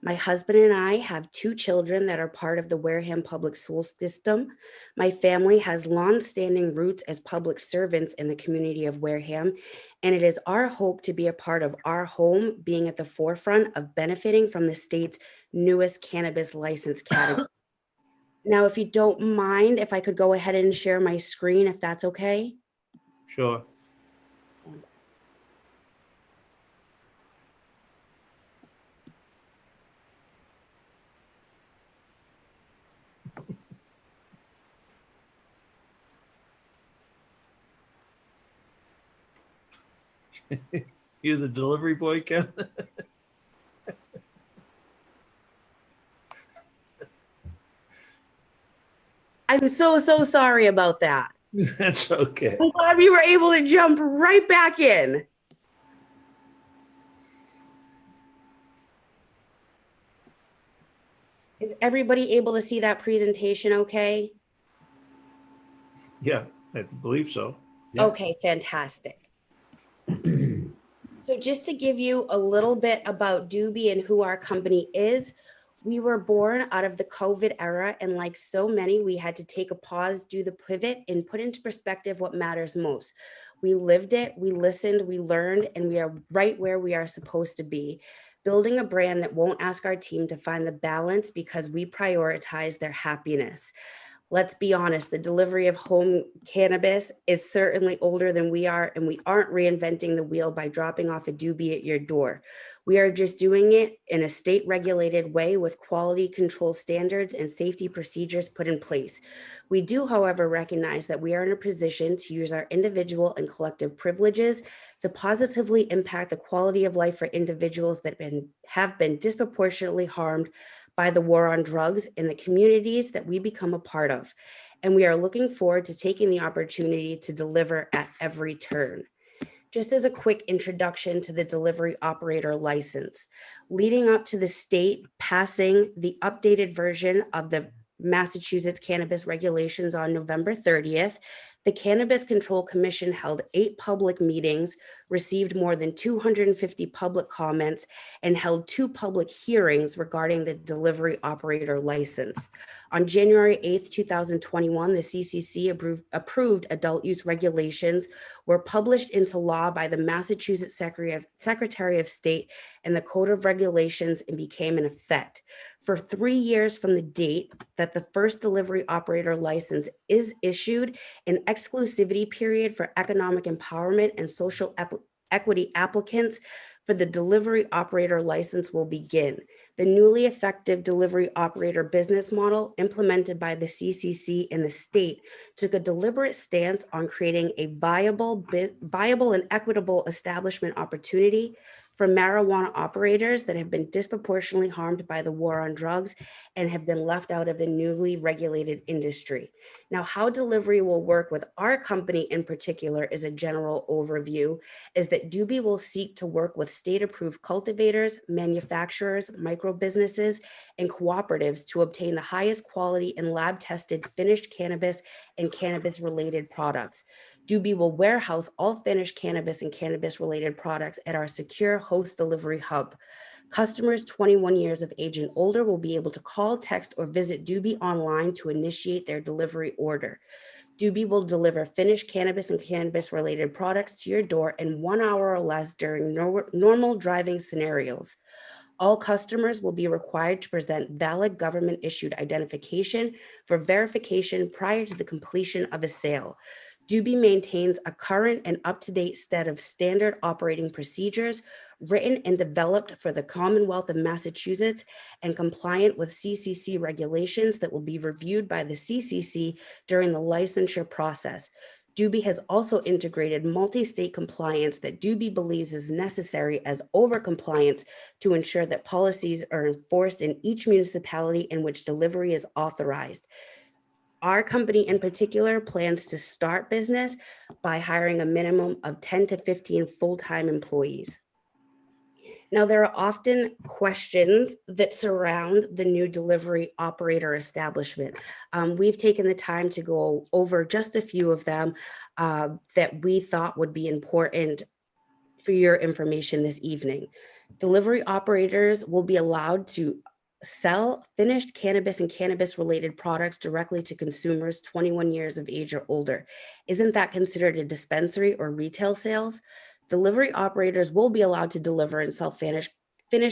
My husband and I have 2 children that are part of the Wareham public school system. My family has long-standing roots as public servants in the community of Wareham, and it is our hope to be a part of our home being at the forefront of benefiting from the state's newest cannabis license category. Now, if you don't mind, if I could go ahead and share my screen, if that's okay. Sure. You the delivery boy, Ken? I'm so sorry about that. That's okay. I'm glad we were able to jump right back in. Is everybody able to see that presentation okay? Yeah, I believe so. Yeah. Okay, fantastic. So just to give you a little bit about Doobie and who our company is, we were born out of the COVID era, and like so many, we had to take a pause, do the pivot, and put into perspective what matters most. We lived it, we listened, we learned, and we are right where we are supposed to be, building a brand that won't ask our team to find the balance because we prioritize their happiness. Let's be honest, the delivery of home cannabis is certainly older than we are, and we aren't reinventing the wheel by dropping off a doobie at your door. We are just doing it in a state-regulated way with quality control standards and safety procedures put in place. We do, however, recognize that we are in a position to use our individual and collective privileges to positively impact the quality of life for individuals that have been disproportionately harmed by the war on drugs in the communities that we become a part of. And we are looking forward to taking the opportunity to deliver at every turn. Just as a quick introduction to the delivery operator license, leading up to the state passing the updated version of the Massachusetts cannabis regulations on November 30th, the Cannabis Control Commission held 8 public meetings, received more than 250 public comments, and held 2 public hearings regarding the delivery operator license. On January 8th, 2021, the CCC approved adult use regulations were published into law by the Massachusetts Secretary of State, and the Code of Regulations and became in effect. For 3 years from the date that the first delivery operator license is issued, an exclusivity period for economic empowerment and social equity applicants for the delivery operator license will begin. The newly effective delivery operator business model implemented by the CCC and the state took a deliberate stance on creating a viable and equitable establishment opportunity for marijuana operators that have been disproportionately harmed by the war on drugs and have been left out of the newly regulated industry. Now, how delivery will work with our company in particular is a general overview, is that Doobie will seek to work with state-approved cultivators, manufacturers, micro businesses, and cooperatives to obtain the highest quality and lab-tested finished cannabis and cannabis-related products. Doobie will warehouse all finished cannabis and cannabis-related products at our secure host delivery hub. Customers 21 years of age and older will be able to call, text, or visit Doobie online to initiate their delivery order. Doobie will deliver finished cannabis and cannabis-related products to your door in 1 hour or less during normal driving scenarios. All customers will be required to present valid government-issued identification for verification prior to the completion of a sale. Doobie maintains a current and up-to-date set of standard operating procedures written and developed for the Commonwealth of Massachusetts and compliant with CCC regulations that will be reviewed by the CCC during the licensure process. Doobie has also integrated multi-state compliance that Doobie believes is necessary as over-compliance to ensure that policies are enforced in each municipality in which delivery is authorized. Our company in particular plans to start business by hiring a minimum of 10 to 15 full-time employees. Now, there are often questions that surround the new delivery operator establishment. We've taken the time to go over just a few of them that we thought would be important for your information this evening. Delivery operators will be allowed to sell finished cannabis and cannabis-related products directly to consumers 21 years of age or older. Isn't that considered a dispensary or retail sales? Delivery operators will be allowed to deliver and sell finished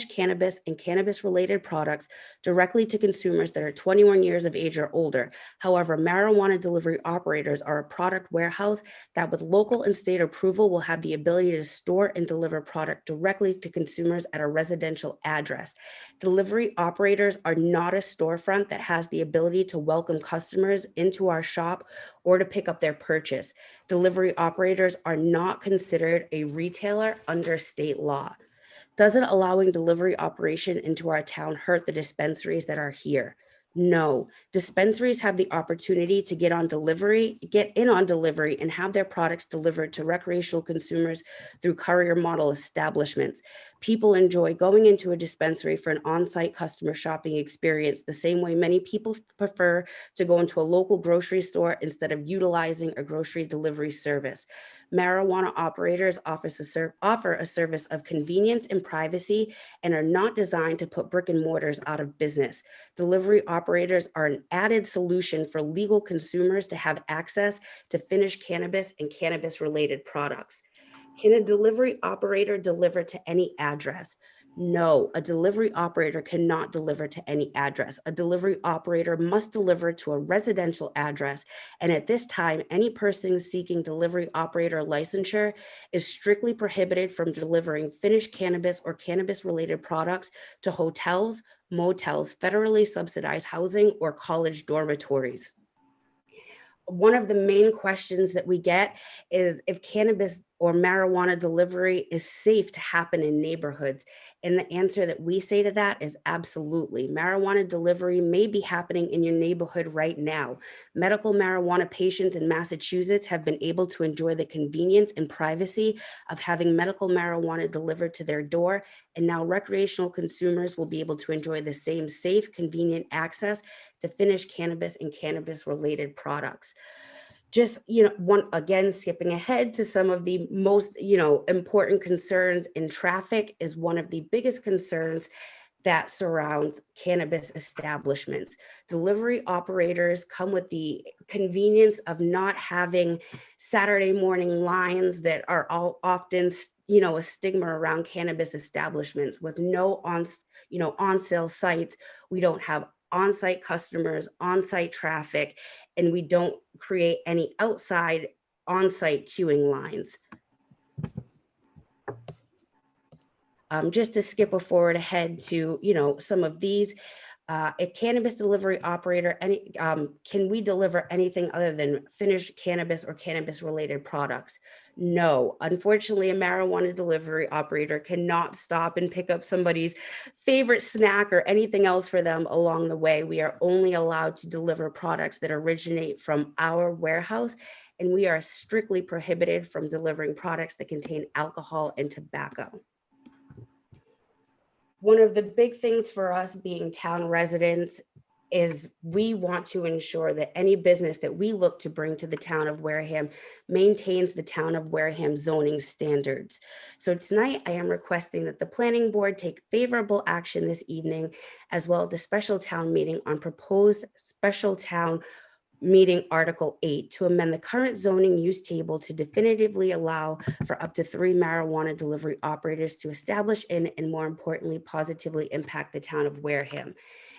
cannabis and cannabis-related products directly to consumers that are 21 years of age or older. However, marijuana delivery operators are a product warehouse that with local and state approval will have the ability to store and deliver product directly to consumers at a residential address. Delivery operators are not a storefront that has the ability to welcome customers into our shop or to pick up their purchase. Delivery operators are not considered a retailer under state law. Doesn't allowing delivery operation into our town hurt the dispensaries that are here? No, dispensaries have the opportunity to get in on delivery and have their products delivered to recreational consumers through courier model establishments. People enjoy going into a dispensary for an on-site customer shopping experience the same way many people prefer to go into a local grocery store instead of utilizing a grocery delivery service. Marijuana operators offer a service of convenience and privacy and are not designed to put brick and mortars out of business. Delivery operators are an added solution for legal consumers to have access to finished cannabis and cannabis-related products. Can a delivery operator deliver to any address? No, a delivery operator cannot deliver to any address. A delivery operator must deliver to a residential address. And at this time, any person seeking delivery operator licensure is strictly prohibited from delivering finished cannabis or cannabis-related products to hotels, motels, federally subsidized housing, or college dormitories. One of the main questions that we get is if cannabis or marijuana delivery is safe to happen in neighborhoods? And the answer that we say to that is absolutely. Marijuana delivery may be happening in your neighborhood right now. Medical marijuana patients in Massachusetts have been able to enjoy the convenience and privacy of having medical marijuana delivered to their door. And now recreational consumers will be able to enjoy the same safe, convenient access to finished cannabis and cannabis-related products. Just, again, skipping ahead to some of the most, important concerns in traffic is one of the biggest concerns that surrounds cannabis establishments. Delivery operators come with the convenience of not having Saturday morning lines that are all often, a stigma around cannabis establishments. With no on sale sites, we don't have on-site customers, on-site traffic, and we don't create any outside on-site queuing lines. Just to skip forward ahead to, some of these, a cannabis delivery operator, can we deliver anything other than finished cannabis or cannabis-related products? No, unfortunately, a marijuana delivery operator cannot stop and pick up somebody's favorite snack or anything else for them along the way. We are only allowed to deliver products that originate from our warehouse, and we are strictly prohibited from delivering products that contain alcohol and tobacco. One of the big things for us being town residents is we want to ensure that any business that we look to bring to the town of Wareham maintains the town of Wareham zoning standards. So tonight I am requesting that the planning board take favorable action this evening, as well as the special town meeting on proposed special town meeting Article 8 to amend the current zoning use table to definitively allow for up to 3 marijuana delivery operators to establish in, and more importantly, positively impact the town of Wareham,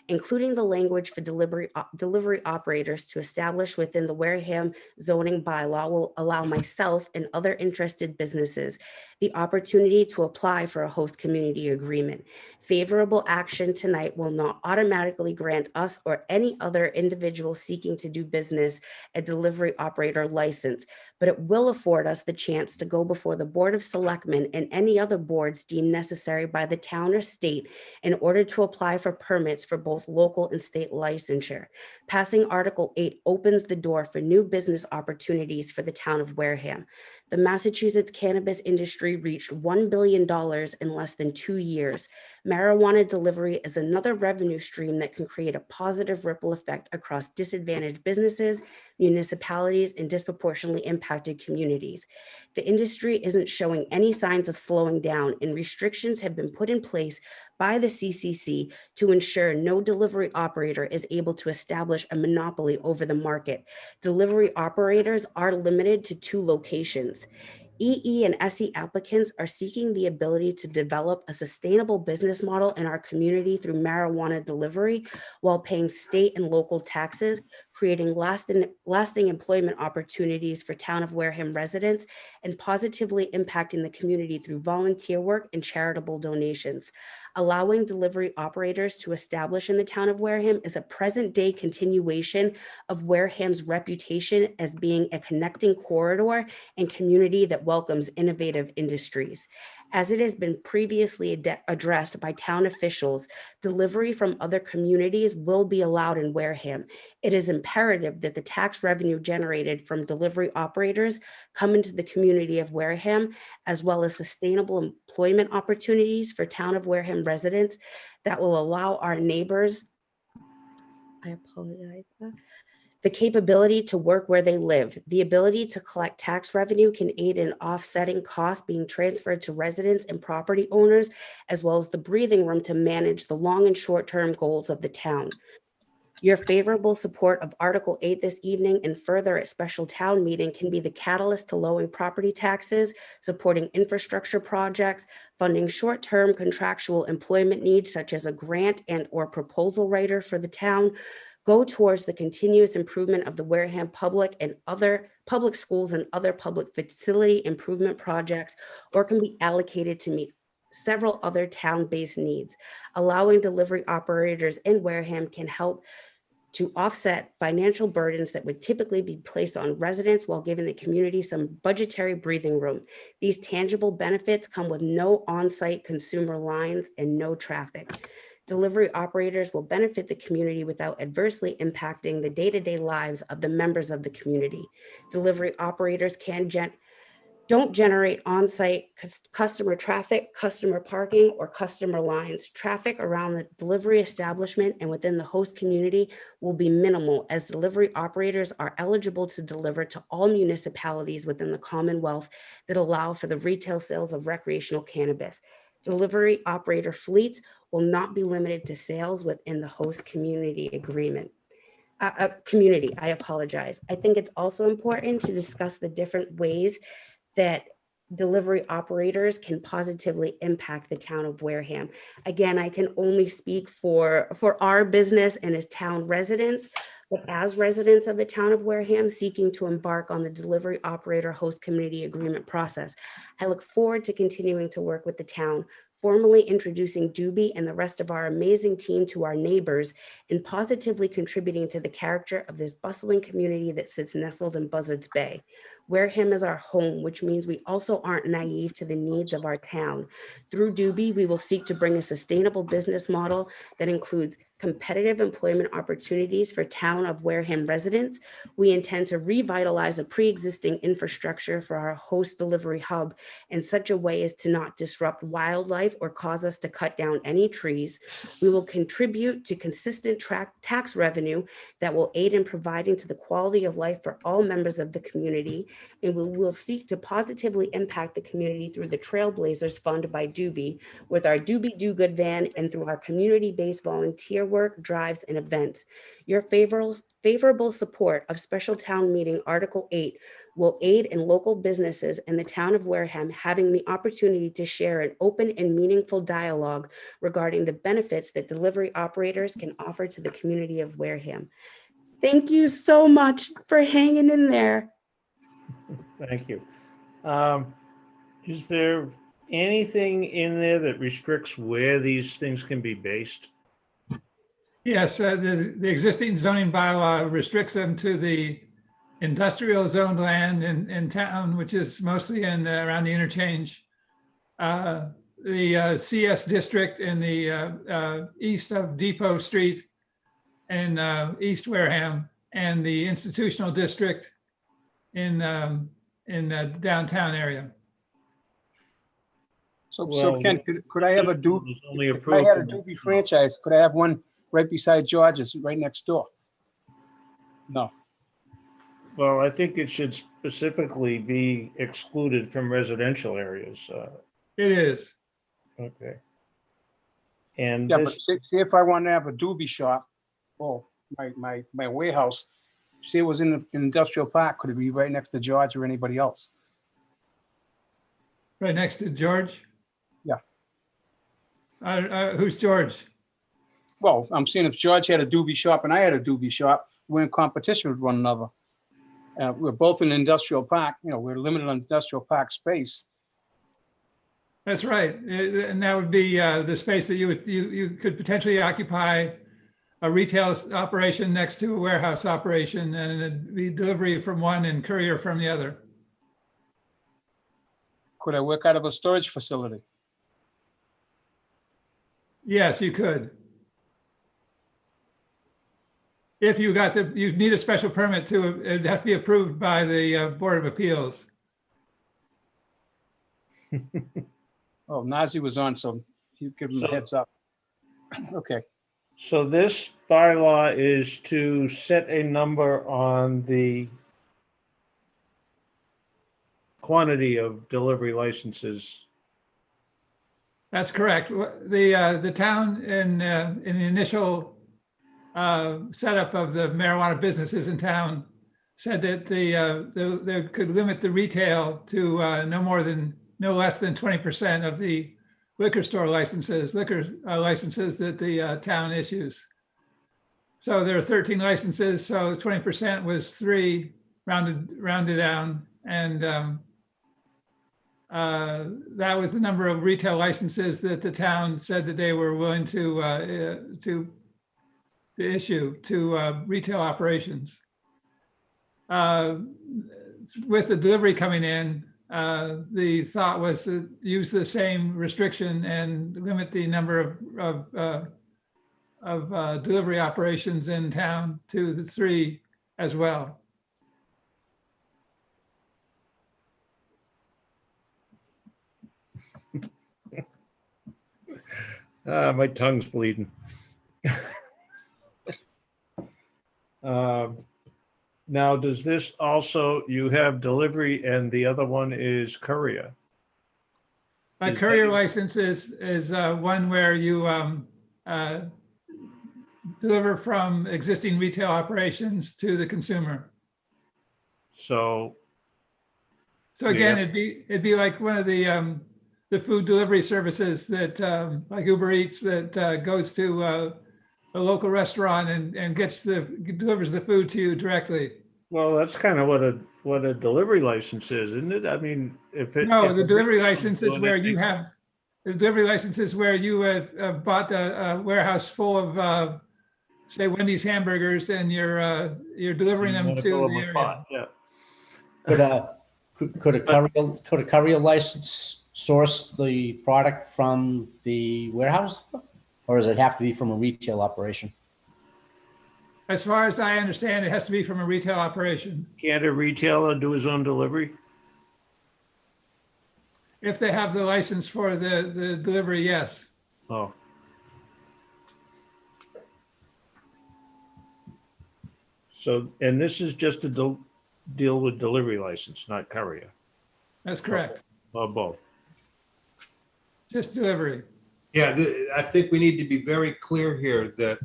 including the language for delivery operators to establish within the Wareham zoning bylaw will allow myself and other interested businesses the opportunity to apply for a host community agreement. Favorable action tonight will not automatically grant us or any other individual seeking to do business a delivery operator license, but it will afford us the chance to go before the Board of Selectmen and any other boards deemed necessary by the town or state in order to apply for permits for both local and state licensure. Passing Article 8 opens the door for new business opportunities for the town of Wareham. The Massachusetts cannabis industry reached $1 billion in less than 2 years. Marijuana delivery is another revenue stream that can create a positive ripple effect across disadvantaged businesses, municipalities, and disproportionately impacted communities. The industry isn't showing any signs of slowing down, and restrictions have been put in place by the CCC to ensure no delivery operator is able to establish a monopoly over the market. Delivery operators are limited to 2 locations. EE and SE applicants are seeking the ability to develop a sustainable business model in our community through marijuana delivery while paying state and local taxes, creating lasting employment opportunities for town of Wareham residents, and positively impacting the community through volunteer work and charitable donations. Allowing delivery operators to establish in the town of Wareham is a present-day continuation of Wareham's reputation as being a connecting corridor and community that welcomes innovative industries. As it has been previously addressed by town officials, delivery from other communities will be allowed in Wareham. It is imperative that the tax revenue generated from delivery operators come into the community of Wareham, as well as sustainable employment opportunities for town of Wareham residents that will allow our neighbors, the capability to work where they live. The ability to collect tax revenue can aid in offsetting costs being transferred to residents and property owners, as well as the breathing room to manage the long and short-term goals of the town. Your favorable support of Article 8 this evening and further at special town meeting can be the catalyst to lowering property taxes, supporting infrastructure projects, funding short-term contractual employment needs such as a grant and or proposal writer for the town, go towards the continuous improvement of the Wareham public and other public schools and other public facility improvement projects, or can be allocated to meet several other town-based needs. Allowing delivery operators in Wareham can help to offset financial burdens that would typically be placed on residents while giving the community some budgetary breathing room. These tangible benefits come with no on-site consumer lines and no traffic. Delivery operators will benefit the community without adversely impacting the day-to-day lives of the members of the community. Delivery operators don't generate on-site customer traffic, customer parking, or customer lines. Traffic around the delivery establishment and within the host community will be minimal, as delivery operators are eligible to deliver to all municipalities within the Commonwealth that allow for the retail sales of recreational cannabis. Delivery operator fleets will not be limited to sales within the host community agreement. I apologize. I think it's also important to discuss the different ways that delivery operators can positively impact the town of Wareham. Again, I can only speak for our business and as town residents, but as residents of the town of Wareham seeking to embark on the delivery operator host community agreement process, I look forward to continuing to work with the town, formally introducing Doobie and the rest of our amazing team to our neighbors, and positively contributing to the character of this bustling community that sits nestled in Buzzards Bay. Wareham is our home, which means we also aren't naive to the needs of our town. Through Doobie, we will seek to bring a sustainable business model that includes competitive employment opportunities for town of Wareham residents. We intend to revitalize a pre-existing infrastructure for our host delivery hub in such a way as to not disrupt wildlife or cause us to cut down any trees. We will contribute to consistent tax revenue that will aid in providing to the quality of life for all members of the community, and we will seek to positively impact the community through the Trailblazers Fund by Doobie, with our Doobie Do Good van, and through our community-based volunteer work, drives, and events. Your favorable support of Special Town Meeting Article 8 will aid in local businesses in the town of Wareham having the opportunity to share an open and meaningful dialogue regarding the benefits that delivery operators can offer to the community of Wareham. Thank you so much for hanging in there. Thank you. Is there anything in there that restricts where these things can be based? Yes, the existing zoning bylaw restricts them to the industrial zoned land in town, which is mostly in around the interchange. The CS district in the east of Depot Street in East Wareham, and the institutional district in the downtown area. So Ken, could I have a Doobie? Only If I approved. had a Doobie franchise, could I have one right beside George's, right next door? No. Well, I think it should specifically be excluded from residential areas. It is. Okay. And Yeah, this, but see if I wanted to have a Doobie shop, oh, my warehouse, say it was in the industrial park, could it be right next to George or anybody else? Right next to George? Yeah. Who's George? Well, I'm saying if George had a Doobie shop and I had a Doobie shop, we're in competition with one another. We're both in industrial park, we're limited on industrial park space. That's right. And that would be the space that you could potentially occupy a retail operation next to a warehouse operation, and it'd be delivery from one and courier from the other. Could I work out of a storage facility? Yes, you could. If you you need a special permit it'd have to be approved by the Board of Appeals. Oh, Nazi was on, so you give him a heads up. Okay. so this bylaw is to set a number on the quantity of delivery licenses. That's correct. The town in the initial setup of the marijuana businesses in town said that they could limit the retail to no less than 20% of the liquor licenses that the town issues. So there are 13 licenses, so 20% was 3 rounded down, and that was the number of retail licenses that the town said that they were willing to to issue to retail operations. With the delivery coming in, the thought was to use the same restriction and limit the number of delivery operations in town to the 3 as well. My tongue's bleeding. Now, does this also, you have delivery and the other one is courier? A Is courier that- license is one where you deliver from existing retail operations to the consumer. So, So again, Yeah. it'd be like one of the food delivery services that like Uber Eats that goes to a local restaurant and delivers the food to you directly. well, that's kind of what a delivery license is, isn't it? I mean, if it. No, if the a delivery retailer's license is doing where it, you they- have, the delivery license is where you have bought a warehouse full of, say, Wendy's hamburgers and you're delivering you them wanna to fill 'em the with area. pot, Yeah. Could a courier license source the product from the warehouse? Or does it have to be from a retail operation? As far as I understand, it has to be from a retail operation. Can't a retailer do his own delivery? If they have the license for the delivery, yes. Oh. So, and this is just to deal with delivery license, not courier, That's correct. or both? Just delivery. Yeah, I think we need to be very clear here that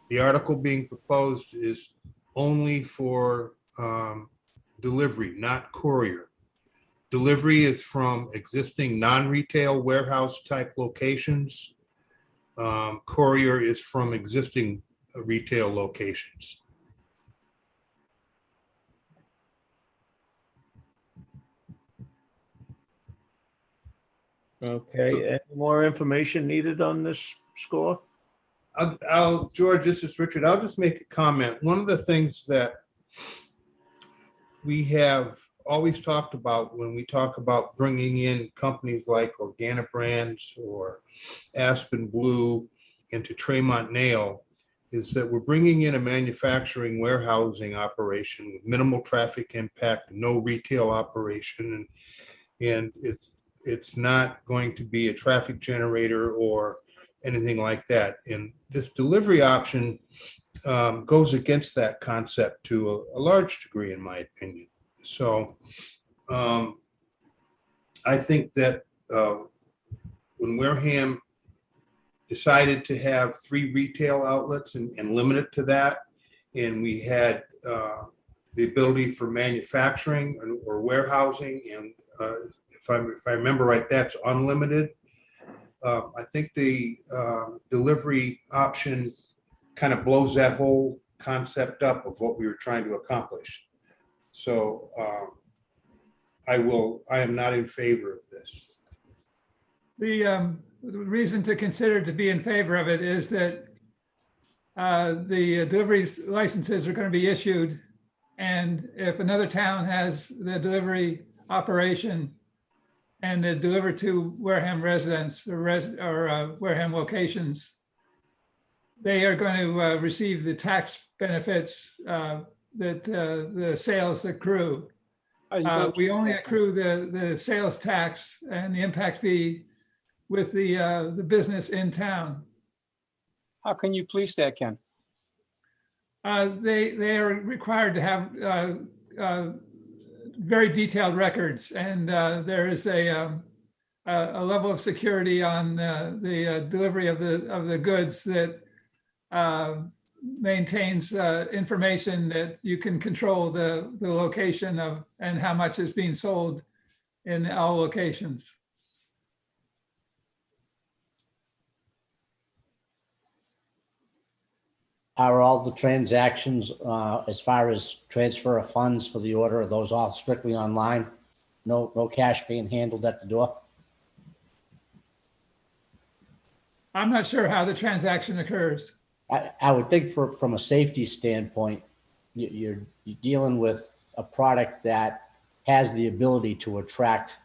the article being proposed is only for delivery, not courier. Delivery is from existing non-retail warehouse type locations. Courier is from existing retail locations. Okay, any more information needed on this score? George, this is Richard. I'll just make a comment. One of the things that we have always talked about when we talk about bringing in companies like Organobrands or Aspen Blue into Tremont Nail is that we're bringing in a manufacturing warehousing operation with minimal traffic impact, no retail operation, and it's not going to be a traffic generator or anything like that. And this delivery option goes against that concept to a large degree, in my opinion. So I think that when Wareham decided to have 3 retail outlets and limit it to that, and we had the ability for manufacturing or warehousing, and if I remember right, that's unlimited. I think the delivery option kind of blows that whole concept up of what we were trying to accomplish. So I am not in favor of this. The reason to consider to be in favor of it is that the delivery licenses are going to be issued. And if another town has the delivery operation and they deliver to Wareham residents or Wareham locations, they are going to receive the tax benefits that the sales accrue. We only accrue the sales tax and the impact fee with the business in town. How can you police that, Ken? They are required to have very detailed records, and there is a level of security on the delivery of the goods that maintains information that you can control the location of and how much is being sold in all locations. Are all the transactions, as far as transfer of funds for the order, are those all strictly online? No cash being handled at the door? I'm not sure how the transaction occurs. I would think from a safety standpoint, you're dealing with a product that has the ability to attract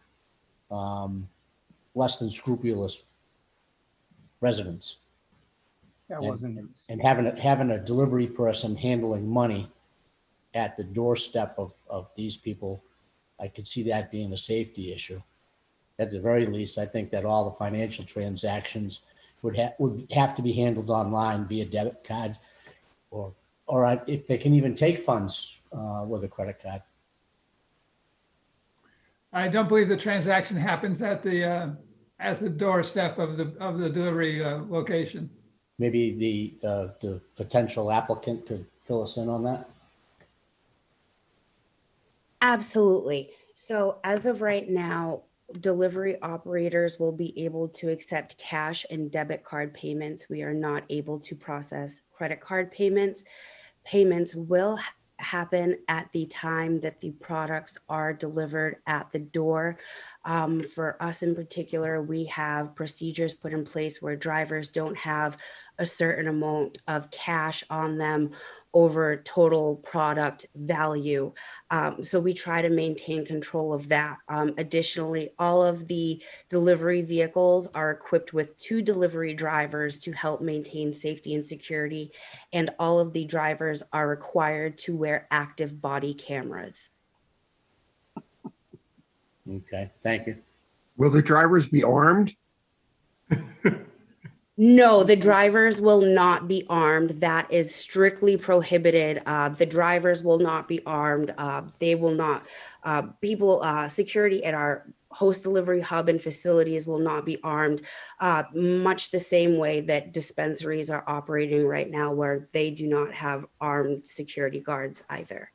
less than scrupulous residents. That And- wasn't. And having a delivery person handling money at the doorstep of these people, I could see that being a safety issue. At the very least, I think that all the financial transactions would have to be handled online via debit card, or if they can even take funds with a credit card. I don't believe the transaction happens at the doorstep of the delivery location. Maybe the potential applicant could fill us in on that. Absolutely. So as of right now, delivery operators will be able to accept cash and debit card payments. We are not able to process credit card payments. Payments will happen at the time that the products are delivered at the door. For us in particular, we have procedures put in place where drivers don't have a certain amount of cash on them over total product value. So we try to maintain control of that. Additionally, all of the delivery vehicles are equipped with 2 delivery drivers to help maintain safety and security. And all of the drivers are required to wear active body cameras. Okay, thank you. Will the drivers be armed? No, the drivers will not be armed. That is strictly prohibited. The drivers will not be armed. They will not, security at our host delivery hub and facilities will not be armed, much the same way that dispensaries are operating right now, where they do not have armed security guards either.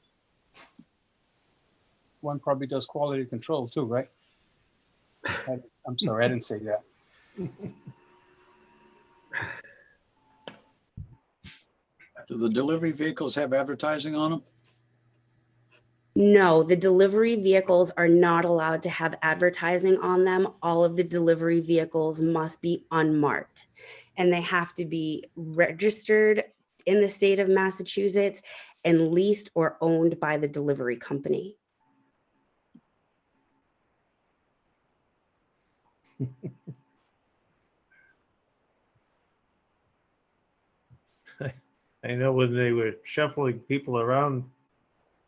One probably does quality control too, right? I'm sorry, I didn't say that. Do the delivery vehicles have advertising on them? No, the delivery vehicles are not allowed to have advertising on them. All of the delivery vehicles must be unmarked, and they have to be registered in the state of Massachusetts and leased or owned by the delivery company. I know when they were shuffling people around,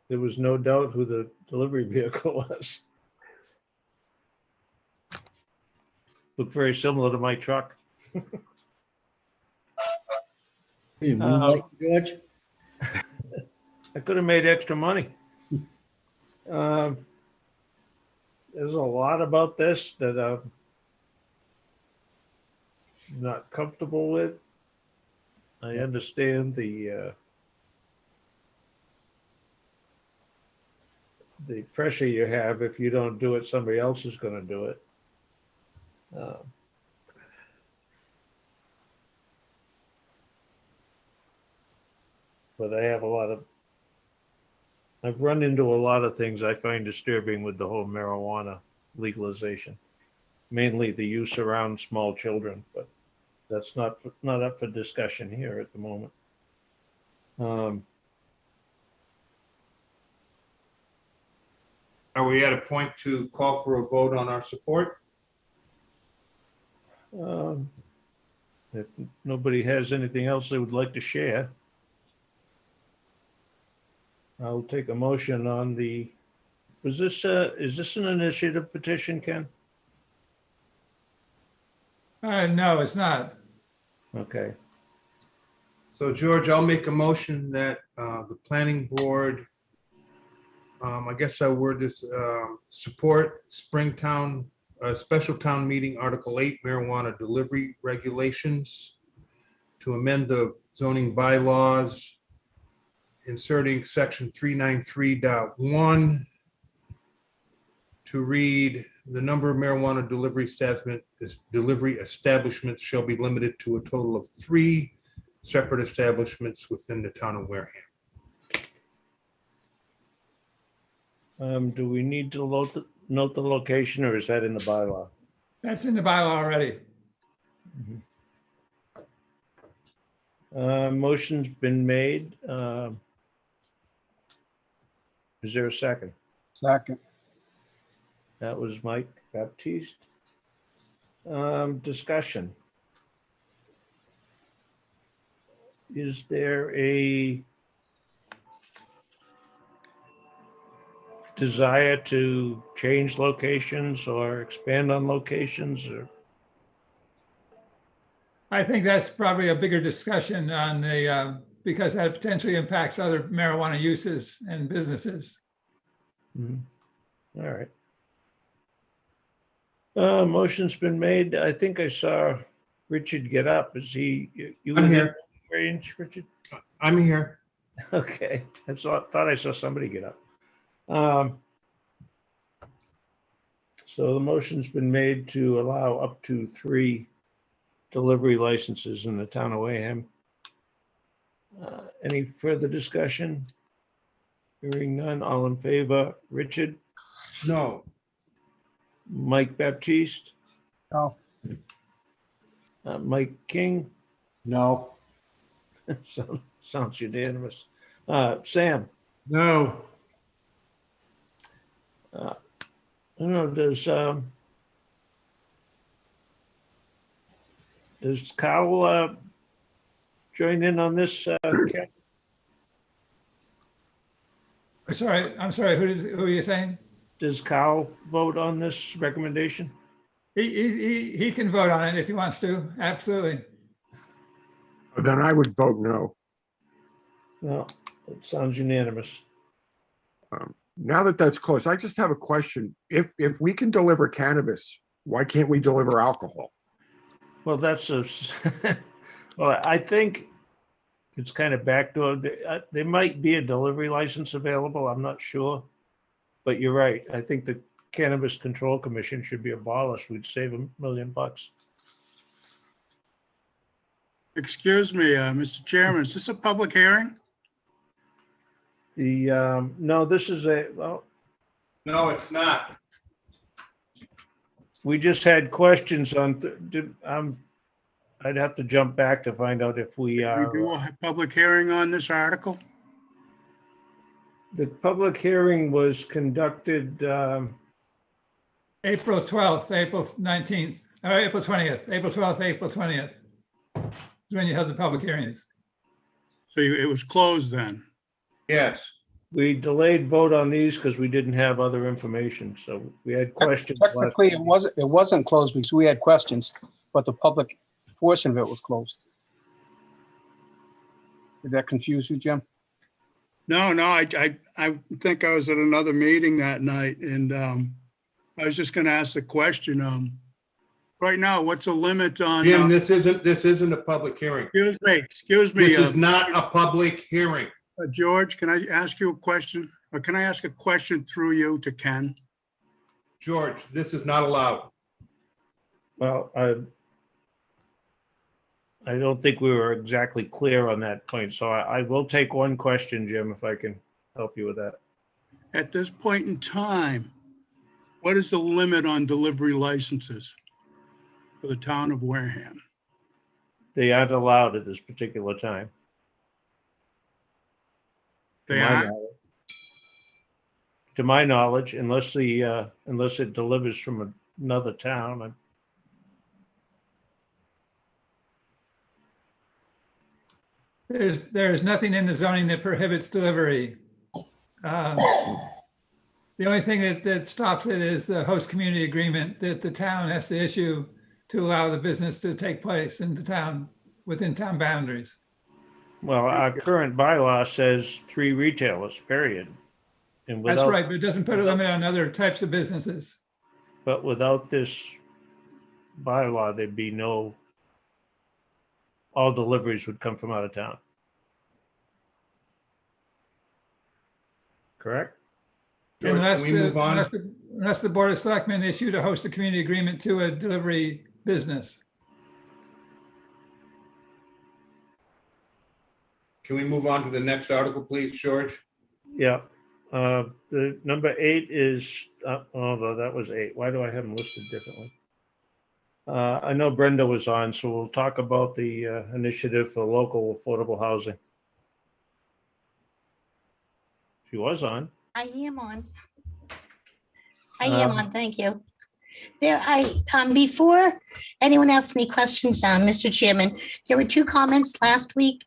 there was no doubt who the delivery vehicle was. Looked very similar to my truck. Moonlight, George? I could have made extra money. There's a lot about this that I'm not comfortable with. I understand the pressure you have. If you don't do it, somebody else is going to do it. But I've run into a lot of things I find disturbing with the whole marijuana legalization, mainly the use around small children, but that's not up for discussion here at the moment. Are we at a point to call for a vote on our support? If nobody has anything else they would like to share, I'll take a motion on the, is this an initiative petition, Ken? No, it's not. Okay. So George, I'll make a motion that the planning board, I guess I word this, support Springtown, special town meeting Article 8 marijuana delivery regulations to amend the zoning bylaws, inserting section 393.1 to read, the number of marijuana delivery establishments shall be limited to a total of 3 separate establishments within the town of Wareham. Do we need to note the location, or is that in the bylaw? That's in the bylaw already. Motion's been made. Is there a second? Second. That was Mike Baptiste. Discussion. Is there a desire to change locations or expand on locations or? I think that's probably a bigger discussion on the, because that potentially impacts other marijuana uses and businesses. Mhm. All right. Motion's been made. I think I saw Richard get up. Is he, you I'm within here. range, Richard? I'm here. Okay, thought I saw somebody get up. So the motion's been made to allow up to 3 delivery licenses in the town of Wareham. Any further discussion? Hearing none, all in favor, Richard, No. Mike Baptiste, No. Mike King, No. sounds unanimous. Sam, No. I don't know, does Kyle join in on this? Ken? I'm sorry, who are you saying? Does Kyle vote on this recommendation? He can vote on it if he wants to, absolutely. Then I would vote no. No, it sounds unanimous. Now that that's close, I just have a question. If we can deliver cannabis, why can't we deliver alcohol? Well, that's well, I think it's kind of backdoor. There might be a delivery license available. I'm not sure. But you're right. I think the Cannabis Control Commission should be abolished. We'd save $1 million. Excuse me, Mr. Chairman, is this a public hearing? No, this is well, No, it's not. we just had questions on, I'd have to jump back to find out if we We are. do a public hearing on this article? The public hearing was conducted, April 12th, April 19th, or April 20th, April 12th, April 20th. Is when you have the public hearings. So it was closed then? Yes. we delayed vote on these because we didn't have other information. So we had questions. Technically, it wasn't closed because we had questions, but the public portion of it was closed. Did that confuse you, Jim? No, I think I was at another meeting that night, and I was just gonna ask the question, right now, what's the limit on? Jim, this isn't a public hearing. Excuse me. This is not a public hearing. George, can I ask you a question? Or can I ask a question through you to Ken? George, this is not allowed. Well, I don't think we were exactly clear on that point. So I will take one question, Jim, if I can help you with that. At this point in time, what is the limit on delivery licenses for the town of Wareham? They aren't allowed at this particular time. They are? To my knowledge, unless it delivers from another town. There's nothing in the zoning that prohibits delivery. The only thing that stops it is the host community agreement that the town has to issue to allow the business to take place in the town, within town boundaries. Well, our current bylaw says 3 retailers, period. And That's right, but it doesn't put a limit on other types of businesses. But without this bylaw, there'd be all deliveries would come from out of town. Correct? George, Unless can we move on? unless the Board of Selectmen issue to host a community agreement to a delivery business. Can we move on to the next article, please, George? Yeah. The number 8 is, although that was 8. Why do I have them listed differently? I know Brenda was on, so we'll talk about the initiative for local affordable housing. She was on. I am on. I am on, thank you. Before anyone asks any questions, Mr. Chairman, there were two comments last week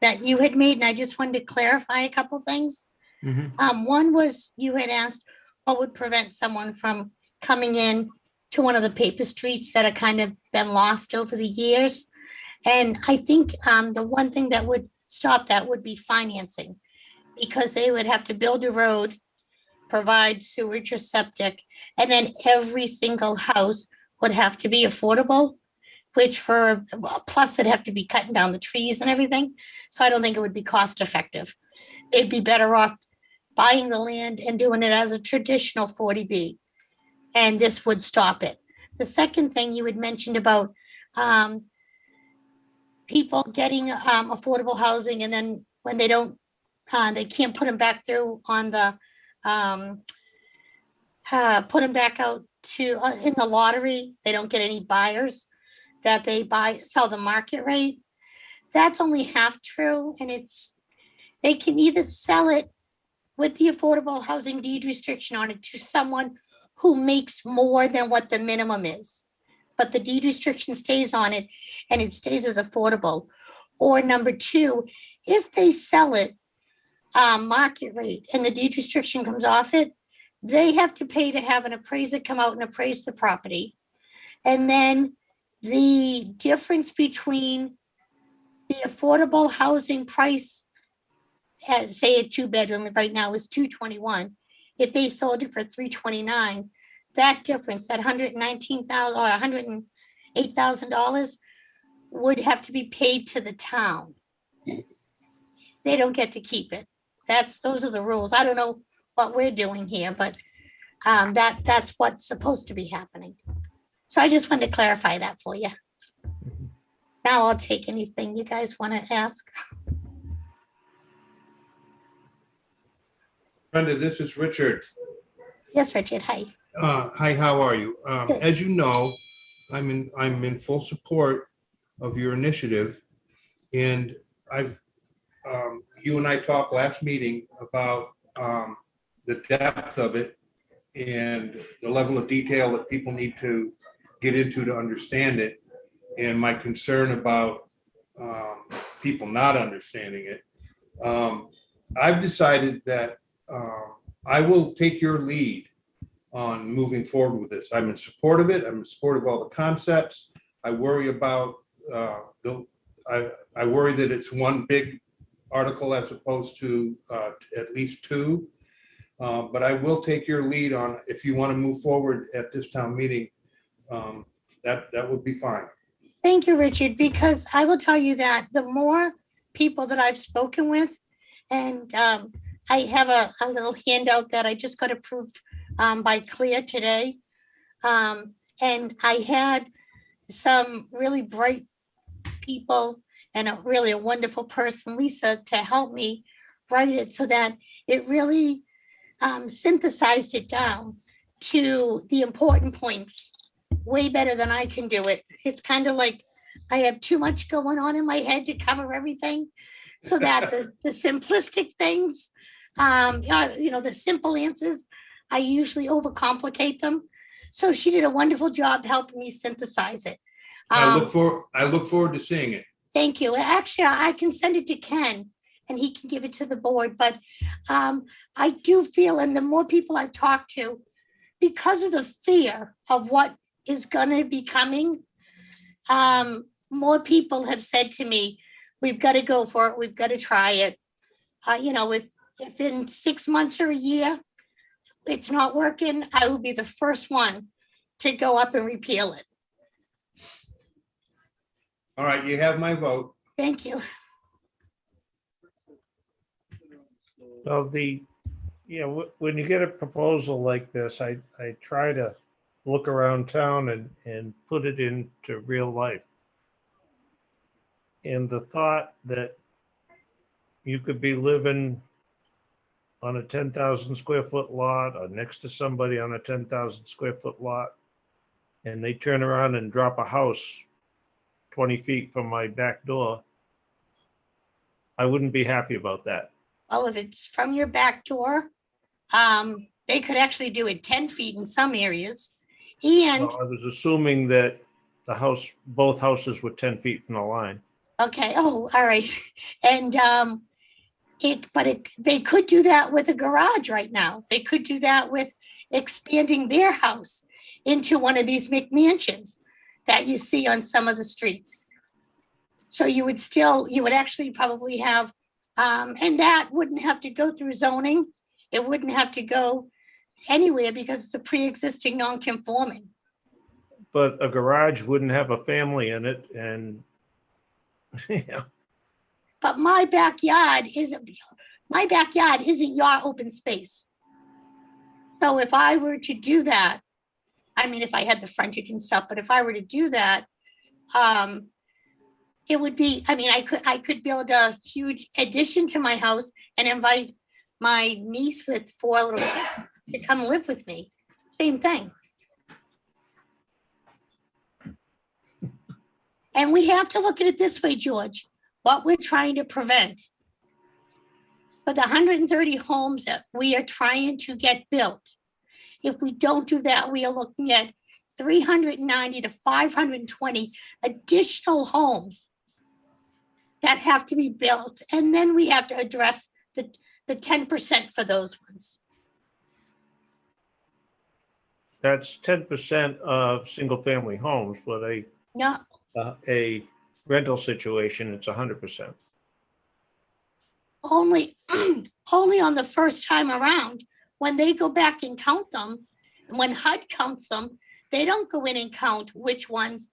that you had made, and I just wanted to clarify a couple things. One was you had asked what would prevent someone from coming in to one of the paper streets that have kind of been lost over the years. And I think the one thing that would stop that would be financing, because they would have to build a road, provide sewage or septic, and then every single house would have to be affordable, which plus they'd have to be cutting down the trees and everything. So I don't think it would be cost effective. They'd be better off buying the land and doing it as a traditional 40B. And this would stop it. The second thing you had mentioned about people getting affordable housing, and then when they don't, they can't put them back through on the, put them back out to in the lottery. They don't get any buyers that they sell the market rate. That's only half true, and they can either sell it with the affordable housing deed restriction on it to someone who makes more than what the minimum is, but the deed restriction stays on it and it stays as affordable. Or number two, if they sell it market rate and the deed restriction comes off it, they have to pay to have an appraiser come out and appraise the property. And then the difference between the affordable housing price, say a 2-bedroom right now is $221. If they sold it for $329, that difference, that $119,000 or $108,000 would have to be paid to the town. They don't get to keep it. Those are the rules. I don't know what we're doing here, but that's what's supposed to be happening. So I just wanted to clarify that for you. Now I'll take anything you guys want to ask. Brenda, this is Richard. Yes, Richard. Hi. Hi, how are you? As you know, I'm in full support of your initiative, and you and I talked last meeting about the depth of it and the level of detail that people need to get into to understand it, and my concern about people not understanding it. I've decided that I will take your lead on moving forward with this. I'm in support of it. I'm in support of all the concepts. I worry about I worry that it's one big article as opposed to at least two. But I will take your lead on, if you want to move forward at this town meeting, that would be fine. Thank you, Richard, because I will tell you that the more people that I've spoken with, and I have a little handout that I just got approved by Claire today. And I had some really bright people and a wonderful person, Lisa, to help me write it so that it really synthesized it down to the important points way better than I can do it. It's kind of like I have too much going on in my head to cover everything, so that the simplistic things, the simple answers, I usually overcomplicate them. So she did a wonderful job helping me synthesize it. I look forward to seeing it. Thank you. Actually, I can send it to Ken and he can give it to the board. But I do feel, and the more people I talk to, because of the fear of what is going to be coming, more people have said to me, we've got to go for it. We've got to try it. If in 6 months or a year, it's not working, I will be the first one to go up and repeal it. All right, you have my vote. Thank you. Well, when you get a proposal like this, I try to look around town and put it into real life. And the thought that you could be living on a 10,000 square foot lot or next to somebody on a 10,000 square foot lot, and they turn around and drop a house 20 feet from my back door, I wouldn't be happy about that. Well, if it's from your back door, they could actually do it 10 feet in some areas. And, Well, I was assuming that the house, both houses were 10 feet from the line. okay, oh, all right. And they could do that with a garage right now. They could do that with expanding their house into one of these McMansions that you see on some of the streets. So you would actually probably have, and that wouldn't have to go through zoning. It wouldn't have to go anywhere because it's a pre-existing non-conforming. But a garage wouldn't have a family in it, and yeah. But my backyard isn't your open space. So if I were to do that, I mean, if I had the frontage and stuff, but if I were to do that, it would be, I mean, I could build a huge addition to my house and invite my niece with 4 little kids to come live with me. Same thing. And we have to look at it this way, George, what we're trying to prevent. For the 130 homes that we are trying to get built, if we don't do that, we are looking at 390 to 520 additional homes that have to be built. And then we have to address the 10% for those ones. That's 10% of single-family homes, but No, a rental situation, it's 100%. only on the first time around. When they go back and count them, when HUD counts them, they don't go in and count which ones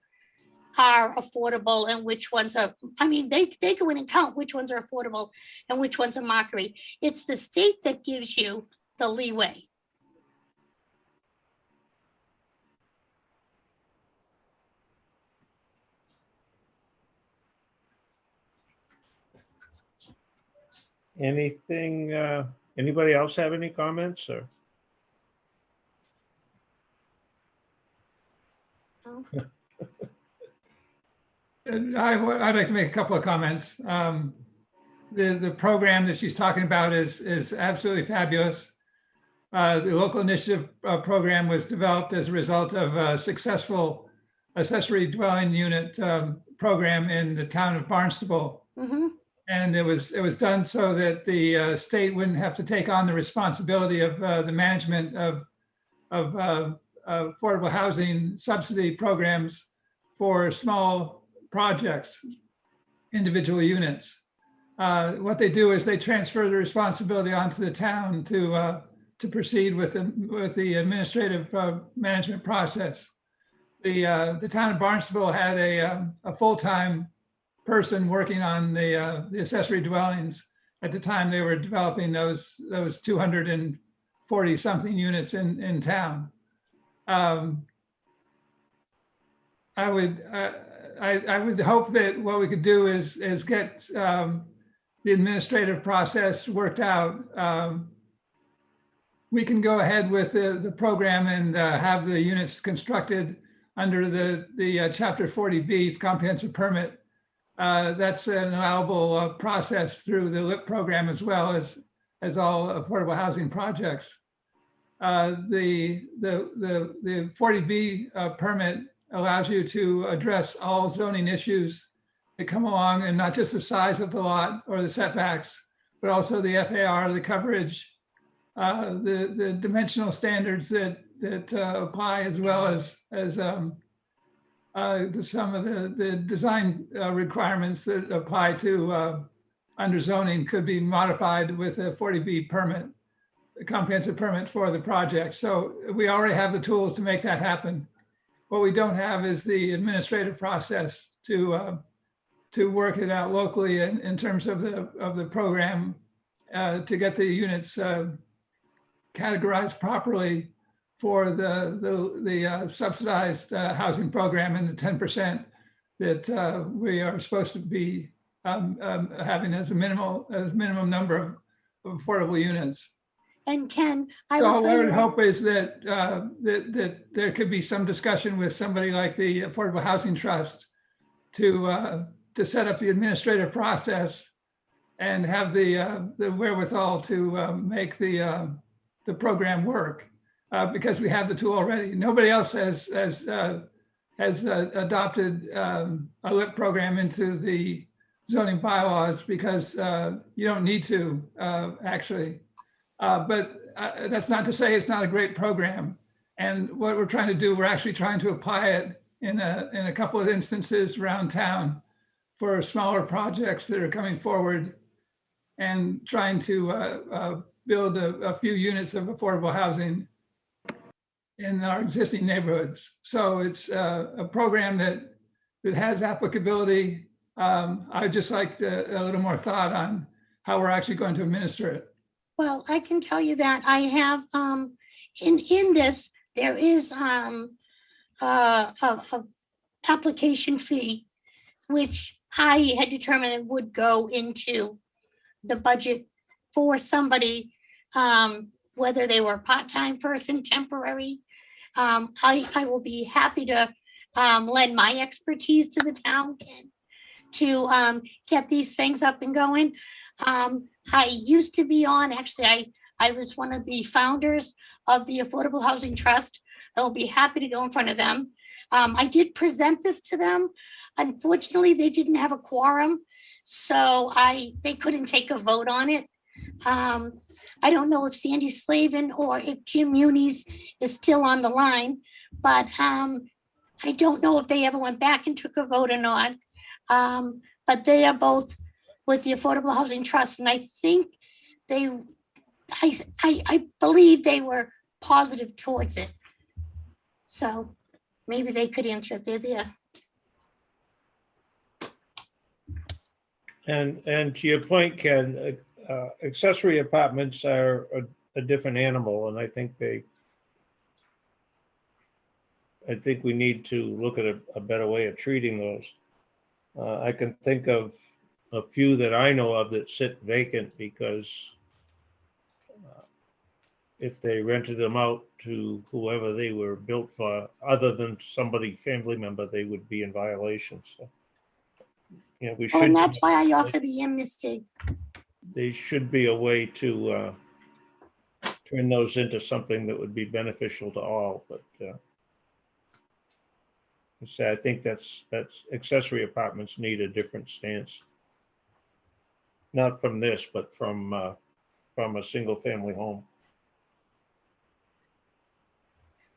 are affordable and which ones are, I mean, they go in and count which ones are affordable and which ones are market rate. It's the state that gives you the leeway. Anything, anybody else have any comments or? I'd like to make a couple of comments. The program that she's talking about is absolutely fabulous. The local initiative program was developed as a result of a successful accessory dwelling unit program in the town of Barnstable. Mm-hmm. And it was done so that the state wouldn't have to take on the responsibility of the management of affordable housing subsidy programs for small projects, individual units. What they do is they transfer the responsibility onto the town to proceed with the administrative management process. The town of Barnstable had a full-time person working on the accessory dwellings at the time they were developing those 240 something units in town. I would hope that what we could do is get the administrative process worked out. We can go ahead with the program and have the units constructed under the Chapter 40B comprehensive permit. That's an allowable process through the LIP program as well as all affordable housing projects. The 40B permit allows you to address all zoning issues that come along, and not just the size of the lot or the setbacks, but also the FAR, the coverage, the dimensional standards that apply, as well as some of the design requirements that apply to under zoning could be modified with a 40B permit, a comprehensive permit for the project. So we already have the tools to make that happen. What we don't have is the administrative process to work it out locally in terms of the program to get the units categorized properly for the subsidized housing program and the 10% that we are supposed to be having as a minimum number of affordable units. And Ken, I So will what tell I you, would hope is that, that there could be some discussion with somebody like the Affordable Housing Trust to set up the administrative process and have the wherewithal to make the program work, because we have the tool already. Nobody else has adopted a LIP program into the zoning bylaws because you don't need to actually. But that's not to say it's not a great program. And what we're trying to do, we're actually trying to apply it in a couple of instances around town for smaller projects that are coming forward and trying to build a few units of affordable housing in our existing neighborhoods. So it's a program that has applicability. I'd just like a little more thought on how we're actually going to administer it. well, I can tell you that I have, in this, there is a application fee, which I had determined would go into the budget for somebody, whether they were a part-time person, temporary. I will be happy to lend my expertise to the town to get these things up and going. I used to be on, actually, I was one of the founders of the Affordable Housing Trust. I will be happy to go in front of them. I did present this to them. Unfortunately, they didn't have a quorum, so they couldn't take a vote on it. I don't know if Sandy Slavin or if Jim Muniz is still on the line, but I don't know if they ever went back and took a vote or not. But they are both with the Affordable Housing Trust, and I think I believe they were positive towards it. So maybe they could answer if they're there. And to your point, Ken, accessory apartments are a different animal, and I think we need to look at a better way of treating those. I can think of a few that I know of that sit vacant because if they rented them out to whoever they were built for, other than somebody, family member, they would be in violation. So, you know, we should. And that's why I offer the amnesty. There should be a way to turn those into something that would be beneficial to all, but I think that's accessory apartments need a different stance. Not from this, but from a single family home.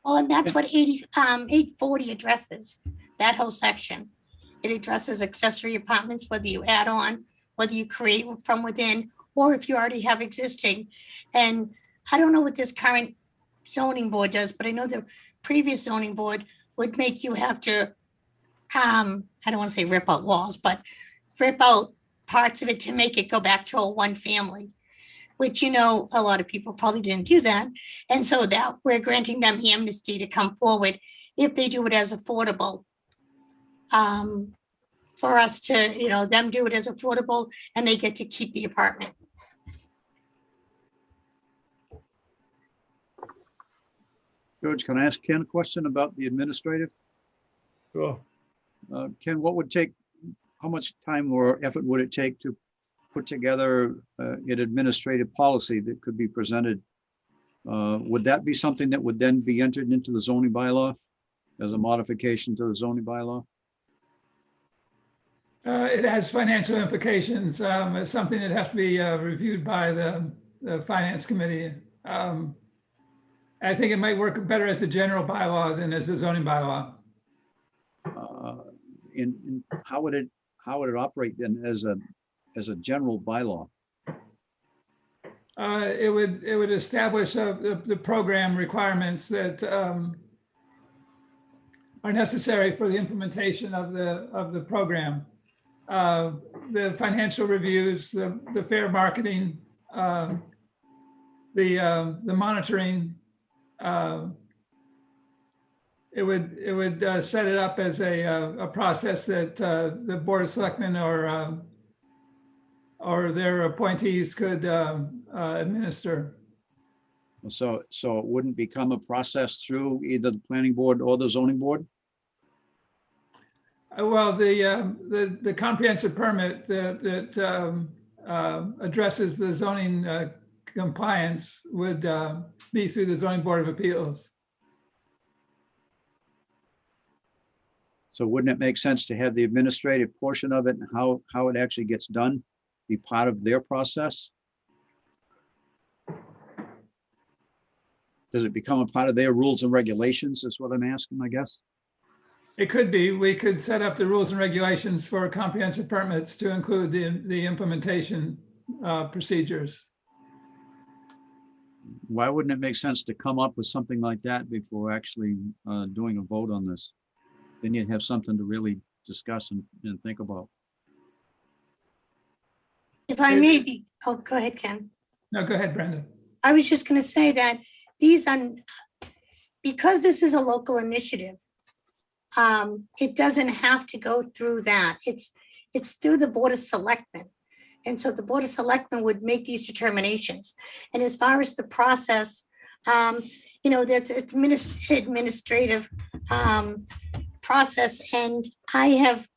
Well, and that's what 840 addresses, that whole section. It addresses accessory apartments, whether you add on, whether you create from within, or if you already have existing. And I don't know what this current zoning board does, but I know the previous zoning board would make you have to, I don't want to say rip out walls, but rip out parts of it to make it go back to a one family, which, you know, a lot of people probably didn't do that. And so that we're granting them amnesty to come forward if they do it as affordable. For us to, you know, them do it as affordable and they get to keep the apartment. George, can I ask Ken a question about the administrative? Sure. Ken, how much time or effort would it take to put together an administrative policy that could be presented? Would that be something that would then be entered into the zoning bylaw as a modification to the zoning bylaw? It has financial implications. It's something that has to be reviewed by the finance committee. I think it might work better as a general bylaw than as a zoning bylaw. In how would it operate then as a general bylaw? It would establish the program requirements that are necessary for the implementation of the program. The financial reviews, the fair marketing, the monitoring. It would set it up as a process that the Board of Selectmen or their appointees could administer. So it wouldn't become a process through either the planning board or the zoning board? Well, the comprehensive permit that addresses the zoning compliance would be through the zoning board of appeals. So wouldn't it make sense to have the administrative portion of it and how it actually gets done be part of their process? Does it become a part of their rules and regulations is what I'm asking, I guess? It could be. We could set up the rules and regulations for comprehensive permits to include the implementation procedures. Why wouldn't it make sense to come up with something like that before actually doing a vote on this? Then you'd have something to really discuss and think about. If I may be, oh, go ahead, Ken. No, go ahead, Brenda. I was just going to say that because this is a local initiative, it doesn't have to go through that. It's through the Board of Selectmen. And so the Board of Selectmen would make these determinations. And as far as the process, that's administrative process. And I have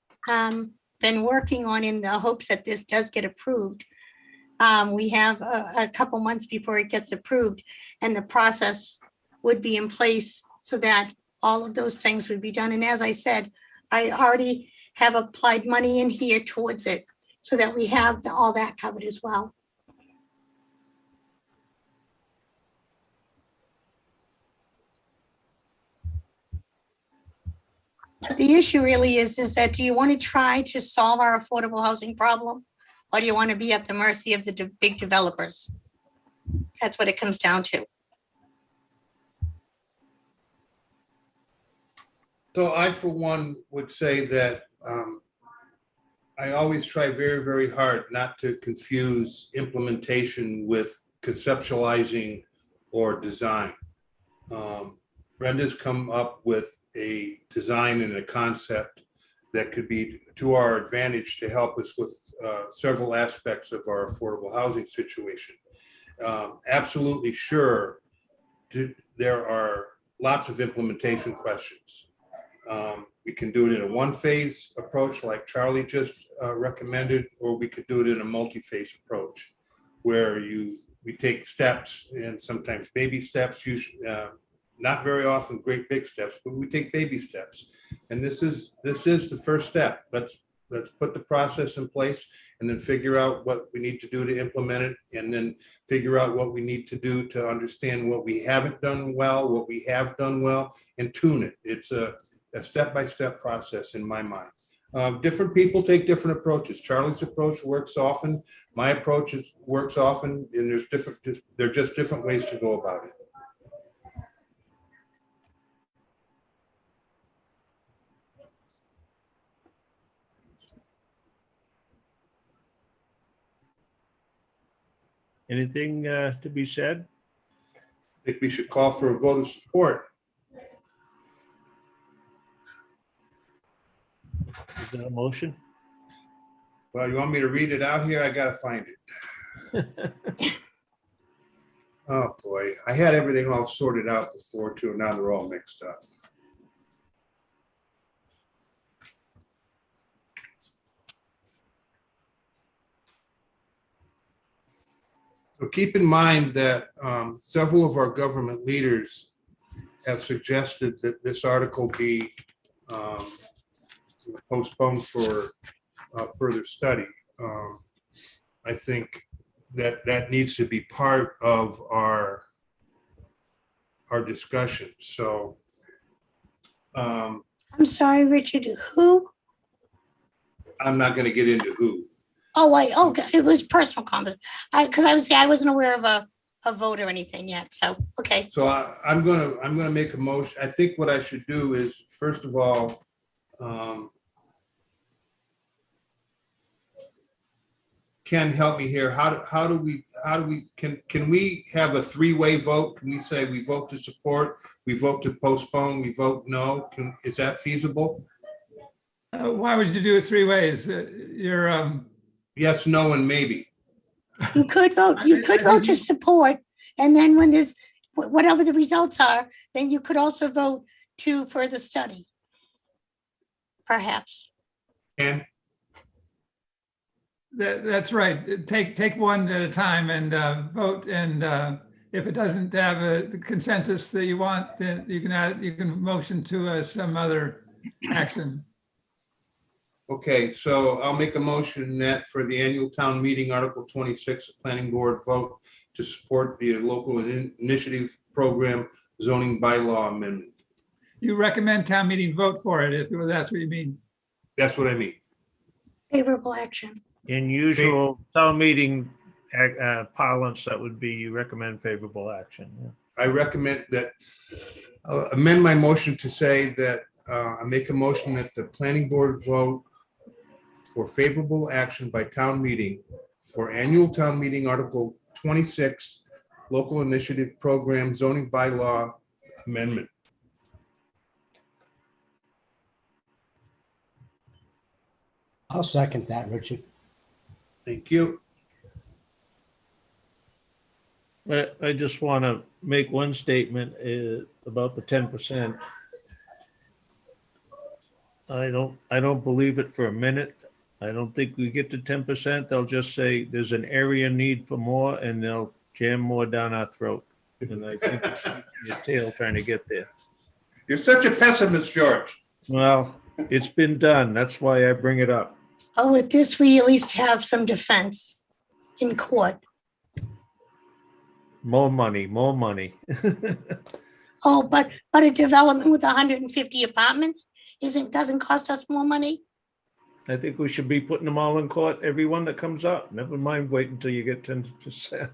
been working on in the hopes that this does get approved. We have a couple months before it gets approved, and the process would be in place so that all of those things would be done. And as I said, I already have applied money in here towards it so that we have all that covered as well. But the issue really is that do you want to try to solve our affordable housing problem? Or do you want to be at the mercy of the big developers? That's what it comes down to. So I, for one, would say that I always try very, very hard not to confuse implementation with conceptualizing or design. Brenda's come up with a design and a concept that could be to our advantage to help us with several aspects of our affordable housing situation. Absolutely sure there are lots of implementation questions. We can do it in a one-phase approach like Charlie just recommended, or we could do it in a multi-phase approach where we take steps, and sometimes baby steps, usually not very often great big steps, but we take baby steps. And this is the first step. Let's put the process in place and then figure out what we need to do to implement it, and then figure out what we need to do to understand what we haven't done well, what we have done well, and tune it. It's a step-by-step process in my mind. Different people take different approaches. Charlie's approach works often. My approach works often, and there are just different ways to go about it. Anything to be said? I think we should call for a vote of support. Is that a motion? Well, you want me to read it out here? I gotta find it. Oh, boy. I had everything all sorted out before, too. Now they're all mixed up. So keep in mind that several of our government leaders have suggested that this article be postponed for further study. I think that needs to be part of our discussion. So I'm sorry, Richard, who? I'm not going to get into who. Oh, it was personal comment. Because I wasn't aware of a vote or anything yet. So, okay. So I'm gonna make a motion. I think what I should do is, first of all, Ken, help me here. Can we have a three-way vote? Can we say we vote to support, we vote to postpone, we vote no? Is that feasible? Why would you do it three ways? Yes, no, and maybe. You could vote to support, and then when there's whatever the results are, then you could also vote to further study. Perhaps. And That's right. Take one at a time and vote. And if it doesn't have the consensus that you want, then you can motion to some other action. okay, so I'll make a motion that for the annual town meeting, Article 26, the planning board vote to support the local initiative program zoning bylaw amendment. You recommend town meeting vote for it, if that's what you mean. That's what I mean. Favorable action. In usual town meeting parlance, that would be you recommend favorable action. Yeah. I recommend that, I'll amend my motion to say that I make a motion that the planning board vote for favorable action by town meeting for annual town meeting Article 26, local initiative program zoning bylaw amendment. I'll second that, Richard. Thank you. I just want to make one statement about the 10%. I don't believe it for a minute. I don't think we get to 10%. They'll just say there's an area need for more and they'll jam more down our throat. And I think it's your tail trying to get there. You're such a pessimist, George. Well, it's been done. That's why I bring it up. Oh, with this, we at least have some defense in court. More money, more money. Oh, but a development with 150 apartments doesn't cost us more money? I think we should be putting them all in court, every one that comes up. Never mind waiting until you get 10%.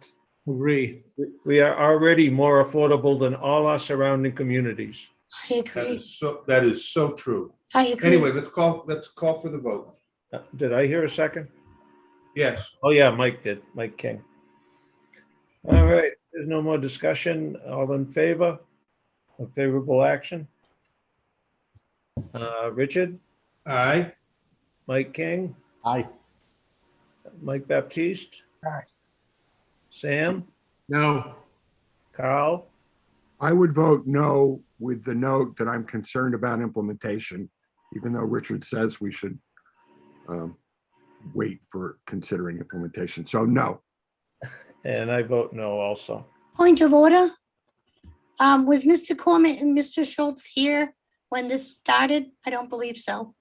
Agree. We are already more affordable than all our surrounding communities. I agree. That is so true. I agree. Anyway, let's call for the vote. Did I hear a second? Yes. Oh, yeah, Mike did, Mike King. All right, there's no more discussion. All in favor of favorable action? Richard? Aye. Mike King? Aye. Mike Baptiste? Aye. Sam? No. Carl? I would vote no with the note that I'm concerned about implementation, even though Richard says we should wait for considering implementation. So no. And I vote no also. Point of order. Was Mr. Cormitt and Mr. Schultz here when this started? I don't believe so.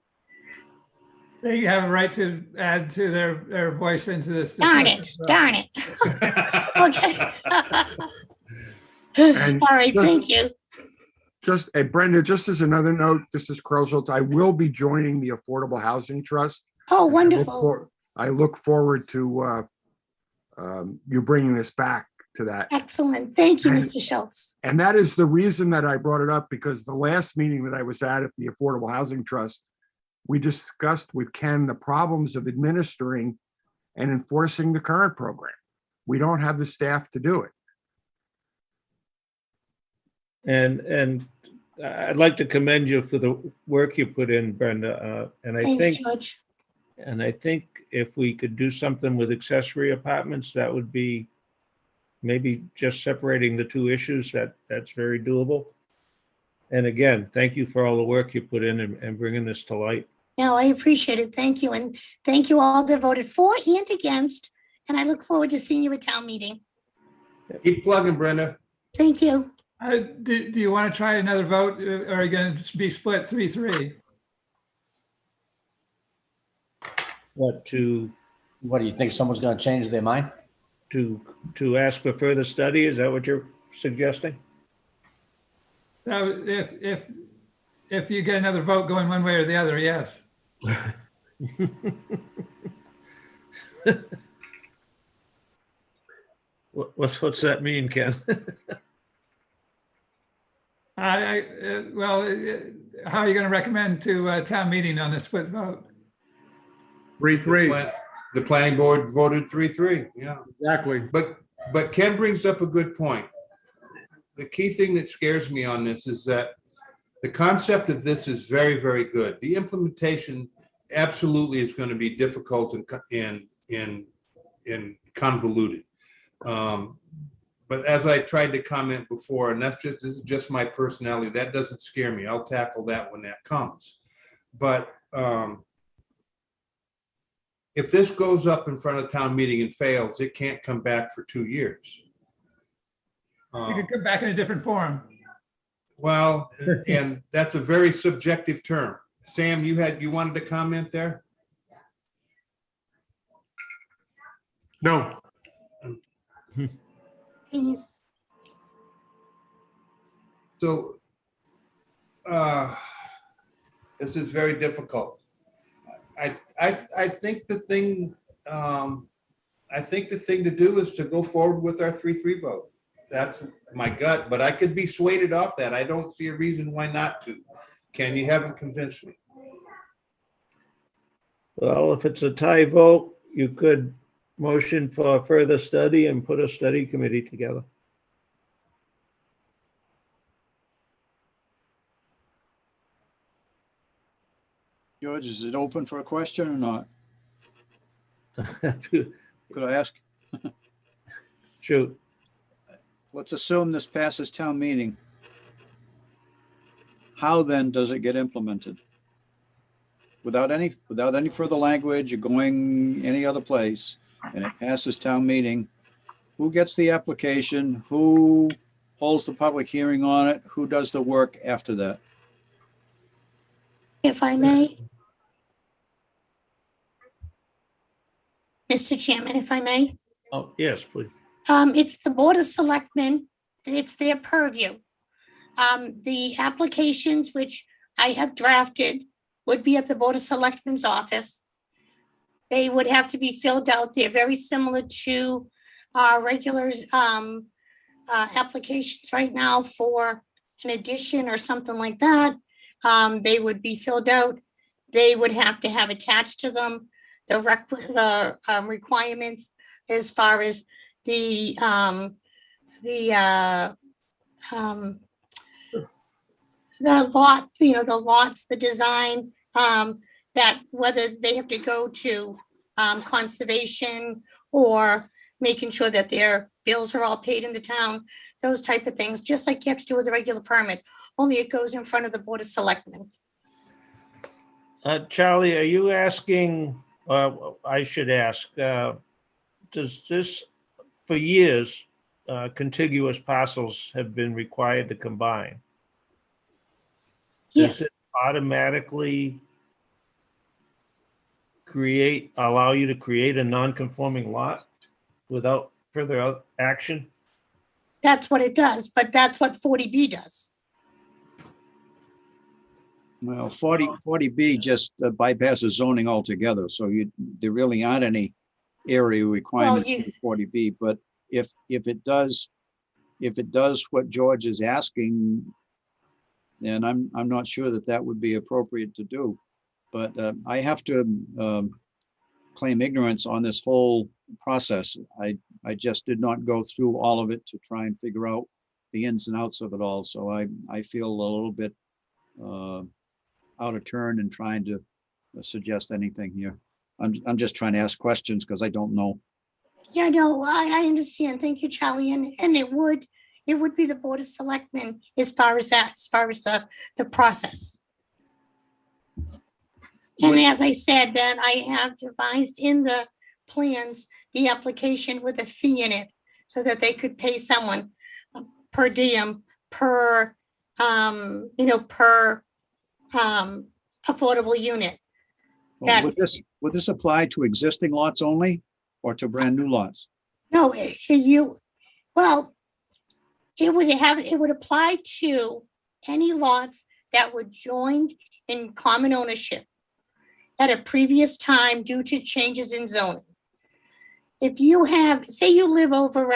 They have a right to add to their voice into this. Darn it, darn it. Okay. And All right, thank you. Just, Brenda, just as another note, this is Carl Schultz. I will be joining the Affordable Housing Trust. Oh, wonderful. I look forward to you bringing this back to that. Excellent. Thank you, Mr. Schultz. And that is the reason that I brought it up, because the last meeting that I was at the Affordable Housing Trust, we discussed with Ken the problems of administering and enforcing the current program. We don't have the staff to do it. And I'd like to commend you for the work you put in, Brenda. And I Thanks, think, George. and I think if we could do something with accessory apartments, that would be maybe just separating the two issues. That's very doable. And again, thank you for all the work you put in and bringing this to light. No, I appreciate it. Thank you. And thank you all that voted for and against. And I look forward to seeing you at town meeting. Keep plugging, Brenda. Thank you. Do you want to try another vote, or are you going to be split 3-3? What to What do you think? Someone's going to change their mind? to ask for further study? Is that what you're suggesting? So if you get another vote going one way or the other, yes. What's that mean, Ken? Well, how are you going to recommend to town meeting on this split vote? 3-3. The planning board voted 3-3. Yeah, Exactly. but Ken brings up a good point. The key thing that scares me on this is that the concept of this is very, very good. The implementation absolutely is going to be difficult and convoluted. but as I tried to comment before, and this is just my personality, that doesn't scare me. I'll tackle that when that comes. But if this goes up in front of town meeting and fails, it can't come back for 2 years. You could come back in a different form. Well, and that's a very subjective term. Sam, you wanted to comment there? No. So this is very difficult. I think the thing to do is to go forward with our 3-3 vote. That's my gut, but I could be swayed off that. I don't see a reason why not to. Ken, you haven't convinced me. Well, if it's a tie vote, you could motion for further study and put a study committee together. George, is it open for a question or not? Could I ask? Shoot. Let's assume this passes town meeting. How then does it get implemented? Without any further language or going any other place, and it passes town meeting, who gets the application? Who holds the public hearing on it? Who does the work after that? If I may. Mr. Chairman, if I may. Oh, yes, please. It's the Board of Selectmen. It's their purview. The applications which I have drafted would be at the Board of Selectmen's office. They would have to be filled out. They're very similar to our regular applications right now for an addition or something like that. They would be filled out. They would have to have attached to them the requirements as far as the lot, the lots, the design, that whether they have to go to conservation or making sure that their bills are all paid in the town, those type of things, just like you have to do with a regular permit, only it goes in front of the Board of Selectmen. Charlie, are you asking, I should ask, does this, for years, contiguous parcels have been required to combine? Yes. Does it automatically allow you to create a non-conforming lot without further action? That's what it does, but that's what 40B does. Well, 40B just bypasses zoning altogether. So there really aren't any area requirements for 40B. But if it does what George is asking, then I'm not sure that would be appropriate to do. But I have to claim ignorance on this whole process. I just did not go through all of it to try and figure out the ins and outs of it all. So I feel a little bit out of turn in trying to suggest anything here. I'm just trying to ask questions because I don't know. Yeah, no, I understand. Thank you, Charlie. And it would be the Board of Selectmen as far as the process. And as I said, that I have devised in the plans, the application with a fee in it so that they could pay someone per diem, per affordable unit. Well, would this apply to existing lots only or to brand new lots? No, it would apply to any lots that were joined in common ownership at a previous time due to changes in zoning. If you have, say you live over,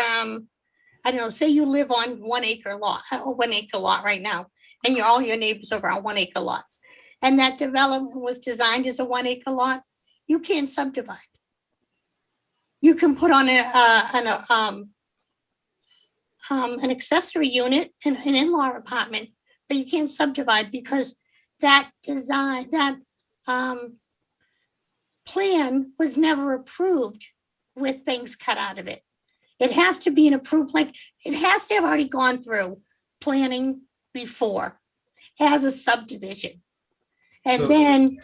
say you live on 1 acre lot, or 1 acre lot right now, and all your neighbors are on 1 acre lots, and that development was designed as a 1 acre lot, you can't subdivide. You can put on an accessory unit, an in-law apartment, but you can't subdivide because that design, that plan was never approved with things cut out of it. It has to be an approved, like, it has to have already gone through planning before as a subdivision. And So- then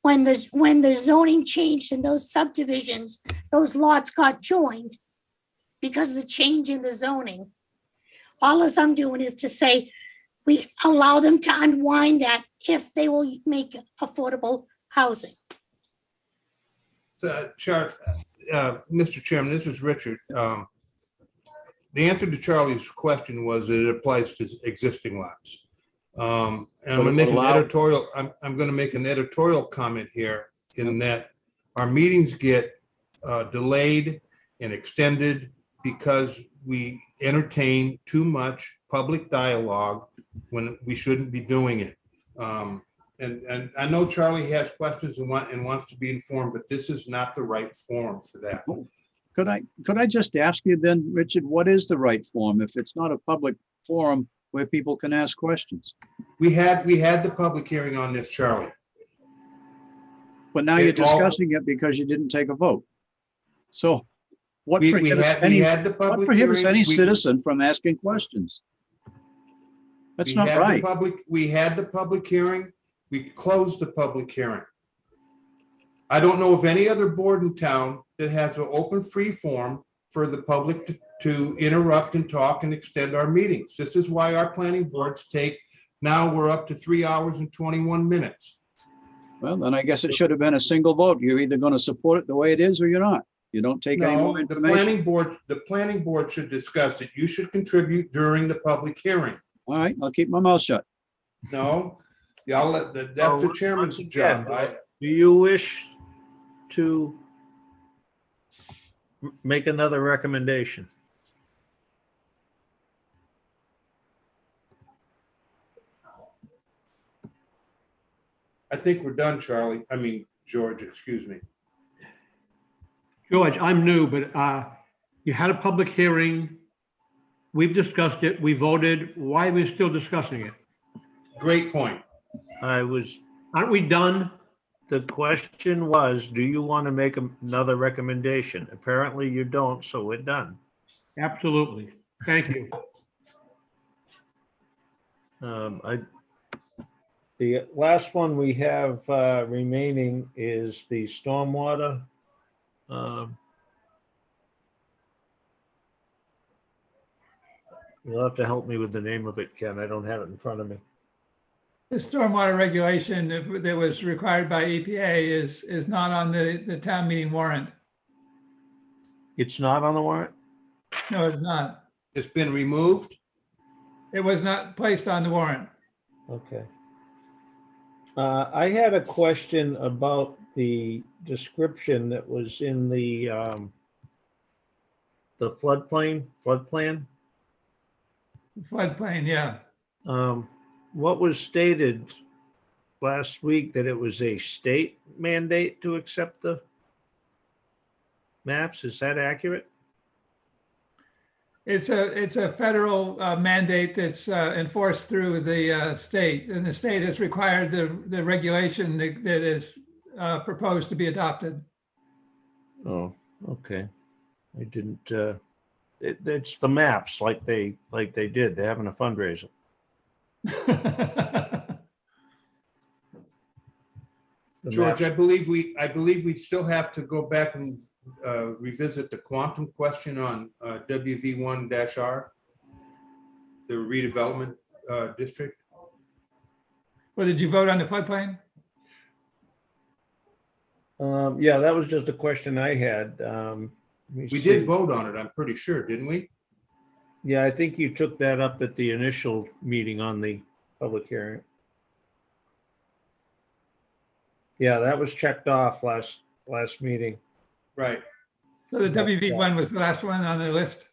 when the zoning changed in those subdivisions, those lots got joined because of the change in the zoning. All as I'm doing is to say, we allow them to unwind that if they will make affordable housing. So, Mr. Chairman, this is Richard. The answer to Charlie's question was that it applies to existing lots. And I'm But gonna it make will an allow- editorial, I'm gonna make an editorial comment here in that our meetings get delayed and extended because we entertain too much public dialogue when we shouldn't be doing it. And I know Charlie has questions and wants to be informed, but this is not the right forum for that. Could I just ask you then, Richard, what is the right forum if it's not a public forum where people can ask questions? We had the public hearing on this, Charlie. But now you're It all- discussing it because you didn't take a vote. So what We prohibits had the what public prohibits hearing. any We- citizen from asking questions? That's not right. We had the public hearing. We closed the public hearing. I don't know of any other board in town that has an open free forum for the public to interrupt and talk and extend our meetings. This is why our planning boards now we're up to 3 hours and 21 minutes. Well, then I guess it should have been a single vote. You're either going to support it the way it is or you're not. You don't take any more No, the information. planning board should discuss it. You should contribute during the public hearing. All right, I'll keep my mouth shut. No, that's the chairman's job. Do you wish to make another recommendation? I think we're done, Charlie. I mean, George, excuse me. George, I'm new, but you had a public hearing. We've discussed it. We voted. Why are we still discussing it? Great point. Aren't we done? The question was, do you want to make another recommendation? Apparently you don't, so we're done. Absolutely. Thank you. The last one we have remaining is the stormwater. You'll have to help me with the name of it, Ken. I don't have it in front of me. The stormwater regulation that was required by EPA is not on the town meeting warrant. It's not on the warrant? No, it's not. It's been removed? It was not placed on the warrant. Okay. I had a question about the description that was in the floodplain. Floodplain, yeah. What was stated last week, that it was a state mandate to accept the maps? Is that accurate? It's a federal mandate that's enforced through the state, and the state has required the regulation that is proposed to be adopted. Oh, okay. I didn't, it's the maps like they did. They're having a fundraiser. George, I believe we still have to go back and revisit the quantum question on WV1-R, the redevelopment district. Well, did you vote on the floodplain? Yeah, that was just a question I had. We did vote on it, I'm pretty sure, didn't we? Yeah, I think you took that up at the initial meeting on the public hearing. Yeah, that was checked off last meeting. Right. So the WV one was the last one on the list?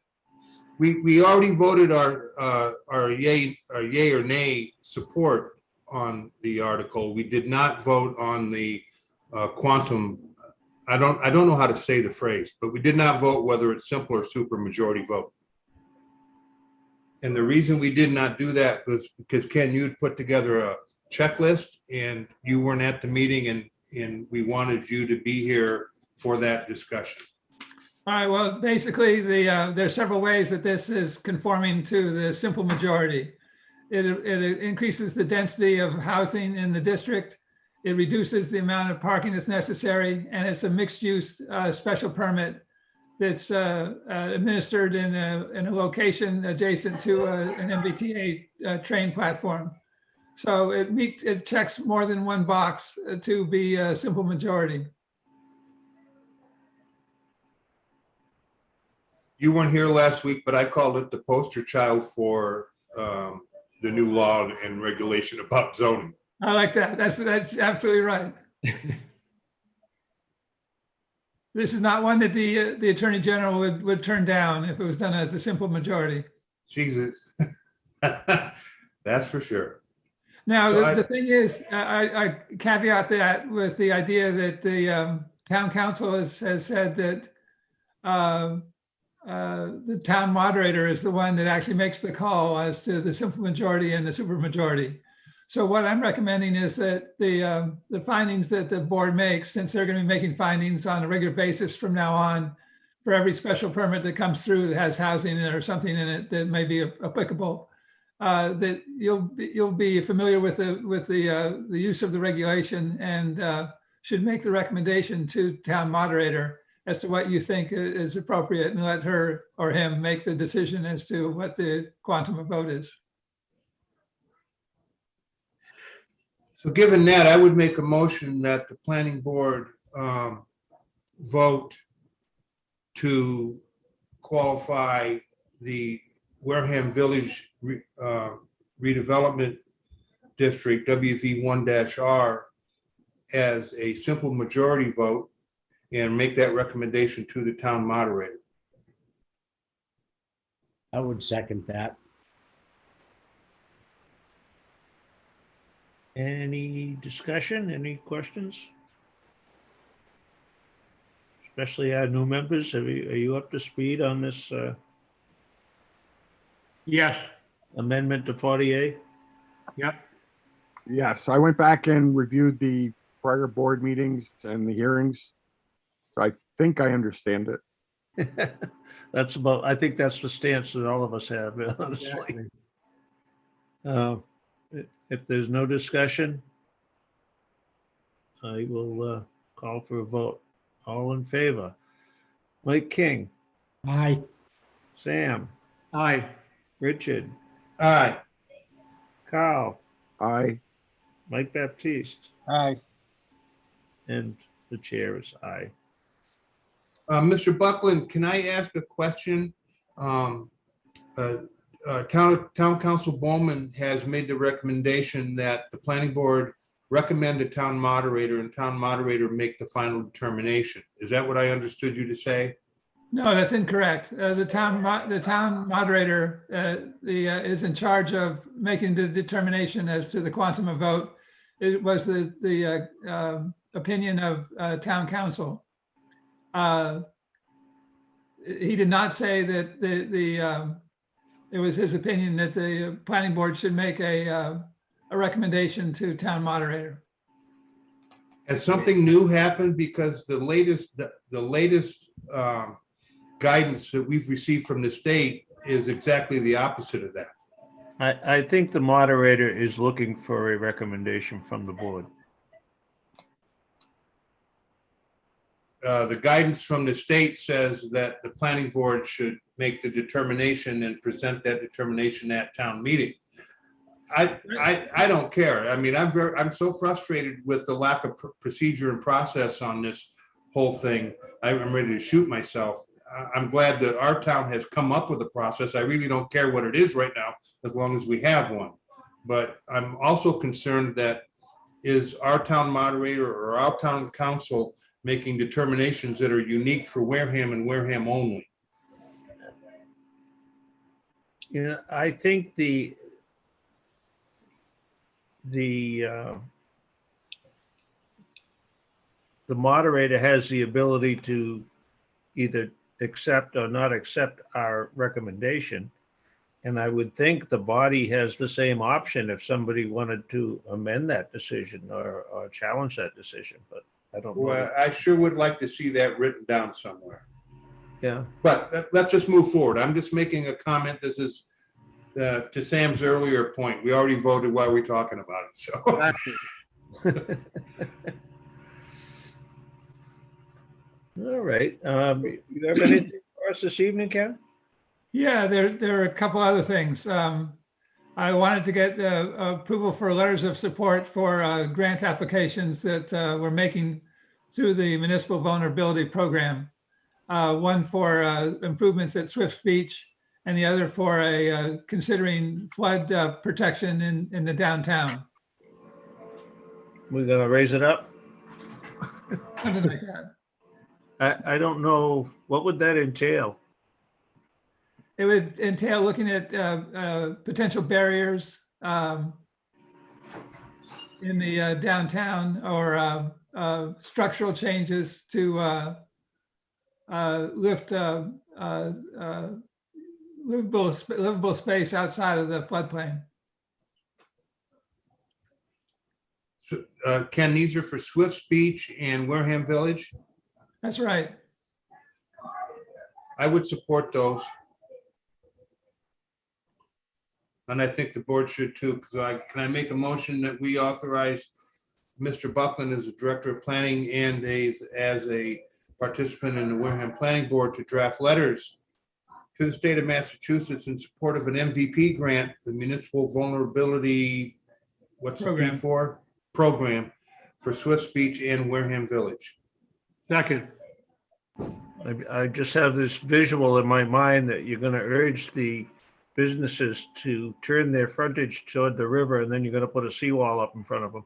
We already voted our yay or nay support on the article. We did not vote on the quantum. I don't know how to say the phrase, but we did not vote whether it's simple or super majority vote. And the reason we did not do that was because, Ken, you'd put together a checklist and you weren't at the meeting, and we wanted you to be here for that discussion. All right, well, basically, there are several ways that this is conforming to the simple majority. It increases the density of housing in the district. It reduces the amount of parking that's necessary, and it's a mixed-use special permit that's administered in a location adjacent to an MBTA train platform. So it checks more than one box to be a simple majority. You weren't here last week, but I called it the poster child for the new law and regulation about zoning. I like that. That's absolutely right. This is not one that the Attorney General would turn down if it was done as a simple majority. Jesus. That's for sure. Now, So the thing is, I caveat that with the idea that the town council has said that the town moderator is the one that actually makes the call as to the simple majority and the supermajority. So what I'm recommending is that the findings that the board makes, since they're going to be making findings on a regular basis from now on, for every special permit that comes through that has housing in it or something in it that may be applicable, that you'll be familiar with the use of the regulation and should make the recommendation to town moderator as to what you think is appropriate, and let her or him make the decision as to what the quantum of vote is. So given that, I would make a motion that the planning board vote to qualify the Wareham Village Redevelopment District, WV1-R, as a simple majority vote and make that recommendation to the town moderator. I would second that. Any discussion, any questions? Especially our new members, are you up to speed on this Yes. amendment to 40A? Yep. Yes, I went back and reviewed the prior board meetings and the hearings. So I think I understand it. I think that's the stance that all of us have, honestly. If there's no discussion, I will call for a vote. All in favor? Mike King, Aye. Sam, Aye. Richard, Aye. Carl, Aye. Mike Baptiste, Aye. and the chair is aye. Mr. Buckland, can I ask a question? Town Council Bowman has made the recommendation that the planning board recommend a town moderator and town moderator make the final determination. Is that what I understood you to say? No, that's incorrect. The town moderator is in charge of making the determination as to the quantum of vote. It was the opinion of town council. He did not say that it was his opinion that the planning board should make a recommendation to town moderator. Has something new happened? Because the latest guidance that we've received from the state is exactly the opposite of that. I think the moderator is looking for a recommendation from the board. The guidance from the state says that the planning board should make the determination and present that determination at town meeting. I don't care. I mean, I'm so frustrated with the lack of procedure and process on this whole thing. I'm ready to shoot myself. I'm glad that our town has come up with a process. I really don't care what it is right now, as long as we have one. But I'm also concerned that is our town moderator or our town council making determinations that are unique for Wareham and Wareham only. You know, I think the moderator has the ability to either accept or not accept our recommendation. And I would think the body has the same option if somebody wanted to amend that decision or challenge that decision, but I don't know. Well, I sure would like to see that written down somewhere. Yeah. But let's just move forward. I'm just making a comment. This is to Sam's earlier point. We already voted while we're talking about it, so. All right. You have anything for us this evening, Ken? Yeah, there are a couple other things. I wanted to get approval for letters of support for grant applications that we're making through the Municipal Vulnerability Program. One for improvements at Swift Beach and the other for considering flood protection in the downtown. We're gonna raise it up? Something like that. I don't know, what would that entail? It would entail looking at potential barriers in the downtown or structural changes to lift livable space outside of the floodplain. Ken, these are for Swift's Beach and Wareham Village. That's right. I would support those. And I think the board should too, because can I make a motion that we authorize Mr. Buckland as a director of planning and as a participant in the Wareham Planning Board to draft letters to the state of Massachusetts in support of an MVP grant, the Municipal Vulnerability, what's the P for? Program for Swift Beach and Wareham Village. Second. I just have this visual in my mind that you're gonna urge the businesses to turn their frontage toward the river, and then you're gonna put a seawall up in front of them.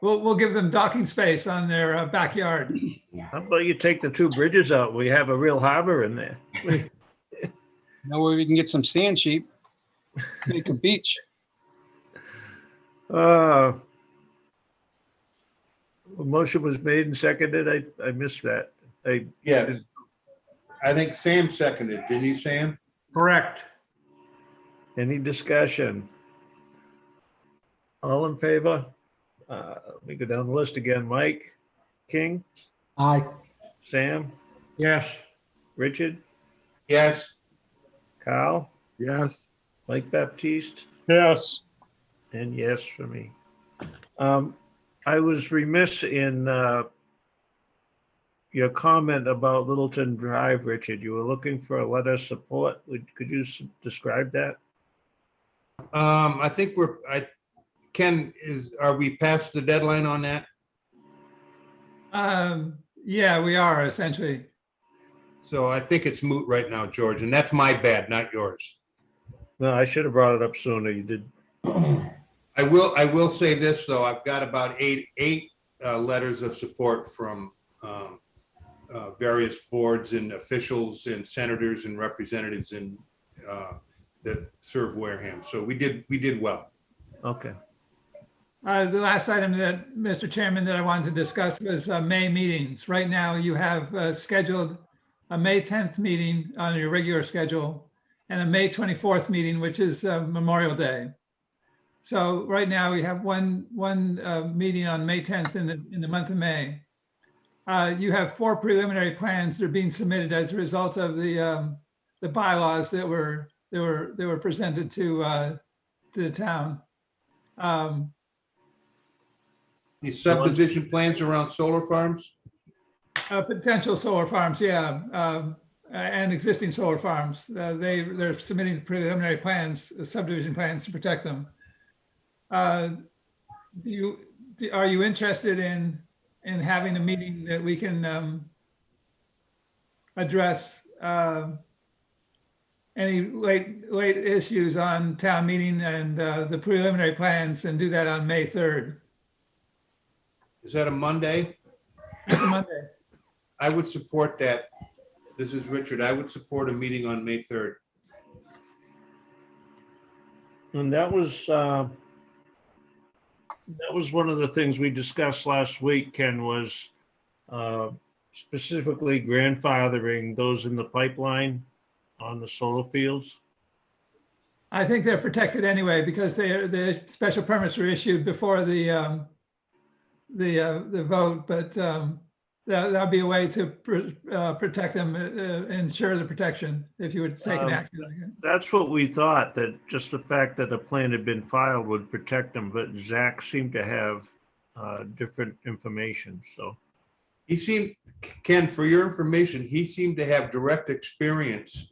We'll give them docking space on their backyard. How about you take the two bridges out? We have a real harbor in there. Know where we can get some sand sheep, make a beach. A motion was made and seconded. I missed that. Yes. I think Sam seconded. Didn't you, Sam? Correct. Any discussion? All in favor? Let me go down the list again. Mike, King, Aye. Sam, Yes. Richard, Yes. Kyle, Yes. Mike Baptiste, Yes. and yes for me. I was remiss in your comment about Littleton Drive, Richard. You were looking for a letter of support. Could you describe that? I think Ken, are we past the deadline on that? Yeah, we are essentially. So I think it's moot right now, George, and that's my bad, not yours. No, I should have brought it up sooner. You did. I will say this, though. I've got about eight letters of support from various boards and officials and senators and representatives that serve Wareham. So we did well. Okay. The last item that, Mr. Chairman, that I wanted to discuss was May meetings. Right now, you have scheduled a May 10th meeting on your regular schedule and a May 24th meeting, which is Memorial Day. So right now we have one meeting on May 10th in the month of May. You have 4 preliminary plans that are being submitted as a result of the bylaws that were presented to the town. These subdivision plans around solar farms? Potential solar farms, yeah, and existing solar farms. They're submitting preliminary plans, subdivision plans to protect them. Are you interested in having a meeting that we can address any late issues on town meeting and the preliminary plans, and do that on May 3rd? Is that a Monday? It's a Monday. I would support that. This is Richard. I would support a meeting on May 3rd. And that was one of the things we discussed last week, Ken, was specifically grandfathering those in the pipeline on the solar fields. I think they're protected anyway because the special permits were issued before the the vote, but that'd be a way to protect them, ensure the protection if you would take an action. That's what we thought, that just the fact that a plan had been filed would protect them, but Zach seemed to have different information, so. He seemed, Ken, for your information, he seemed to have direct experience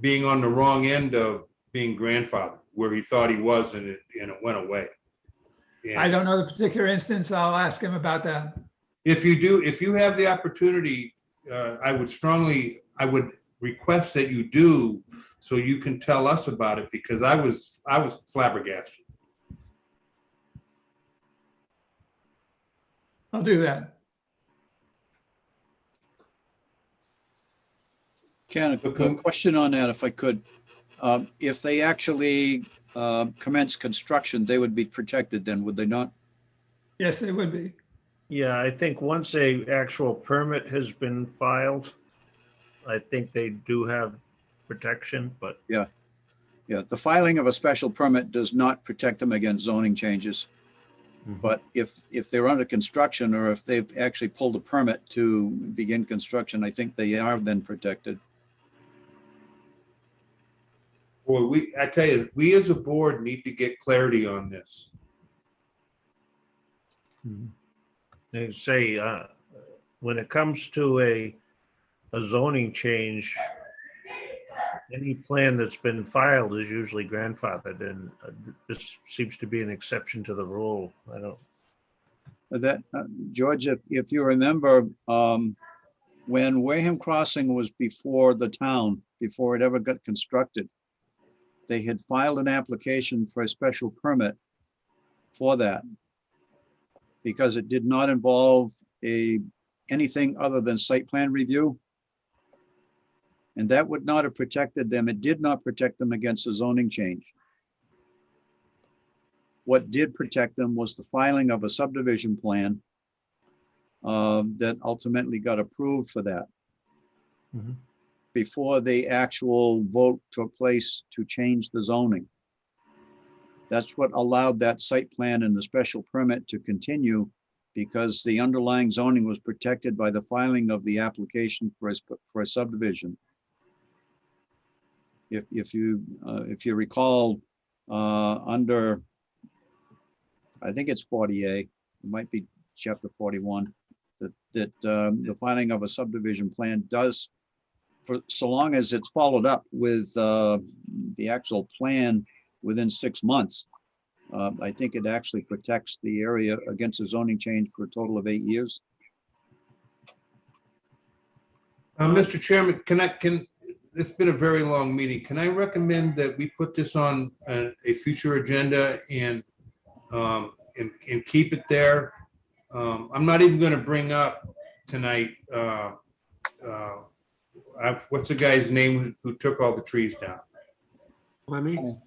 being on the wrong end of being grandfathered, where he thought he was and it went away. I don't know the particular instance. I'll ask him about that. If you have the opportunity, I would request that you do, so you can tell us about it, because I was flabbergasted. I'll do that. Ken, a question on that, if I could. If they actually commence construction, they would be protected then, would they not? Yes, they would be. Yeah, I think once a actual permit has been filed, I think they do have protection, but. Yeah. The filing of a special permit does not protect them against zoning changes. But if they're under construction, or if they've actually pulled a permit to begin construction, I think they are then protected. Well, I tell you, we as a board need to get clarity on this. They say, when it comes to a zoning change, any plan that's been filed is usually grandfathered, and this seems to be an exception to the rule. I don't. That, George, if you remember, when Wareham Crossing was before the town, before it ever got constructed, they had filed an application for a special permit for that, because it did not involve anything other than site plan review. And that would not have protected them. It did not protect them against a zoning change. What did protect them was the filing of a subdivision plan that ultimately got approved for that. Before the actual vote took place to change the zoning. That's what allowed that site plan and the special permit to continue, because the underlying zoning was protected by the filing of the application for a subdivision. If you recall, under, I think it's 40A, it might be chapter 41, that the filing of a subdivision plan does, for so long as it's followed up with the actual plan within 6 months, I think it actually protects the area against a zoning change for a total of 8 years. Mr. Chairman, it's been a very long meeting. Can I recommend that we put this on a future agenda and keep it there? I'm not even going to bring up tonight. What's the guy's name who took all the trees down? Fleming?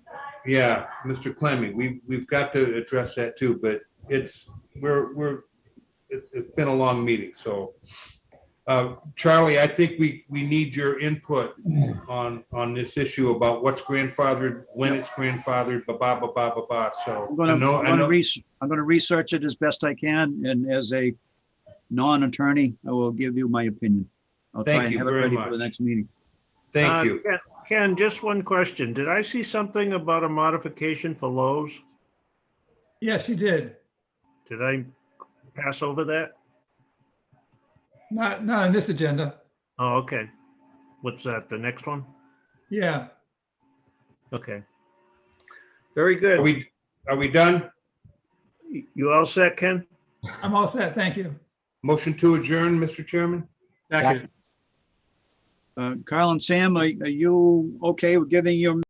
Yeah, Mr. Clemming. We've got to address that too, but it's been a long meeting. So, Charlie, I think we need your input on this issue about what's grandfathered, when it's grandfathered, So I'm going to research it as best I can, and as a non-attorney, I will give you my opinion. I'll try and have it ready for the next meeting. Thank you. Ken, just one question. Did I see something about a modification for Lowe's? Yes, you did. Did I pass over that? Not on this agenda. Oh, okay. What's that? The next one? Yeah. Okay. Very good. Are we done? You all set, Ken? I'm all set. Thank you. Motion to adjourn, Mr. Chairman? Second. Carl and Sam, are you okay with giving your